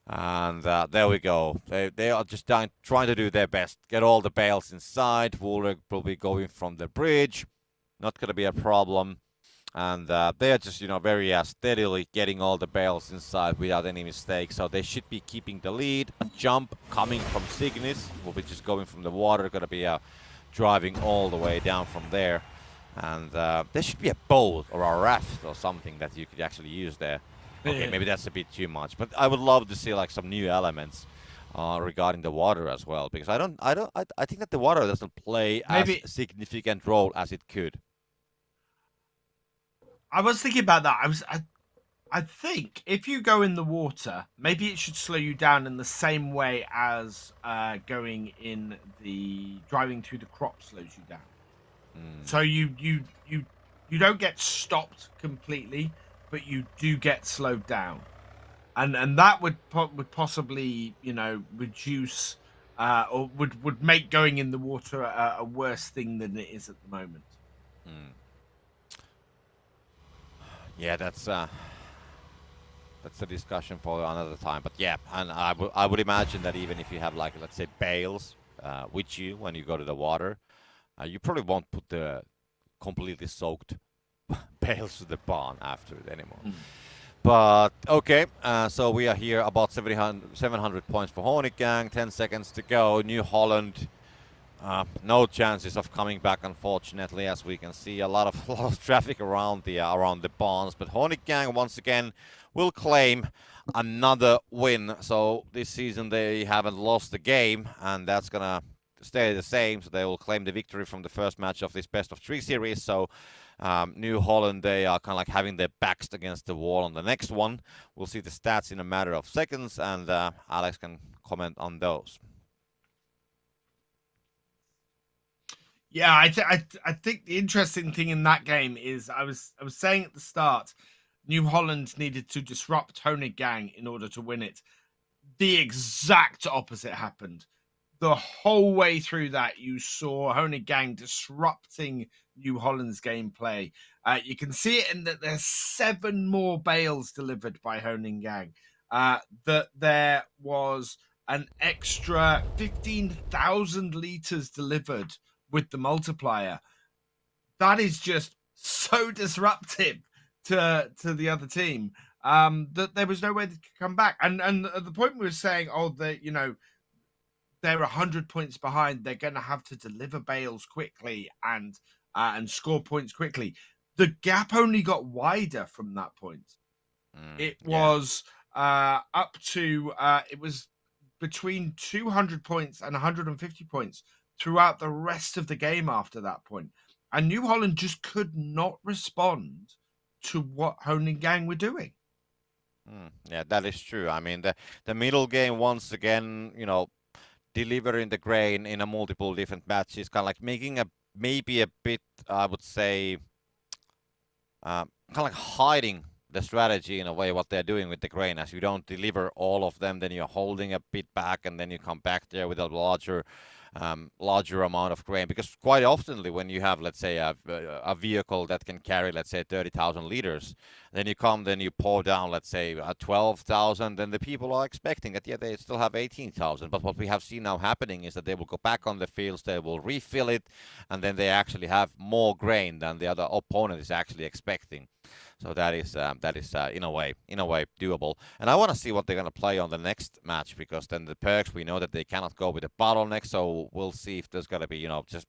And there we go. They are just trying to do their best. Get all the bales inside. Woolrich will be going from the bridge. Not going to be a problem. And they are just, very steadily getting all the bales inside without any mistakes. So they should be keeping the lead. A jump coming from Cygnus will be just going from the water. Going to be driving all the way down from there. And there should be a boat or a raft or something that you could actually use there. Okay, maybe that's a bit too much. But I would love to see like some new elements regarding the water as well. Because I think that the water doesn't play as significant role as it could. I was thinking about that. I think if you go in the water, maybe it should slow you down in the same way as driving through the crop slows you down. So you don't get stopped completely, but you do get slowed down, and that would possibly reduce or would make going in the water a worse thing than it is at the moment. Yeah, that's a discussion for another time. But yeah, and I would imagine that even if you have like, let's say, bales with you when you go to the water, you probably won't put the completely soaked bales to the barn after it anymore. But okay, so we are here about 700 points for Hornet Gang. 10 seconds to go. New Holland. No chances of coming back, unfortunately, as we can see a lot of traffic around the barns. But Hornet Gang once again will claim another win. So this season they haven't lost the game, and that's gonna stay the same. So they will claim the victory from the first match of this best of 3 series. So New Holland, they are kind of like having their backs against the wall on the next one. We'll see the stats in a matter of seconds, and Alex can comment on those. Yeah, I think the interesting thing in that game is I was saying at the start, New Holland needed to disrupt Hornet Gang in order to win it. The exact opposite happened. the whole way through that, you saw Honegang disrupting New Holland's gameplay. You can see it in that there's 7 more bales delivered by Honegang. That there was an extra 15,000 liters delivered with the multiplier. That is just so disruptive to the other team, that there was no way to come back. And at the point we were saying, oh, they're 100 points behind. They're going to have to deliver bales quickly and score points quickly. The gap only got wider from that point. It Yeah. was up to it was between 200 points and 150 points throughout the rest of the game after that point. And New Holland just could not respond to what Honegang were doing. Yeah, that is true. I mean, the middle game once again, delivering the grain in a multiple different matches, kind of like making maybe a bit, I would say, kind of like hiding the strategy in a way what they're doing with the grain. As you don't deliver all of them, then you're holding a bit back, and then you come back there with a larger amount of grain. Because quite oftenly, when you have, let's say, a vehicle that can carry, let's say, 30,000 liters, then you pour down, let's say, 12,000, and the people are expecting that, yeah, they still have 18,000. But what we have seen now happening is that they will go back on the fields, they will refill it, and then they actually have more grain than the other opponent is actually expecting. So that is in a way doable. And I want to see what they're going to play on the next match, because then the perks, we know that they cannot go with the bottleneck. So we'll see if there's going to be just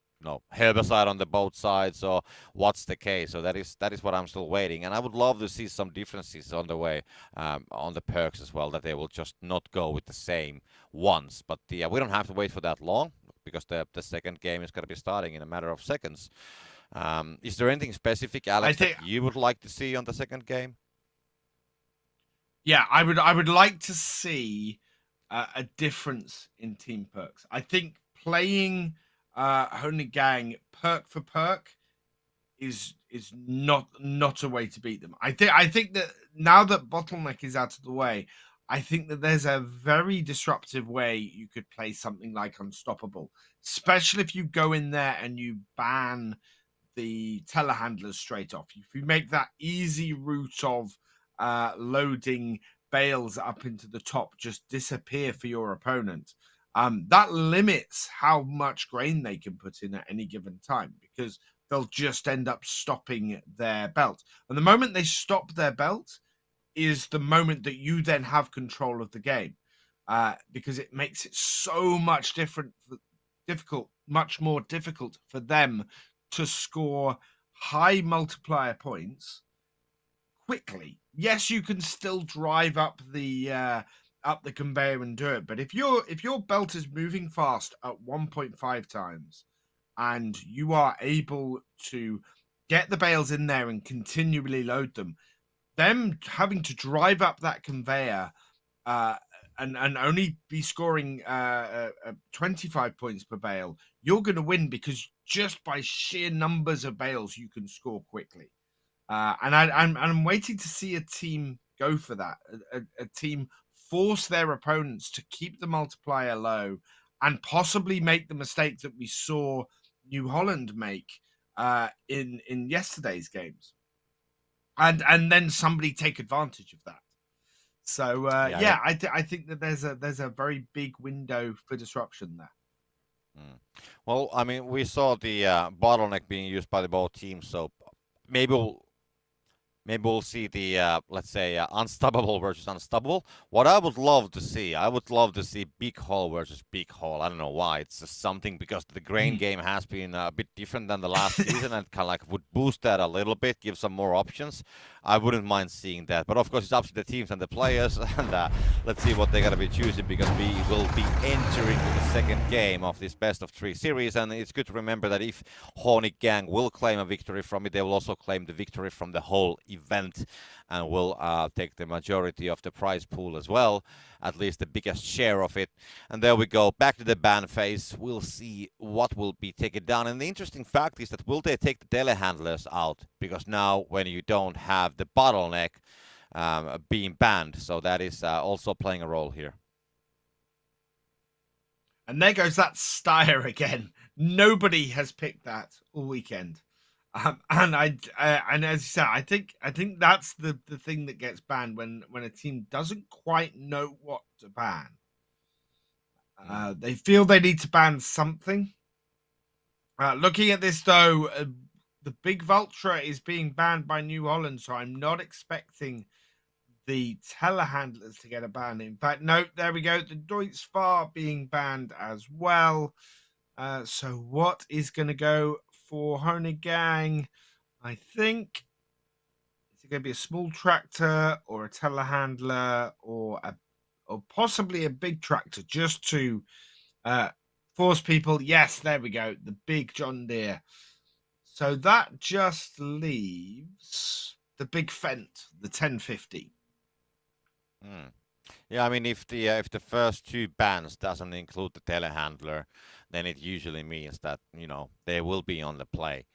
herbicide on the both sides, or what's the case. So that is what I'm still waiting. And I would love to see some differences on the way, on the perks as well, that they will just not go with the same ones. But we don't have to wait for that long, because the second game is going to be starting in a matter of seconds. Is there anything specific, Alex, that you would like to see on the second game? Yeah, I would like to see a difference in team perks. I think playing Honegang perk for perk is not a way to beat them. I think that now that bottleneck is out of the way, I think that there's a very disruptive way you could play something like Unstoppable, especially if you go in there and you ban the telehandlers straight off. If you make that easy route of loading bales up into the top just disappear for your opponent, that limits how much grain they can put in at any given time, because they'll just end up stopping their belt. And the moment they stop their belt is the moment that you then have control of the game, because it makes it so much much more difficult for them to score high multiplier points quickly. Yes, you can still drive up the conveyor and do it, but if your belt is moving fast at 1.5 times and you are able to get the bales in there and continually load them having to drive up that conveyor and only be scoring 25 points per bale, you're going to win, because just by sheer numbers of bales you can score quickly. And I'm waiting to see a team go for that. A team force their opponents to keep the multiplier low and possibly make the mistake that we saw New Holland make in yesterday's games, and then somebody take advantage of that. So I think that there's a very big window for disruption there. Well, I mean, we saw the bottleneck being used by the both teams, so maybe we'll see the let's say unstoppable versus unstoppable. What I would love to see, big hole versus big hole. I don't know why. It's just something, because the grain game has been a bit different than the last season, and kind of like would boost that a little bit, give some more options. I wouldn't mind seeing that, but of course it's up to the teams and the players, and let's see what they're gonna be choosing, because we will be entering the second game of this best of 3 series, and it's good to remember that if Honegang will claim a victory from it, they will also claim the victory from the whole event, and will take the majority of the prize pool as well, at least the biggest share of it. And there we go, back to the ban phase. We'll see what will be taken down. And the interesting fact is that will they take the telehandlers out? Because now when you don't have the bottleneck being banned, so that is also playing a role here. And there goes that Steyer again. Nobody has picked that all weekend. And and as you said, I think that's the thing that gets banned when a team doesn't quite know what to ban. They feel they need to ban something. Looking at this though, the big Vulture is being banned by New Holland, so I'm not expecting the telehandlers to get a ban. In fact, no, there we go. The Deutschfahr being banned as well. So what is going to go for Honeygang? I think it's going to be a small tractor or a telehandler or possibly a big tractor just to force people. Yes, there we go. The big John Deere. So that just leaves the big Fent, the 1050. Yeah, I mean, if the first two bans doesn't include the telehandler, then it usually means that they will be on the play,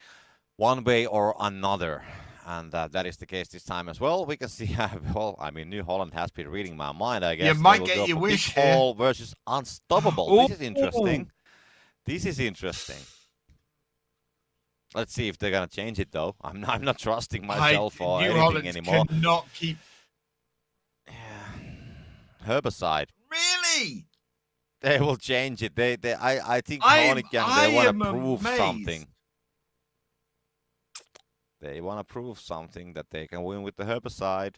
one way or another, and that is the case this time as well. We can see, well, I mean, New Holland has been reading my mind. I guess You might they will get go your for wish Big here. Hall versus Unstoppable. This is interesting. This is interesting. Let's see if they're gonna change it though. I'm not trusting myself or New anything Holland anymore. cannot keep. Herbicide. Really? They will change it. I think Honeygang, they want to prove something. They want to prove something that they can win with the herbicide.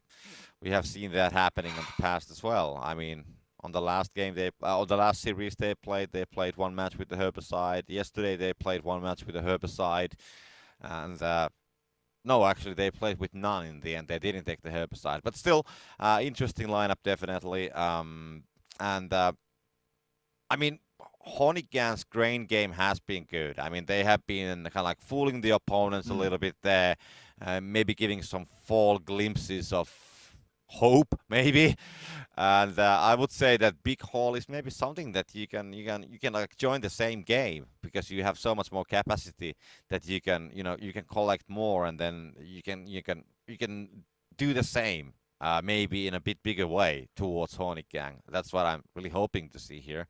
We have seen that happening in the past as well. I mean, on the last game, on the last series they played one match with the herbicide. Yesterday they played one match with the herbicide, and no, actually they played with none in the end. They didn't take the herbicide, but still, interesting lineup definitely. I mean, Honeygan's grain game has been good. I mean, they have been kind of like fooling the opponents a little bit there, maybe giving some fall glimpses of hope, maybe. And I would say that Big Hall is maybe something that you can like join the same game because you have so much more capacity that you can collect more, and then you can do the same. Maybe in a bit bigger way towards Honeygang. That's what I'm really hoping to see here.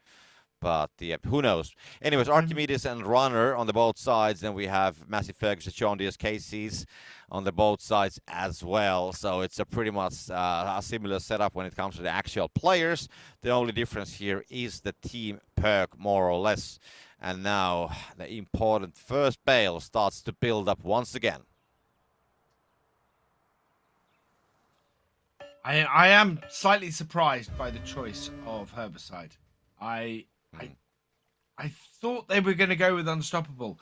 But who knows? Anyways, Archimedes and Runner on the both sides. Then we have Massive Ferguson, John Deere's KCs on the both sides as well. So it's a pretty much a similar setup when it comes to the actual players. The only difference here is the team perk, more or less. And now the important first bale starts to build up once again. I am slightly surprised by the choice of herbicide. I thought they were going to go with Unstoppable.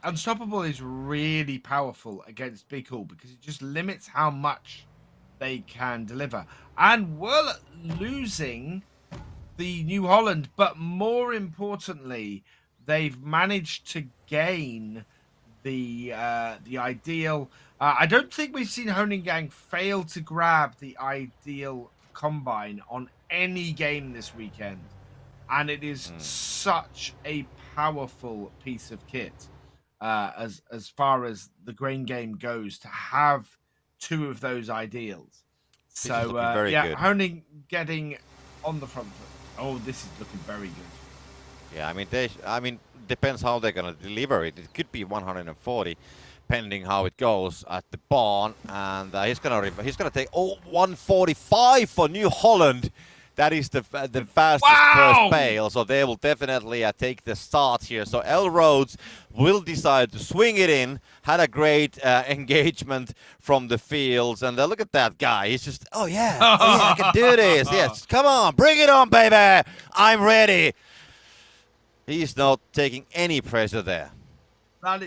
Unstoppable is really powerful against Big Hall because it just limits how much they can deliver. And we're losing the New Holland, but more importantly, they've managed to gain the ideal. I don't think we've seen Honeygang fail to grab the ideal combine on any game this weekend, and it is such a powerful piece of kit as far as the grain game goes to have two of those ideals. So yeah, good. Honing getting on the front foot. Oh, this is looking very good. Yeah, I mean, depends how they're gonna deliver it. It could be 140, depending how it goes at the barn. And he's gonna take 145 for New Holland. That is the fastest first bale, so they will definitely take the start here. So L Rhodes will decide to swing it in. Had a great engagement from the fields, and look at that guy. He's just, oh yeah, I can do this. Yes, come on, bring it on, baby. I'm ready. He's not taking any pressure there. That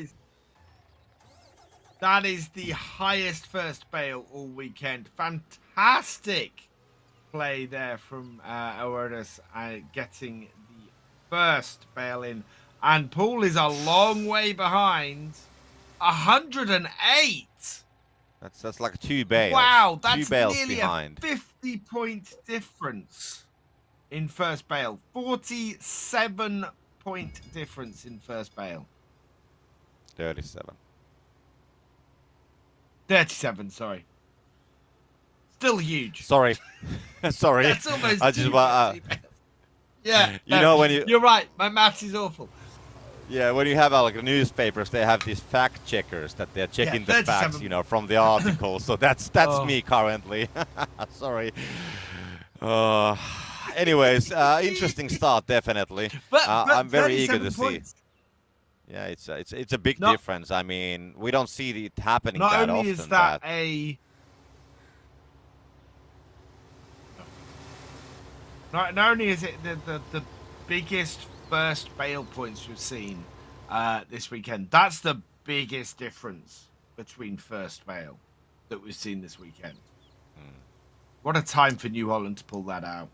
is the highest first bale all weekend. Fantastic play there from Awareness getting the first bale in. And Paul is a long way behind. 108. That's like 2 bales. Wow, that's 2 bales nearly behind. a 50-point difference in first bale. 47-point difference in first bale. 37, sorry. Still huge. Sorry. Sorry. That's almost I just Yeah, You know when you're right. My maths is awful. yeah, when you have like the newspapers, they have these fact checkers that they're checking the facts, 37. you know, from the article. So that's Oh. me currently. Sorry. Uh, anyways, interesting start definitely. But I'm very eager 37 to see. points. Yeah, it's a big Not difference. I mean, we don't see it happening not that only is often. that That a not only is it the biggest first bail points we've seen this weekend. That's the biggest difference between first bail that we've seen this weekend. What a time for New Holland to pull that out.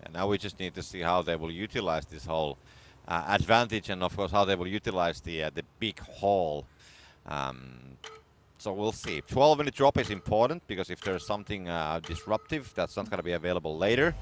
yeah, now we just need to see how they will utilize this whole advantage, and of course how they will utilize the big haul. Um, so we'll see. 12-minute drop is important because if there's something disruptive, that's not going to be available later.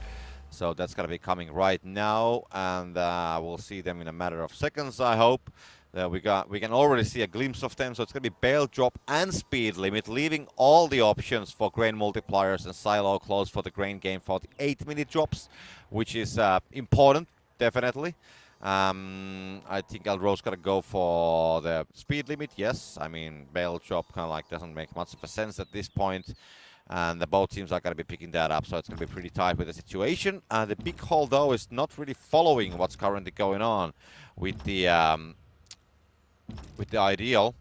So that's going to be coming right now, and we'll see them in a matter of seconds, I hope. We can already see a glimpse of them, so it's going to be bail drop and speed limit, leaving all the options for grain multipliers and silo closed for the grain game for the 8-minute drops, which is important, definitely. I think Elro's going to go for the speed limit, yes. I mean, bail drop kind of like doesn't make much of a sense at this point. And the both teams are going to be picking that up, so it's going to be pretty tight with the situation. And the big haul, though, is not really following what's currently going on with the ideal,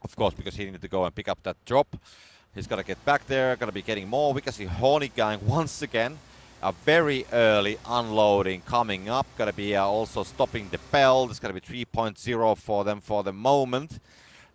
of course, because he needed to go and pick up that drop. He's got to get back there, going to be getting more. We can see Hornig going once again. A very early unloading coming up. Going to be also stopping the bell. There's going to be 3.0 for them for the moment.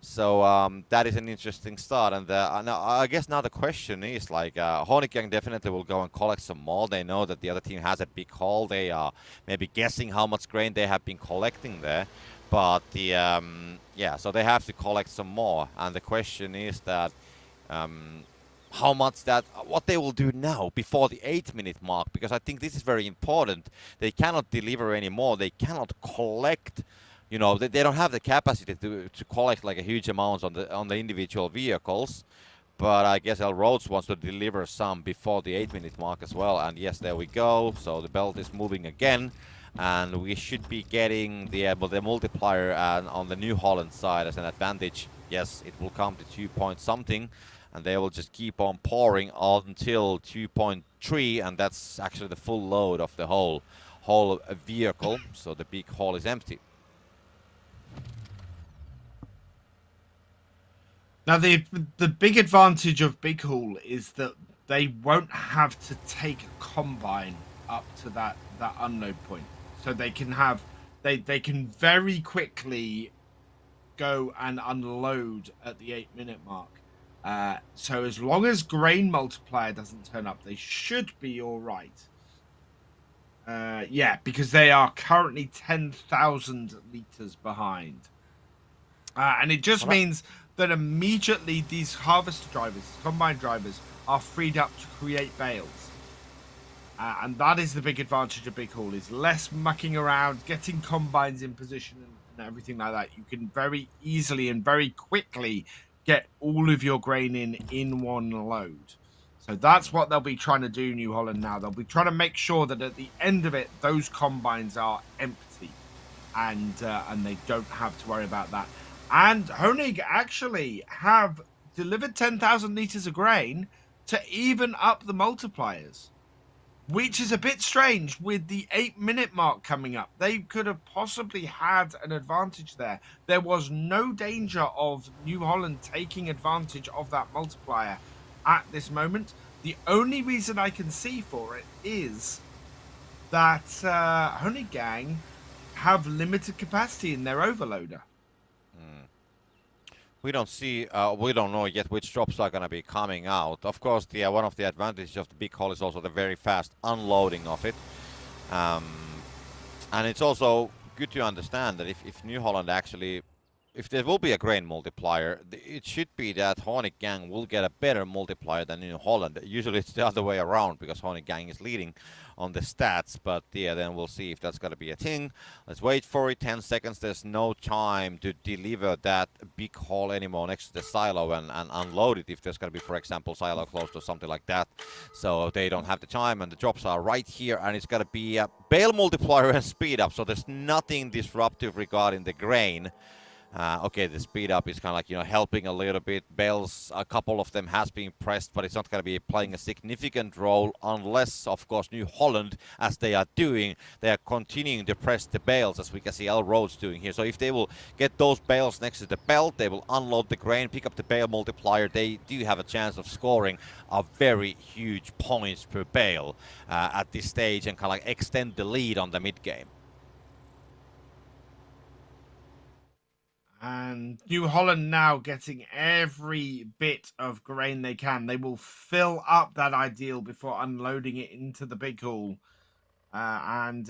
So that is an interesting start. And now, I guess now the question is, like, Hornig definitely will go and collect some more. They know that the other team has a big haul. They are maybe guessing how much grain they have been collecting there. But yeah, so they have to collect some more. And the question is that how much what they will do now before the 8-minute mark, because I think this is very important. They cannot deliver anymore. They cannot collect. You know, they don't have the capacity to collect like a huge amounts on the individual vehicles. But I guess El Rhodes wants to deliver some before the 8-minute mark as well. And yes, there we go. So the belt is moving again. And we should be getting the multiplier on the New Holland side as an advantage. Yes, it will come to 2 point something. And they will just keep on pouring until 2.3. And that's actually the full load of the whole vehicle. So the big haul is empty. Now, the big advantage of Big Haul is that they won't have to take a combine up to that unload point, so they can have they can very quickly go and unload at the 8-minute mark. So as long as grain multiplier doesn't turn up, they should be all right. Yeah, because they are currently 10,000 liters behind, and it just means that immediately these harvester drivers, combine drivers, are freed up to create bales. And that is the big advantage of Big Haul, is less mucking around, getting combines in position and everything like that. You can very easily and very quickly get all of your grain in one load. So that's what they'll be trying to do, New Holland, now. They'll be trying to make sure that at the end of it, those combines are empty. And they don't have to worry about that. And Honig actually have delivered 10,000 liters of grain to even up the multipliers, which is a bit strange with the 8-minute mark coming up. They could have possibly had an advantage there. There was no danger of New Holland taking advantage of that multiplier at this moment. The only reason I can see for it is that Honig Gang have limited capacity in their overloader. We don't see, we don't know yet which drops are going to be coming out. Of course, one of the advantages of the big haul is also the very fast unloading of it. And it's also good to understand that if New Holland actually if there will be a grain multiplier, it should be that Hornet Gang will get a better multiplier than New Holland. Usually it's the other way around because Hornet Gang is leading on the stats, but yeah, then we'll see if that's going to be a thing. Let's wait for it. 10 seconds. There's no time to deliver that big haul anymore next to the silo and unload it if there's going to be, for example, silo closed or something like that. So they don't have the time, and the drops are right here, and it's going to be a bale multiplier and speed up. So there's nothing disruptive regarding the grain. Okay, the speed up is kind of like, helping a little bit. Bales, a couple of them has been pressed, but it's not going to be playing a significant role unless, of course, New Holland, as they are doing, they are continuing to press the bales, as we can see L Roads doing here. So if they will get those bales next to the belt, they will unload the grain, pick up the bale multiplier. They do have a chance of scoring a very huge points per bale at this stage and kind of like extend the lead on the mid game. And New Holland now getting every bit of grain they can. They will fill up that ideal before unloading it into the big haul. And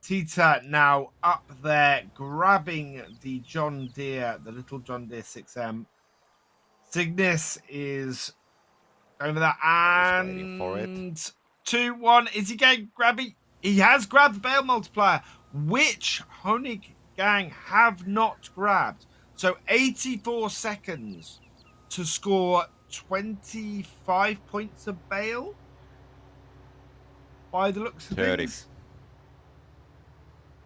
Tita now up there grabbing the John Deere, the little John Deere 6M. Cygnus is over there and waiting for it. 2-1. Is he getting grabby? He has grabbed the bale multiplier, which Honig Gang have not grabbed. So 84 seconds to score 25 points of bale by the looks of 30. things.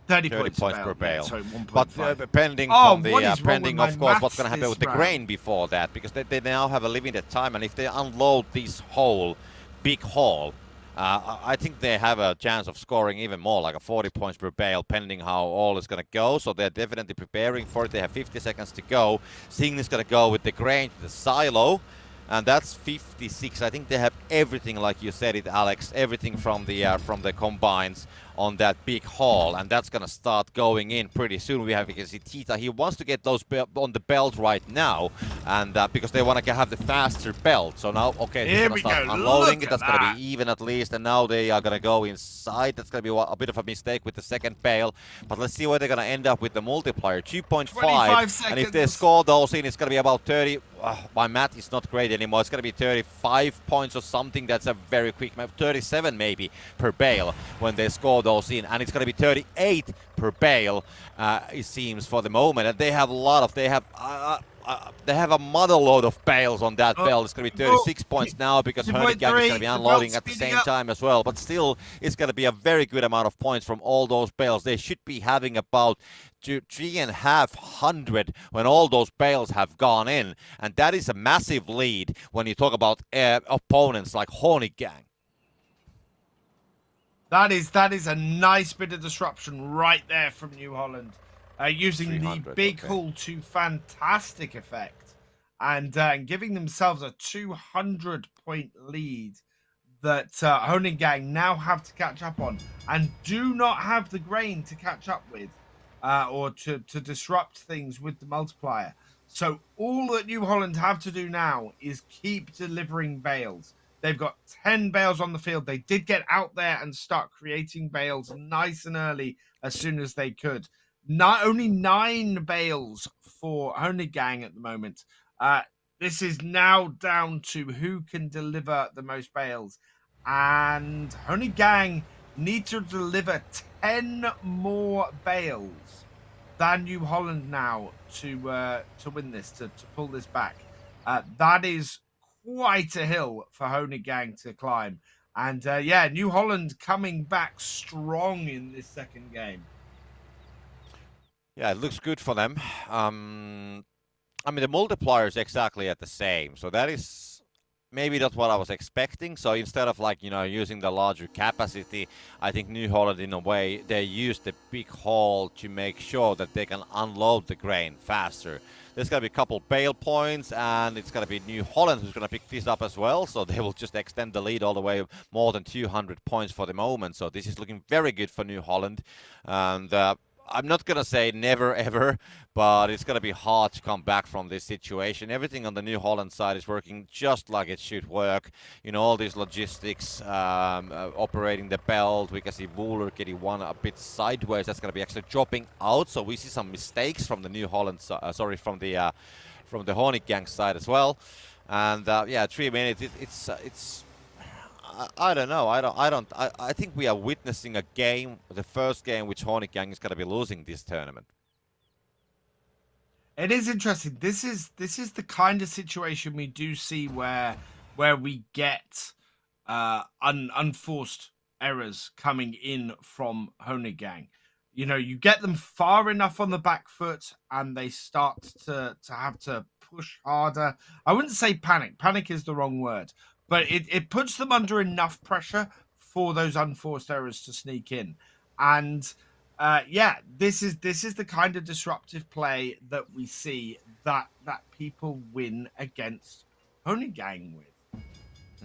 30 points per bale. Yeah, sorry, but depending on the depending, of course, what's going to happen with the grain before that, because they now have a limited time, and if they unload this whole big haul, I think they have a chance of scoring even more, like a 40 points per bale, pending how all is going to go. So they're definitely preparing for it. They have 50 seconds to go. Singh is going to go with the grain to the silo, and that's 56. I think they have everything, like you said it, Alex, everything from the combines on that big haul, and that's gonna start going in pretty soon. We have, you can see Tita, he wants to get those on the belt right now, and because they want to have the faster belt. So now, okay, he's gonna start unloading it. That's gonna be even at least, and now they are gonna go inside. That's gonna be a bit of a mistake with the second bale, but let's see where they're gonna end up with the multiplier. 2.5, and if they score those in, it's gonna be about 30. My math is not great anymore. It's gonna be 35 points or something. That's a very quick math. 37 maybe per bale when they score those in, and it's going to be 38 per bale, it seems, for the moment. And they have a lot of, they have a mother load of bales on that bale. It's going to be 36 points now because Honig Gang is going to be unloading at the same time as well. But still, it's going to be a very good amount of points from all those bales. They should be having about 350 when all those bales have gone in, and that is a massive lead when you talk about opponents like Honig Gang. That is a nice bit of disruption right there from New Holland, using the big haul to fantastic effect, and giving themselves a 200-point lead that Honig Gang now have to catch up on, and do not have the grain to catch up with, or to disrupt things with the multiplier. So all that New Holland have to do now is keep delivering bales. They've got 10 bales on the field. They did get out there and start creating bales nice and early as soon as they could. Only 9 bales for Honig Gang at the moment. This is now down to who can deliver the most bales. And Honig Gang need to deliver 10 more bales than New Holland now to win this, to pull this back. That is quite a hill for Honig Gang to climb. And yeah, New Holland coming back strong in this second game. Yeah, it looks good for them. I mean, the multiplier is exactly at the same. So that is maybe not what I was expecting. So instead of using the larger capacity, I think New Holland, in a way, they use the big haul to make sure that they can unload the grain faster. There's going to be a couple bale points, and it's going to be New Holland who's going to pick this up as well. So they will just extend the lead all the way more than 200 points for the moment. So this is looking very good for New Holland. And I'm not gonna say never ever, but it's gonna be hard to come back from this situation. Everything on the New Holland side is working just like it should work. You know, all these logistics, operating the belt. We can see Wooler getting one a bit sideways. That's gonna be actually dropping out. So we see some mistakes from the New Holland, from the Hornet Gang side as well. And yeah, 3 minutes. It's I don't know. I think we are witnessing a game, the first game, which Hornet Gang is going to be losing this tournament. It is interesting. This is the kind of situation we do see where we get unforced errors coming in from Hornet Gang. You know, you get them far enough on the back foot, and they start to have to push harder. I wouldn't say panic. Panic is the wrong word. But it puts them under enough pressure for those unforced errors to sneak in. And yeah, this is the kind of disruptive play that we see that people win against Honey Gang with.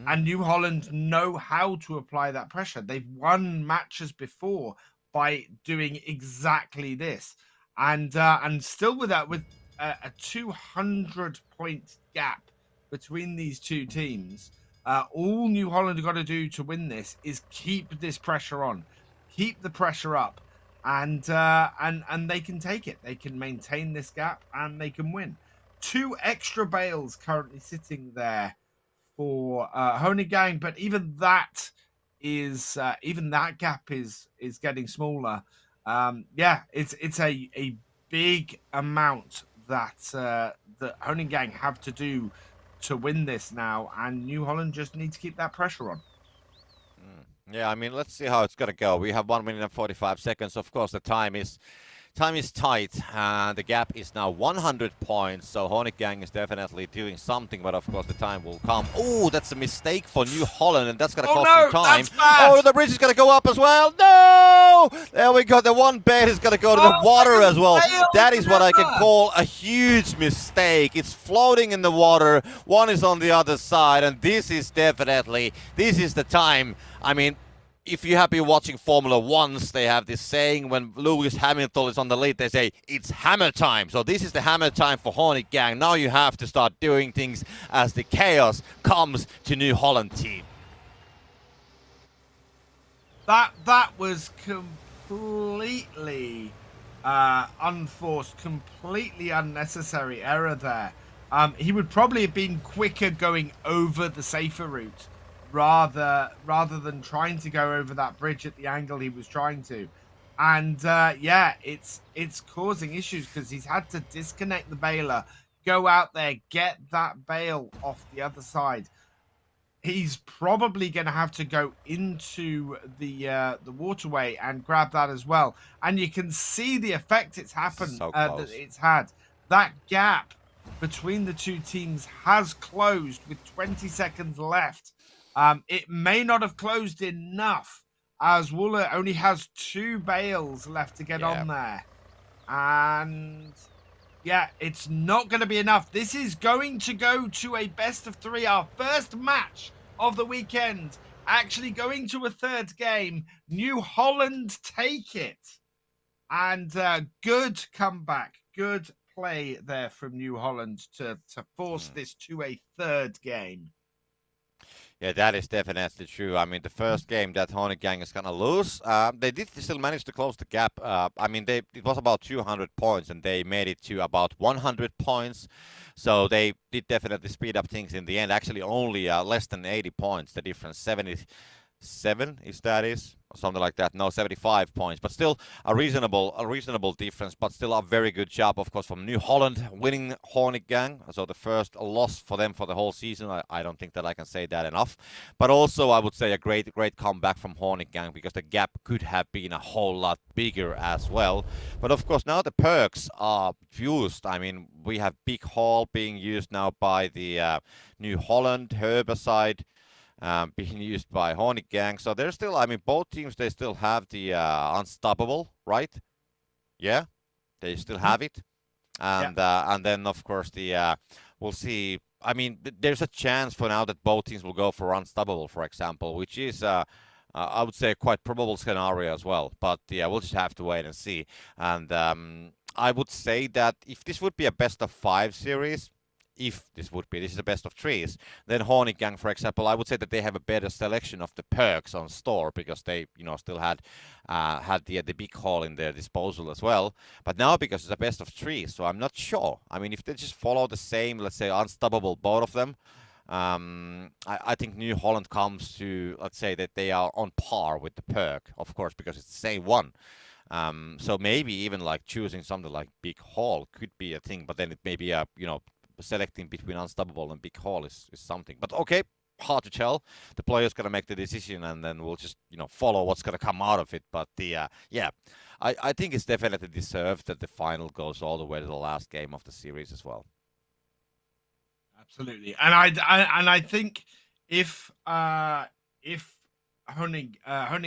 And New Holland know how to apply that pressure. They've won matches before by doing exactly this. And still with that, with a 200-point gap between these two teams, all New Holland have got to do to win this is keep this pressure on, keep the pressure up, and they can take it. They can maintain this gap and they can win. 2 extra bales currently sitting there for Honey Gang, but even that gap is getting smaller. Yeah, it's a big amount that that Honey Gang have to do to win this now, and New Holland just need to keep that pressure on. Yeah, I mean, let's see how it's gonna go. We have 1 minute and 45 seconds. Of course, the time is tight. The gap is now 100 points, so Hornet Gang is definitely doing something, but of course the time will come. Oh, that's a mistake for New Holland, and that's gonna cost some time. That's bad. Oh, the bridge is gonna go up as well. No! There we go. The one bait is gonna go to the water as well. That is what I can call a huge mistake. It's floating in the water. One is on the other side, and this is the time. I mean, if you have been watching Formula Ones, they have this saying when Lewis Hamilton is on the lead, they say, it's hammer time. So this is the hammer time for Hornet Gang. Now you have to start doing things as the chaos comes to New Holland team. That was completely unforced, completely unnecessary error there. He would probably have been quicker going over the safer route rather than trying to go over that bridge at the angle he was trying to. And yeah, it's causing issues because he's had to disconnect the baler, go out there, get that bale off the other side. He's probably going to have to go into the waterway and grab that as well. And you can see the effect it's happened, that it's had. That gap between the two teams has closed with 20 seconds left. It may not have closed enough, as Wooler only has 2 bales left to get on there. And yeah, it's not going to be enough. This is going to go to a best of 3, our first match of the weekend. Actually going to a 3rd game. New Holland take it. And good comeback, good play there from New Holland to force this to a 3rd game. Yeah, that is definitely true. I mean, the first game that Hornet Gang is gonna lose, they did still manage to close the gap. I mean, it was about 200 points, and they made it to about 100 points. So they did definitely speed up things in the end. Actually, only less than 80 points. The difference, 77 is or something like that. No, 75 points, but still a reasonable difference. But still a very good job, of course, from New Holland winning Hornet Gang. So the first loss for them for the whole season. I don't think that I can say that enough. But also, I would say a great comeback from Hornet Gang, because the gap could have been a whole lot bigger as well. But of course, now the perks are fused. I mean, we have Big Hall being used now by the New Holland herbicide. Being used by Hornet Gang. So they're still, I mean, both teams, they still have the Unstoppable, right? Yeah, they still have it. And then, of course, we'll see. I mean, there's a chance for now that both teams will go for Unstoppable, for example, which is I would say quite probable scenario as well. But yeah, we'll just have to wait and see. And I would say that if this would be a best of 5 series, if this is a best of threes, then Horny Gang, for example, I would say that they have a better selection of the perks on store because they, still had the big haul in their disposal as well. But now because it's a best of three, so I'm not sure. I mean, if they just follow the same, let's say, unstoppable both of them, I think New Holland comes to, let's say, that they are on par with the perk, of course, because it's the same one. So maybe even like choosing something like Big Haul could be a thing, but then it may be selecting between Unstoppable and Big Haul is something. But okay, hard to tell. The player's gonna make the decision, and then we'll just follow what's gonna come out of it. But I think it's definitely deserved that the final goes all the way to the last game of the series as well. Absolutely, and I think if Honig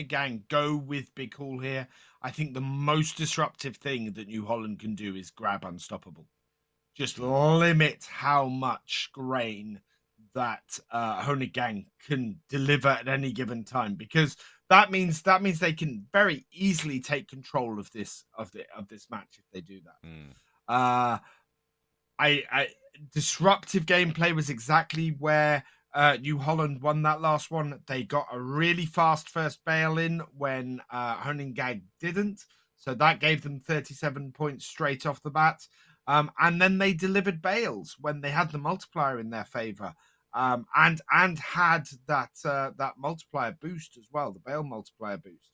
Gang go with Big Haul here, I think the most disruptive thing that New Holland can do is grab Unstoppable. Just limit how much grain that Honig Gang can deliver at any given time, because that means they can very easily take control of this match if they do that. I disruptive gameplay was exactly where New Holland won that last one. They got a really fast first bail in when Honingag didn't, so that gave them 37 points straight off the bat. And then they delivered bails when they had the multiplier in their favor, and had that multiplier boost as well, the bail multiplier boost.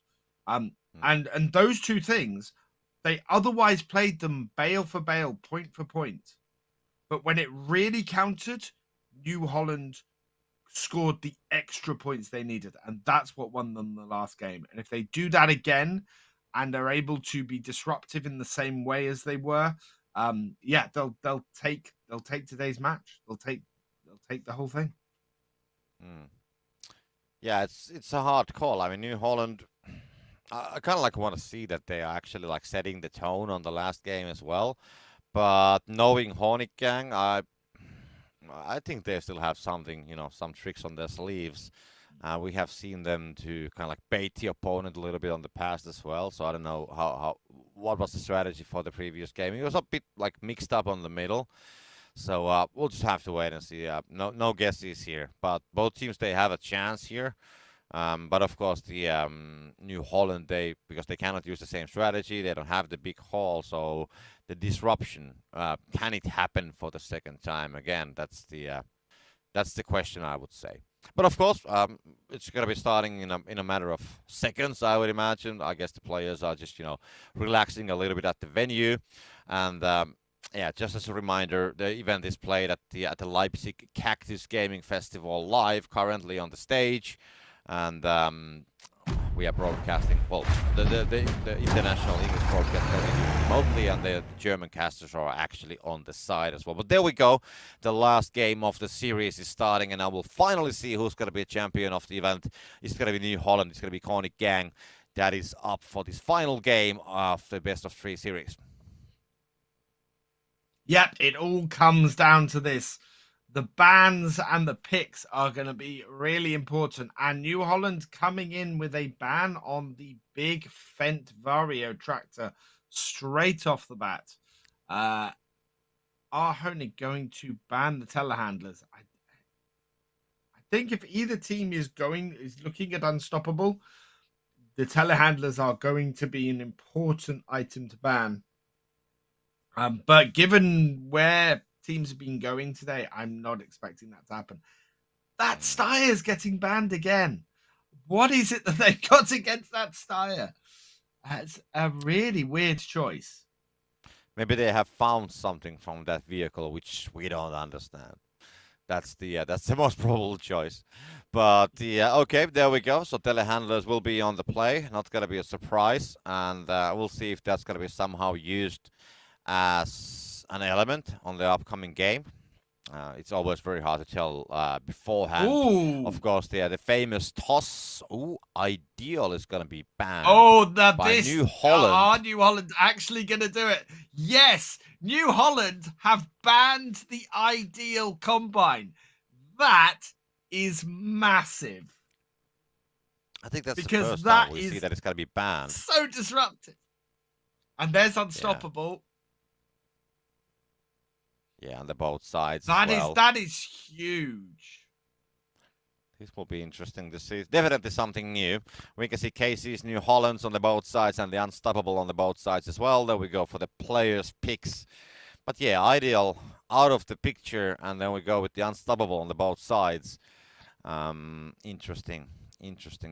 And those two things, they otherwise played them bail for bail, point for point. But when it really counted, New Holland scored the extra points they needed, and that's what won them the last game. And if they do that again and are able to be disruptive in the same way as they were, they'll take today's match. They'll take the whole thing. Yeah, it's a hard call. I mean, New Holland. I kind of want to see that they are actually setting the tone on the last game as well. But knowing Hornig Gang, I think they still have something, some tricks on their sleeves. We have seen them to kind of bait the opponent a little bit on the past as well. So I don't know what was the strategy for the previous game. It was a bit mixed up on the middle. So we'll just have to wait and see. No guesses here. But both teams, they have a chance here. But of course, the New Holland, because they cannot use the same strategy, they don't have the big haul, so the disruption, can it happen for the second time again? That's the question, I would say. But of course, it's going to be starting in a matter of seconds, I would imagine. I guess the players are just relaxing a little bit at the venue, and just as a reminder, the event is played at the Leipzig Cactus Gaming Festival live, currently on the stage. And we are broadcasting, well, the international English broadcast going remotely, and the German casters are actually on the side as well. But there we go. The last game of the series is starting, and I will finally see who's going to be a champion of the event. It's going to be New Holland. It's going to be Hornig Gang that is up for this final game of the best of three series. Yep, it all comes down to this. The bans and the picks are going to be really important. And New Holland coming in with a ban on the big Fendt Vario tractor straight off the bat. Are Honig going to ban the telehandlers? I think if either team is looking at Unstoppable, the telehandlers are going to be an important item to ban. But given where teams have been going today, I'm not expecting that to happen. That Steyr is getting banned again. What is it that they've got against that Steyr? That's a really weird choice. Maybe they have found something from that vehicle which we don't understand. That's the most probable choice. But okay, there we go. So telehandlers will be on the play. Not gonna be a surprise, and we'll see if that's gonna be somehow used as an element on the upcoming game. It's always very hard to tell beforehand. Ooh. Of course, the famous toss. Ideal is going to be banned. New Holland. Are New Holland actually going to do it? Yes, New Holland have banned the Ideal Combine. That is massive. I think that's the because first that time we see is that it's going to be banned. so disruptive. And there's Unstoppable. Yeah, on the both sides as well. That is huge. This will be interesting to see. Definitely something new. We can see Casey's New Hollands on the both sides and the Unstoppable on the both sides as well. There we go for the players' picks. But yeah, Ideal out of the picture, and then we go with the Unstoppable on the both sides. Interesting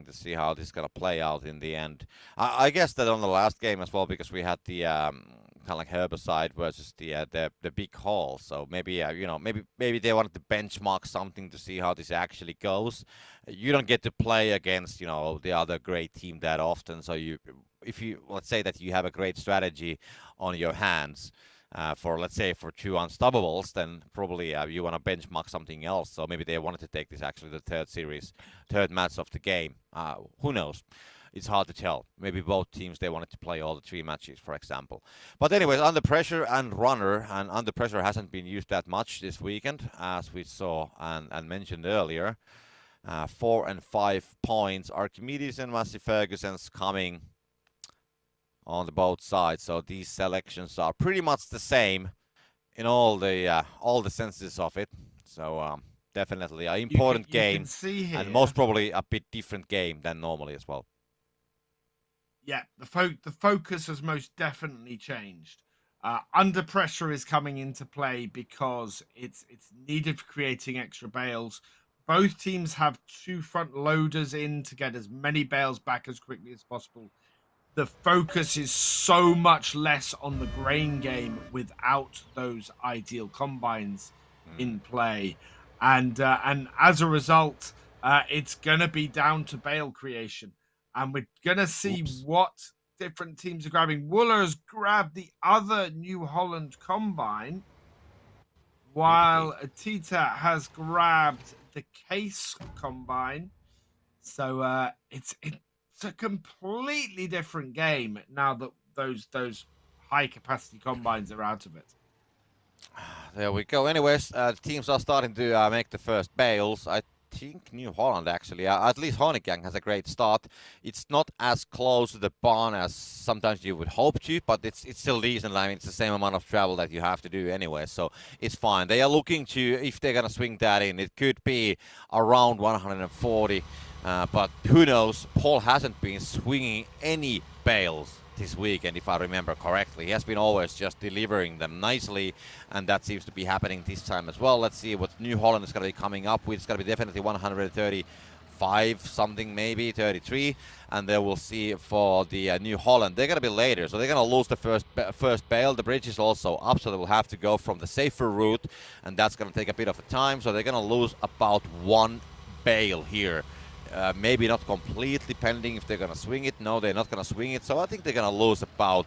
to see how this is gonna play out in the end. I guess that on the last game as well, because we had the kind of like Herbicide versus the big haul. So maybe maybe they wanted to benchmark something to see how this actually goes. You don't get to play against the other great team that often. So if you let's say that you have a great strategy on your hands. For let's say for 2 Unstoppables, then probably you want to benchmark something else. So maybe they wanted to take this actually the third match of the game. Who knows? It's hard to tell. Maybe both teams they wanted to play all the 3 matches, for example. But anyways, Under Pressure and Runner, and Under Pressure hasn't been used that much this weekend, as we saw and mentioned earlier. 4 and 5 points. Archimedes and Massey Ferguson's coming on the both sides, so these selections are pretty much the same in all the senses of it. So definitely an important game, and most probably a bit different game than normally as well. Yeah, the focus has most definitely changed. Under Pressure is coming into play because it's needed for creating extra bales. Both teams have 2 front loaders in to get as many bales back as quickly as possible. The focus is so much less on the grain game without those ideal combines in play, and as a result, it's gonna be down to bale creation, and we're gonna see what different teams are grabbing. Wooler has grabbed the other New Holland combine, while Tita has grabbed the Case combine. So it's a completely different game now that those high capacity combines are out of it. There we go. Anyways, teams are starting to make the first bales. I think New Holland actually, at least Honeygang has a great start. It's not as close to the barn as sometimes you would hope to, but it's still decent. I mean, it's the same amount of travel that you have to do anyway, so it's fine. They are looking to, if they're gonna swing that in, it could be around 140. But who knows? Paul hasn't been swinging any bales this weekend, if I remember correctly. He has been always just delivering them nicely, and that seems to be happening this time as well. Let's see what New Holland is going to be coming up with. It's going to be definitely 135 something, maybe 33, and then we'll see for the New Holland. They're going to be later, so they're going to lose the first bale. The bridge is also up, so they will have to go from the safer route, and that's going to take a bit of a time. So they're going to lose about 1 bale here. Maybe not completely, depending if they're going to swing it. No, they're not going to swing it. So I think they're going to lose about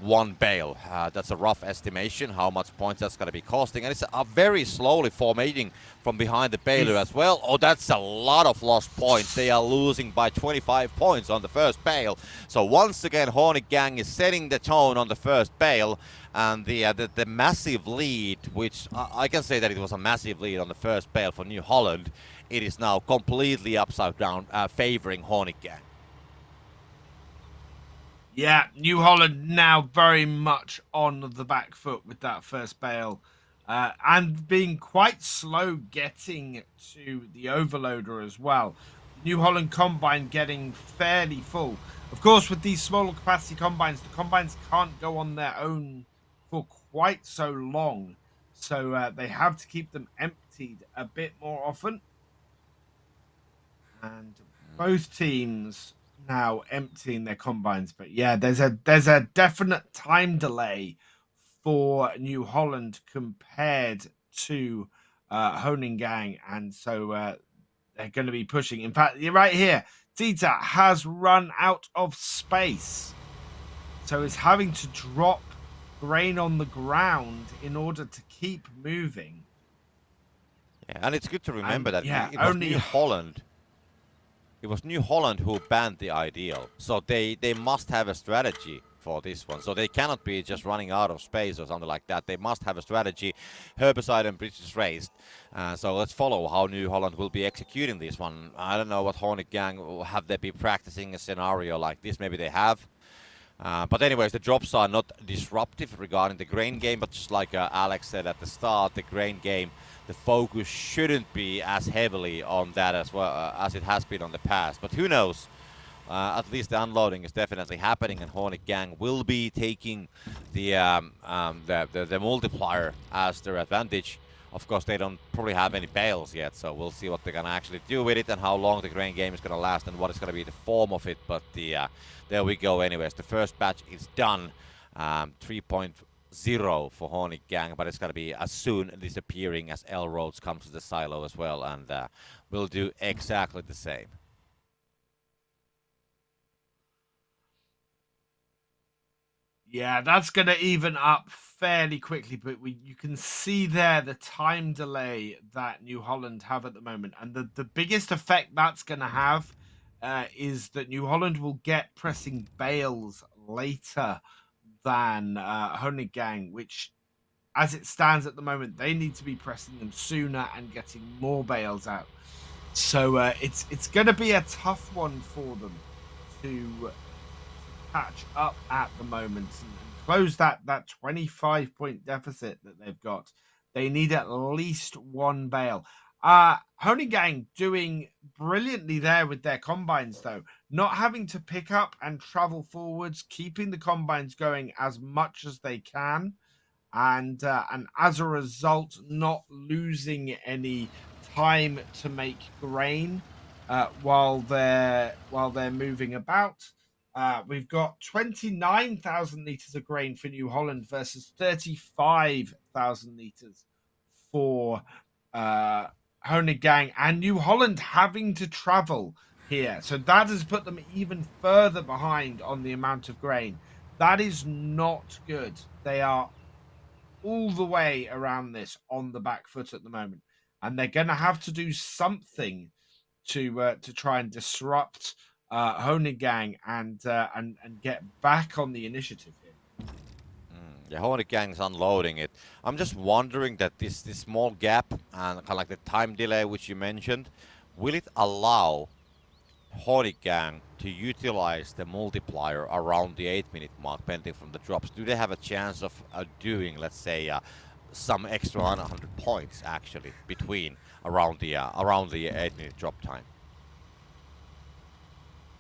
1 bale. That's a rough estimation, how much points that's going to be costing. And it's very slowly formatting from behind the baler as well. Oh, that's a lot of lost points. They are losing by 25 points on the first bale. So once again, Hornet Gang is setting the tone on the first bale. And the massive lead, which I can say that it was a massive lead on the first bale for New Holland, it is now completely upside down, favoring Hornet Gang. Yeah, New Holland now very much on the back foot with that first bale, and being quite slow getting to the overloader as well. New Holland combine getting fairly full. Of course, with these smaller capacity combines, the combines can't go on their own for quite so long, so they have to keep them emptied a bit more often. And both teams now emptying their combines, but yeah, there's a definite time delay for New Holland compared to Honing Gang, and so they're going to be pushing. In fact, you're right here, Tita has run out of space, so it's having to drop grain on the ground in order to keep moving. Yeah, and it's good to remember that yeah, it was New Holland. It was New Holland who banned the ideal, so they must have a strategy for this one. So they cannot be just running out of space or something like that. They must have a strategy. Herbicide and bridges raised. So let's follow how New Holland will be executing this one. I don't know what Hornet Gang, have they been practicing a scenario like this? Maybe they have. But anyways, the drops are not disruptive regarding the grain game, but just like Alex said at the start, the grain game, the focus shouldn't be as heavily on that as well as it has been on the past. But who knows? At least the unloading is definitely happening, and Hornet Gang will be taking the multiplier as their advantage. Of course, they don't probably have any bales yet, so we'll see what they're gonna actually do with it and how long the grain game is gonna last and what is gonna be the form of it. But there we go. Anyways, the first batch is done. 3.0 for Hornet Gang, but it's gonna be as soon disappearing as L Roads comes to the silo as well, and we'll do exactly the same. Yeah, that's going to even up fairly quickly, but you can see there the time delay that New Holland have at the moment. And the biggest effect that's going to have is that New Holland will get pressing bales later than Honeygang, which, as it stands at the moment, they need to be pressing them sooner and getting more bales out. So it's going to be a tough one for them to catch up at the moment and close that 25-point deficit that they've got. They need at least one bale. Honeygang doing brilliantly there with their combines, though, not having to pick up and travel forwards, keeping the combines going as much as they can, and as a result, not losing any time to make grain while they're moving about. We've got 29,000 litres of grain for New Holland versus 35,000 litres for Honeygang, and New Holland having to travel here. So that has put them even further behind on the amount of grain. That is not good. They are all the way around this on the back foot at the moment, and they're going to have to do something to try and disrupt Honeygang and get back on the initiative here. The Hornet Gang's unloading it. I'm just wondering that this small gap and kind of like the time delay which you mentioned, will it allow Hornet Gang to utilize the multiplier around the 8-minute mark, pending from the drops? Do they have a chance of doing, let's say, some extra 100 points actually between around the 8-minute drop time?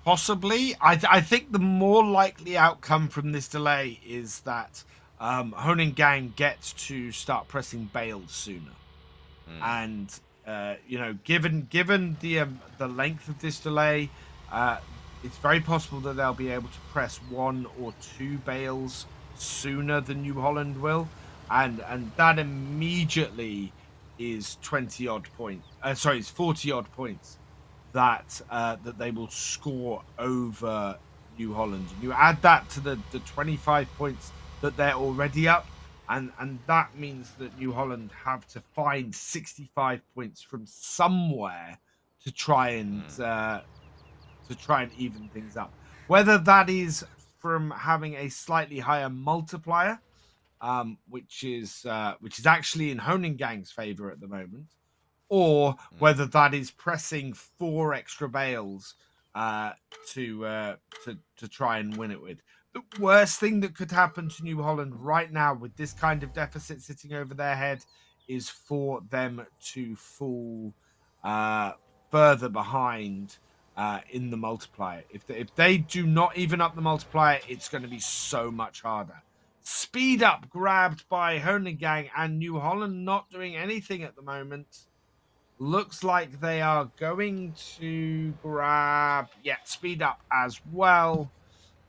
Possibly. I think the more likely outcome from this delay is that Honeygang gets to start pressing bales sooner, and given the length of this delay, it's very possible that they'll be able to press 1 or 2 bales sooner than New Holland will, and that immediately is 20 odd points. It's 40 odd points that they will score over New Holland. You add that to the 25 points that they're already up, and that means that New Holland have to find 65 points from somewhere to try and even things up. Whether that is from having a slightly higher multiplier, which is actually in Honingang's favor at the moment, or whether that is pressing 4 extra bales to try and win it with. The worst thing that could happen to New Holland right now with this kind of deficit sitting over their head is for them to fall further behind in the multiplier. If they do not even up the multiplier, it's going to be so much harder. Speed up grabbed by Honeygang, and New Holland not doing anything at the moment. Looks like they are going to grab, speed up as well.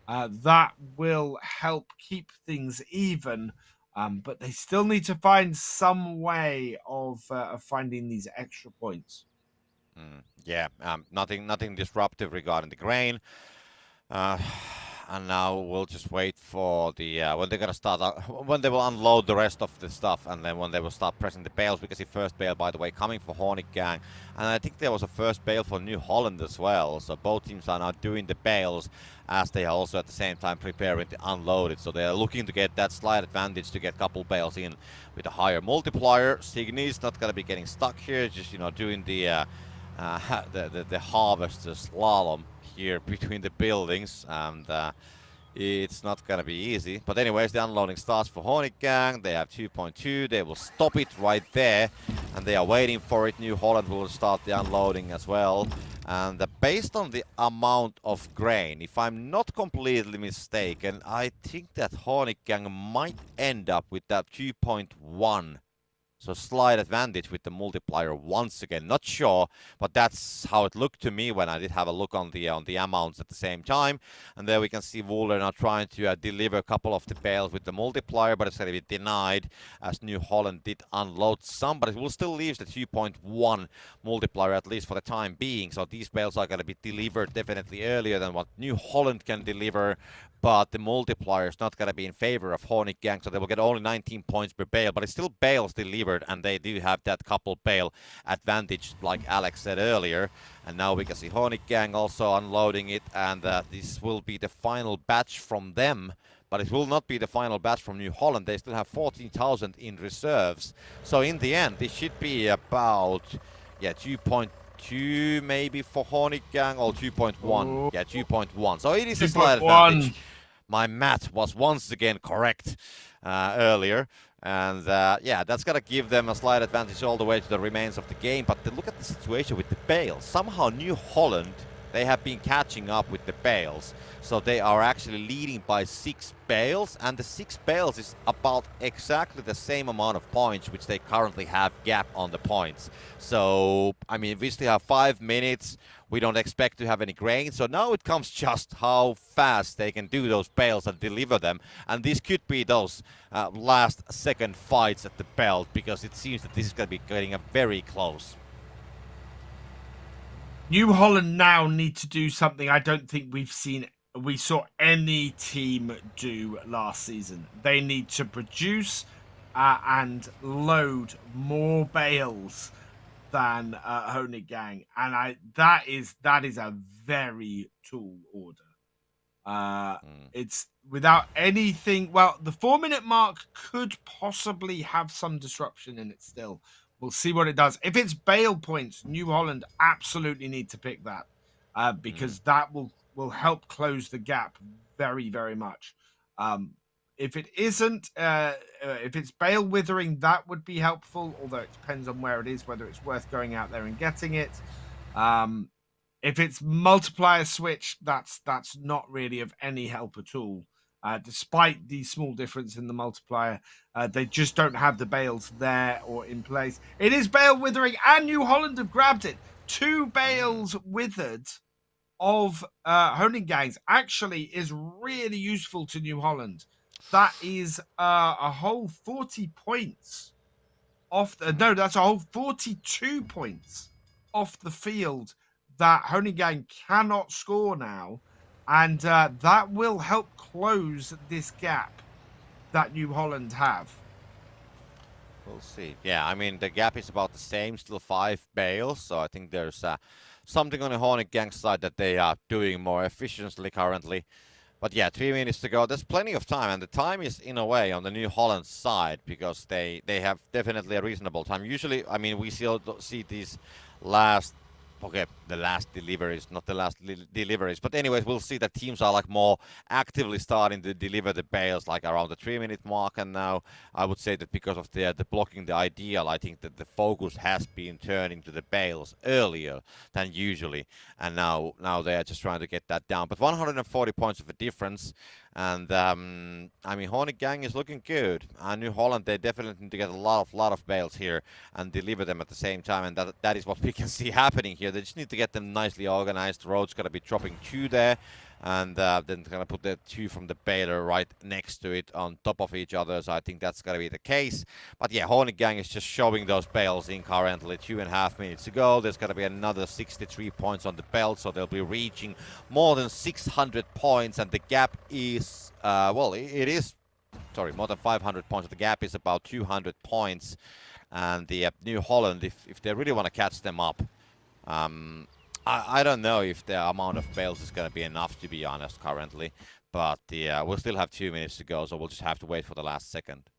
That will help keep things even, but they still need to find some way of finding these extra points. Nothing disruptive regarding the grain. And now we'll just wait for the when they're gonna start when they will unload the rest of the stuff, and then when they will start pressing the bales. We can see first bale, by the way, coming for Hornet Gang, and I think there was a first bale for New Holland as well. So both teams are now doing the bales as they are also at the same time preparing to unload it. So they are looking to get that slight advantage to get a couple bales in with a higher multiplier. Signy's not gonna be getting stuck here, just doing the harvester slalom here between the buildings, and it's not gonna be easy. But anyways, the unloading starts for Hornet Gang. They have 2.2. They will stop it right there, and they are waiting for it. New Holland will start the unloading as well. And based on the amount of grain, if I'm not completely mistaken, I think that Hornet Gang might end up with that 2.1. So slight advantage with the multiplier once again. Not sure, but that's how it looked to me when I did have a look on the amounts at the same time. And there we can see Wooler now trying to deliver a couple of the bales with the multiplier, but it's going to be denied as New Holland did unload some, but it will still leave the 2.1 multiplier at least for the time being. So these bales are going to be delivered definitely earlier than what New Holland can deliver, but the multiplier is not going to be in favor of Hornet Gang, so they will get only 19 points per bale, but it's still bales delivered, and they do have that couple bale advantage, like Alex said earlier. And now we can see Hornet Gang also unloading it, and this will be the final batch from them, but it will not be the final batch from New Holland. They still have 14,000 in reserves, so in the end, this should be about 2.2 maybe for Hornet Gang, or 2.1. Yeah, 2.1. So it is a slight advantage. My math was once again correct earlier. And that's going to give them a slight advantage all the way to the remains of the game. But look at the situation with the bales. Somehow New Holland, they have been catching up with the bales. So they are actually leading by 6 bales. And the 6 bales is about exactly the same amount of points which they currently have gap on the points. So, I mean, we still have 5 minutes. We don't expect to have any grain. So now it comes just how fast they can do those bales and deliver them. And this could be those last second fights at the belt, because it seems that this is going to be getting very close. New Holland now need to do something I don't think we saw any team do last season. They need to produce and load more bales than Hornet Gang, and that is a very tall order. It's without anything. Well, the 4-minute mark could possibly have some disruption in it still. We'll see what it does. If it's bale points, New Holland absolutely need to pick that because that will help close the gap very, very much. If it isn't, if it's bale withering, that would be helpful, although it depends on where it is, whether it's worth going out there and getting it. If it's multiplier switch, that's not really of any help at all. Despite the small difference in the multiplier, they just don't have the bales there or in place. It is bale withering, and New Holland have grabbed it. 2 bales withered of Hornet Gangs actually is really useful to New Holland. That is a whole 40 points off. That's a whole 42 points off the field that Hornet Gang cannot score now. And that will help close this gap that New Holland have. We'll see. Yeah, I mean, the gap is about the same, still 5 bales. So I think there's something on the Hornet Gang side that they are doing more efficiently currently. But yeah, 3 minutes to go. There's plenty of time, and the time is in a way on the New Holland side, because they have definitely a reasonable time. Usually, I mean, we still see these last the last deliveries, not the last deliveries. But anyways, we'll see that teams are like more actively starting to deliver the bales like around the 3-minute mark. And now I would say that because of the blocking the ideal, I think that the focus has been turning to the bales earlier than usually. And now they are just trying to get that down. But 140 points of a difference. And I mean, Hornet Gang is looking good. New Holland, they definitely need to get a lot of bales here and deliver them at the same time, and that is what we can see happening here. They just need to get them nicely organized. The road's got to be dropping 2 there, and then gonna put the two from the Baylor right next to it on top of each other. So I think that's gonna be the case. But yeah, Hornet Gang is just showing those bales in currently. 2.5 minutes to go. There's gonna be another 63 points on the belt, so they'll be reaching more than 600 points, and the gap is well, it is. Sorry, more than 500 points. The gap is about 200 points, and the New Holland, if they really want to catch them up, I don't know if the amount of bales is going to be enough, to be honest, currently. But we'll still have 2 minutes to go, so we'll just have to wait for the last second.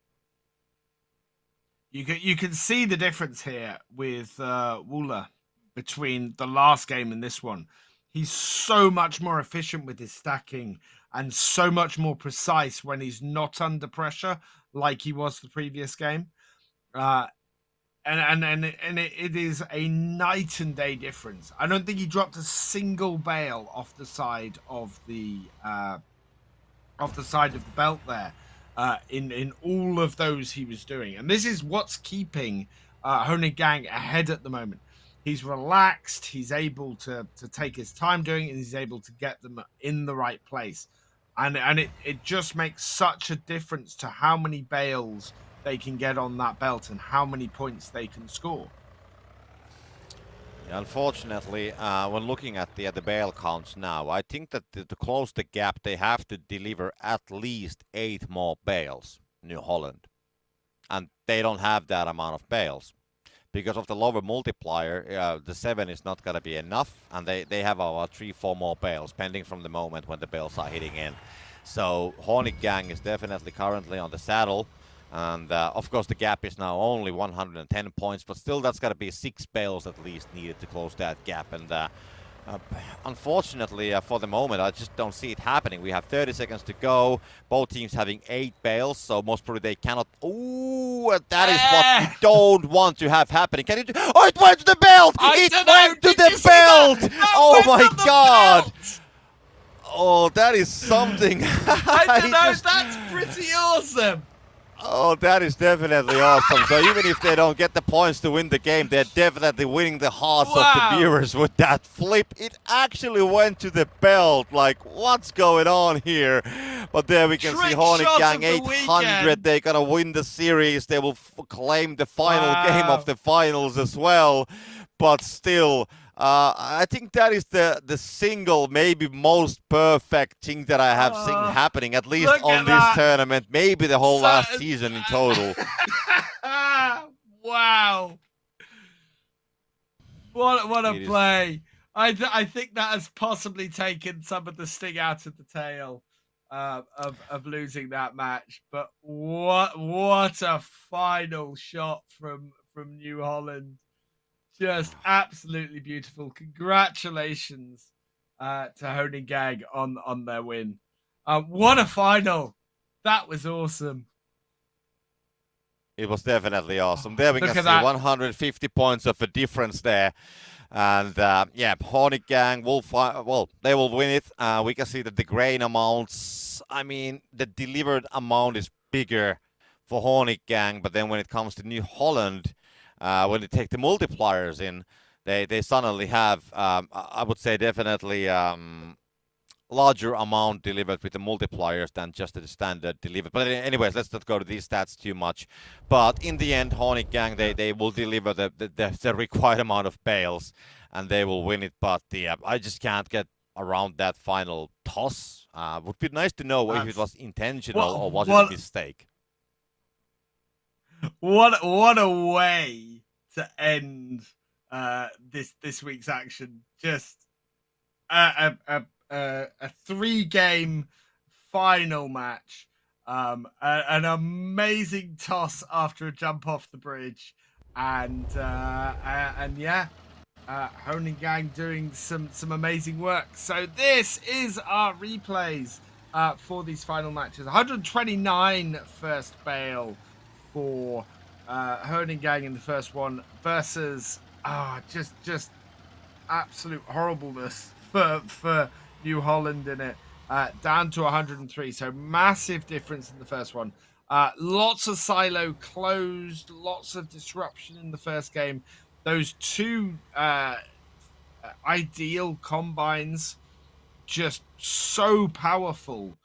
You can see the difference here with Wooler between the last game and this one. He's so much more efficient with his stacking and so much more precise when he's not under pressure, like he was the previous game. And it is a night and day difference. I don't think he dropped a single bale off the side of the belt there. In all of those he was doing, and this is what's keeping Hornet Gang ahead at the moment. He's relaxed, he's able to take his time doing it, and he's able to get them in the right place, and it just makes such a difference to how many bales they can get on that belt and how many points they can score. Unfortunately, when looking at the bale counts now, I think that to close the gap, they have to deliver at least 8 more bales, New Holland. And they don't have that amount of bales. Because of the lower multiplier, the 7 is not going to be enough, and they have about 3-4 more bales, pending from the moment when the bales are hitting in. So Hornet Gang is definitely currently on the saddle. And of course, the gap is now only 110 points, but still, that's got to be 6 bales at least needed to close that gap. And unfortunately, for the moment, I just don't see it happening. We have 30 seconds to go. Both teams having 8 bales, so most probably they cannot. Ooh, that is what you don't want to have happening. Can you? Oh, it went to the belt! It went to the belt! Oh my God! Oh, that is something. I don't know. That's pretty awesome. Oh, that is definitely awesome. So even if they don't get the points to win the game, they're definitely winning the hearts of the viewers with that flip. It actually went to the belt. Like, what's going on here? But there we can see Hornet Gang 800. They're going to win the series. They will claim the final game of the finals as well. But still, I think that is the single, maybe most perfect thing that I have seen happening, at least on this tournament, maybe the whole last season in total. Wow. What a play. I think that has possibly taken some of the sting out of the tail of losing that match. But what a final shot from New Holland. Just absolutely beautiful. Congratulations to Hornet Gang on their win. What a final. That was awesome. It was definitely awesome. There we can see 150 points of a difference there. And yeah, Hornet Gang will they will win it. We can see that the grain amounts, I mean, the delivered amount is bigger for Hornet Gang, but then when it comes to New Holland, when they take the multipliers in, they suddenly have, I would say, definitely larger amount delivered with the multipliers than just the standard delivered. But anyways, let's not go to these stats too much. But in the end, Hornet Gang, they will deliver the required amount of bales, and they will win it. But I just can't get around that final toss. Would be nice to know if it was intentional or was it a mistake. What a way to end this week's action. Just a 3-game final match. An amazing toss after a jump off the bridge, and yeah, Hornet Gang doing some amazing work. So this is our replays for these final matches. 129 first bale for Hornet Gang in the first one versus just absolute horribleness for New Holland in it, down to 103. So massive difference in the first one. Lots of silo closed, lots of disruption in the first game. Those two ideal combines just so powerful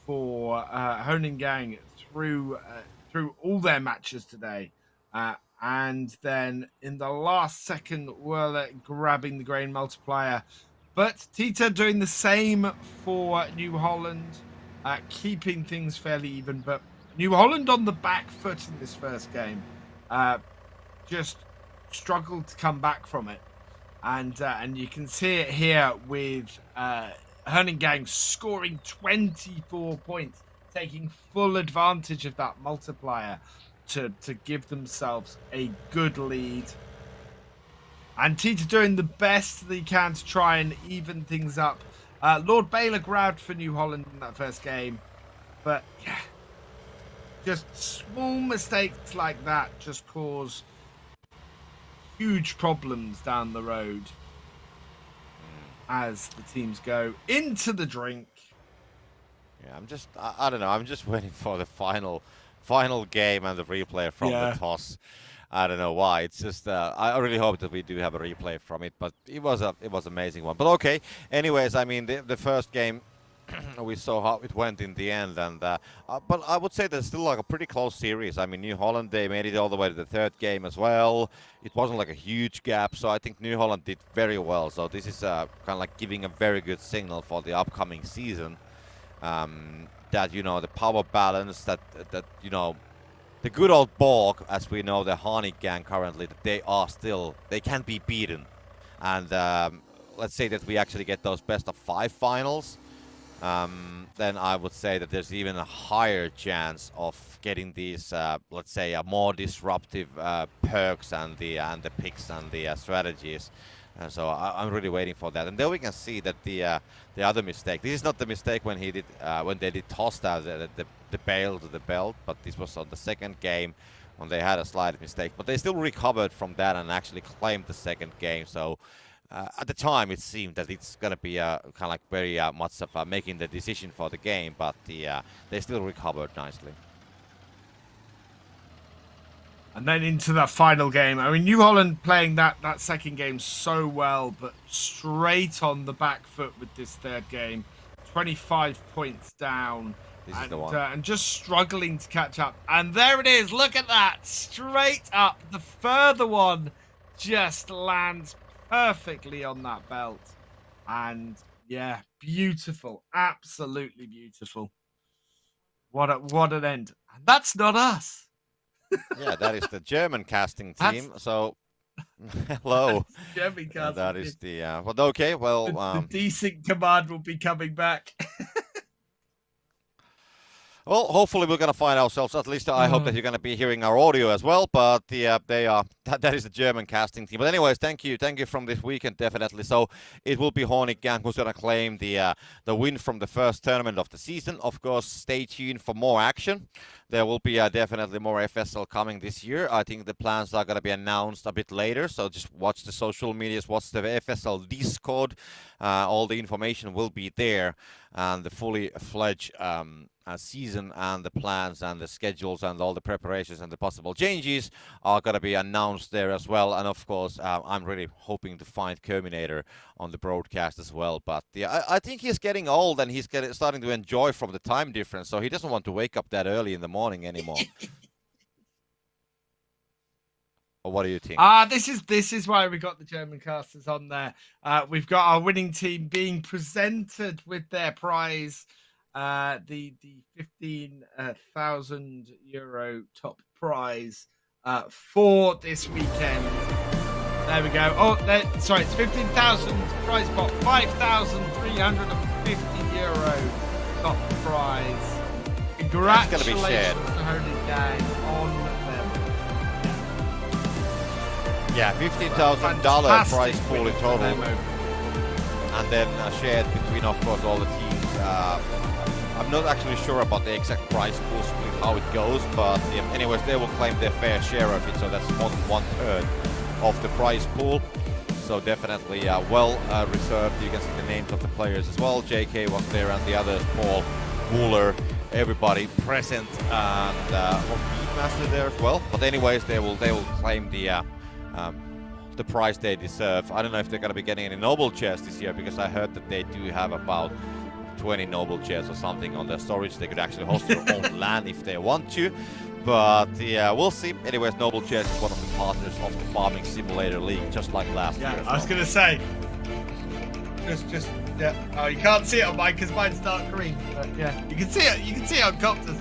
for Honing Gang through all their matches today. And then in the last second, Werler grabbing the grain multiplier. But Tita doing the same for New Holland, keeping things fairly even. But New Holland on the back foot in this first game, just struggled to come back from it. And you can see it here with Herning Gang scoring 24 points, taking full advantage of that multiplier to give themselves a good lead. And Tita doing the best they can to try and even things up. Lord Baylor grabbed for New Holland in that first game. But yeah, just small mistakes like that just cause huge problems down the road as the teams go into the drink. Yeah, I don't know. I'm just waiting for the final game and the replay from the toss. I don't know why. It's just I really hope that we do have a replay from it, but it was amazing one. But okay. Anyways, I mean the first game we saw how it went in the end, and but I would say there's still like a pretty close series. I mean, New Holland, they made it all the way to the third game as well. It wasn't like a huge gap, so I think New Holland did very well. So this is kind of like giving a very good signal for the upcoming season. That the power balance, that the good old Borg, as we know, the Harnik gang currently, that they can be beaten. And let's say that we actually get those best of 5 finals. Then I would say that there's even a higher chance of getting these, let's say, more disruptive perks and the picks and the strategies. So I'm really waiting for that. And then we can see that the other mistake. This is not the mistake when they did toss the bail to the belt, but this was on the second game when they had a slight mistake. But they still recovered from that and actually claimed the second game. So. At the time, it seemed that it's going to be kind of like very much of making the decision for the game, but they still recovered nicely. And then into that final game. I mean, New Holland playing that second game so well, but straight on the back foot with this third game. 25 points down. This is the one. And just struggling to catch up. And there it is. Look at that. Straight up. The further one just lands perfectly on that belt. And yeah, beautiful, absolutely beautiful. What an end. And that's not us. Yeah, that is the German casting team. So hello. German casting that is the well, okay, well, the decent command will be coming back. Well, hopefully we're going to find ourselves. At least I hope that you're going to be hearing our audio as well. But that is the German casting team. But anyways, thank you from this weekend definitely. So it will be Hornig Gang who's going to claim the win from the first tournament of the season. Of course, stay tuned for more action. There will be definitely more FSL coming this year. I think the plans are going to be announced a bit later. So just watch the social medias, watch the FSL Discord. All the information will be there, and the fully fledged season and the plans and the schedules and all the preparations and the possible changes are going to be announced there as well. And of course, I'm really hoping to find Terminator on the broadcast as well. But I think he's getting old and he's starting to enjoy from the time difference, so he doesn't want to wake up that early in the morning anymore. Or what do you think? This is why we got the German casters on there. We've got our winning team being presented with their prize. The 15,000 euro top prize for this weekend. There we go. Oh, sorry, it's 15,000 prize pot, 5,350 euro top prize. Congratulations to Honing Gang on them. Yeah, $15,000 prize pool in total, and then shared between, of course, all the teams. I'm not actually sure about the exact prize pool split, how it goes, but anyways, they will claim their fair share of it, so that's more than 1/3 of the prize pool. So definitely well reserved. You can see the names of the players as well. JK was there and the others, Paul, Muller, everybody present, and Beatmaster there as well. But anyways, they will claim the the price they deserve. I don't know if they're going to be getting any noble chairs this year, because I heard that they do have about 20 noble chairs or something on their storage. They could actually host their own LAN if they want to. But yeah, we'll see. Anyways, Noble Chairs is one of the partners of the Farming Simulator League, just like last year. I was gonna say, just yeah. Oh, you can't see it on mine because mine's dark green. But yeah, you can see it. You can see it on Copter's.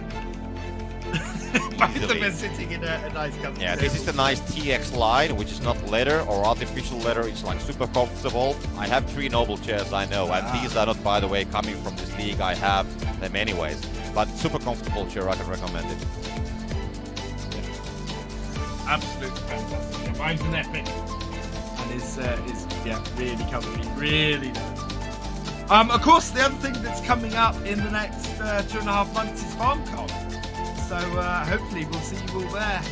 Both of them are sitting in a nice comfy. Yeah, this is the nice TX line, which is not leather or artificial leather. It's like super comfortable. I have 3 Noble Chairs, I know, and these are not, by the way, coming from this league. I have them anyways, but super comfortable chair. I can recommend it. Absolutely fantastic. Yeah, mine's an epic, and is yeah, really comfy, really nice. Of course, the other thing that's coming up in the next 2.5 months is FarmCon. So hopefully we'll see you all there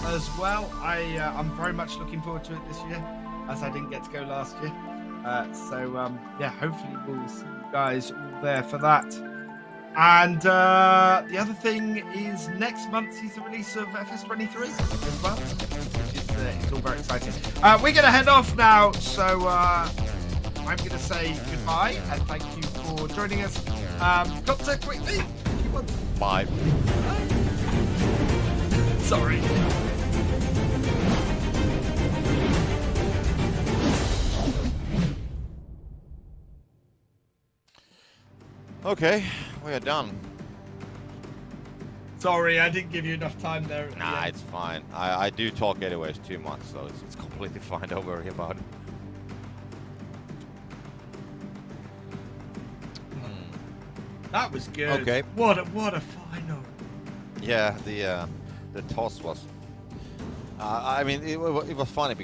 as well. I'm very much looking forward to it this year, as I didn't get to go last year. Yeah, hopefully we'll see you guys all there for that. And the other thing is next month is the release of FS23 as well, which is it's all very exciting. We're going to head off now, so I'm going to say goodbye and thank you for joining us. Copter, quickly. Bye. Sorry. Okay, we are done. Sorry, I didn't give you enough time there. Nah, it's fine. I do talk anyways too much, so it's completely fine. Don't worry about it. That was good. Okay. What a final. Yeah, the toss was. I mean, it was funny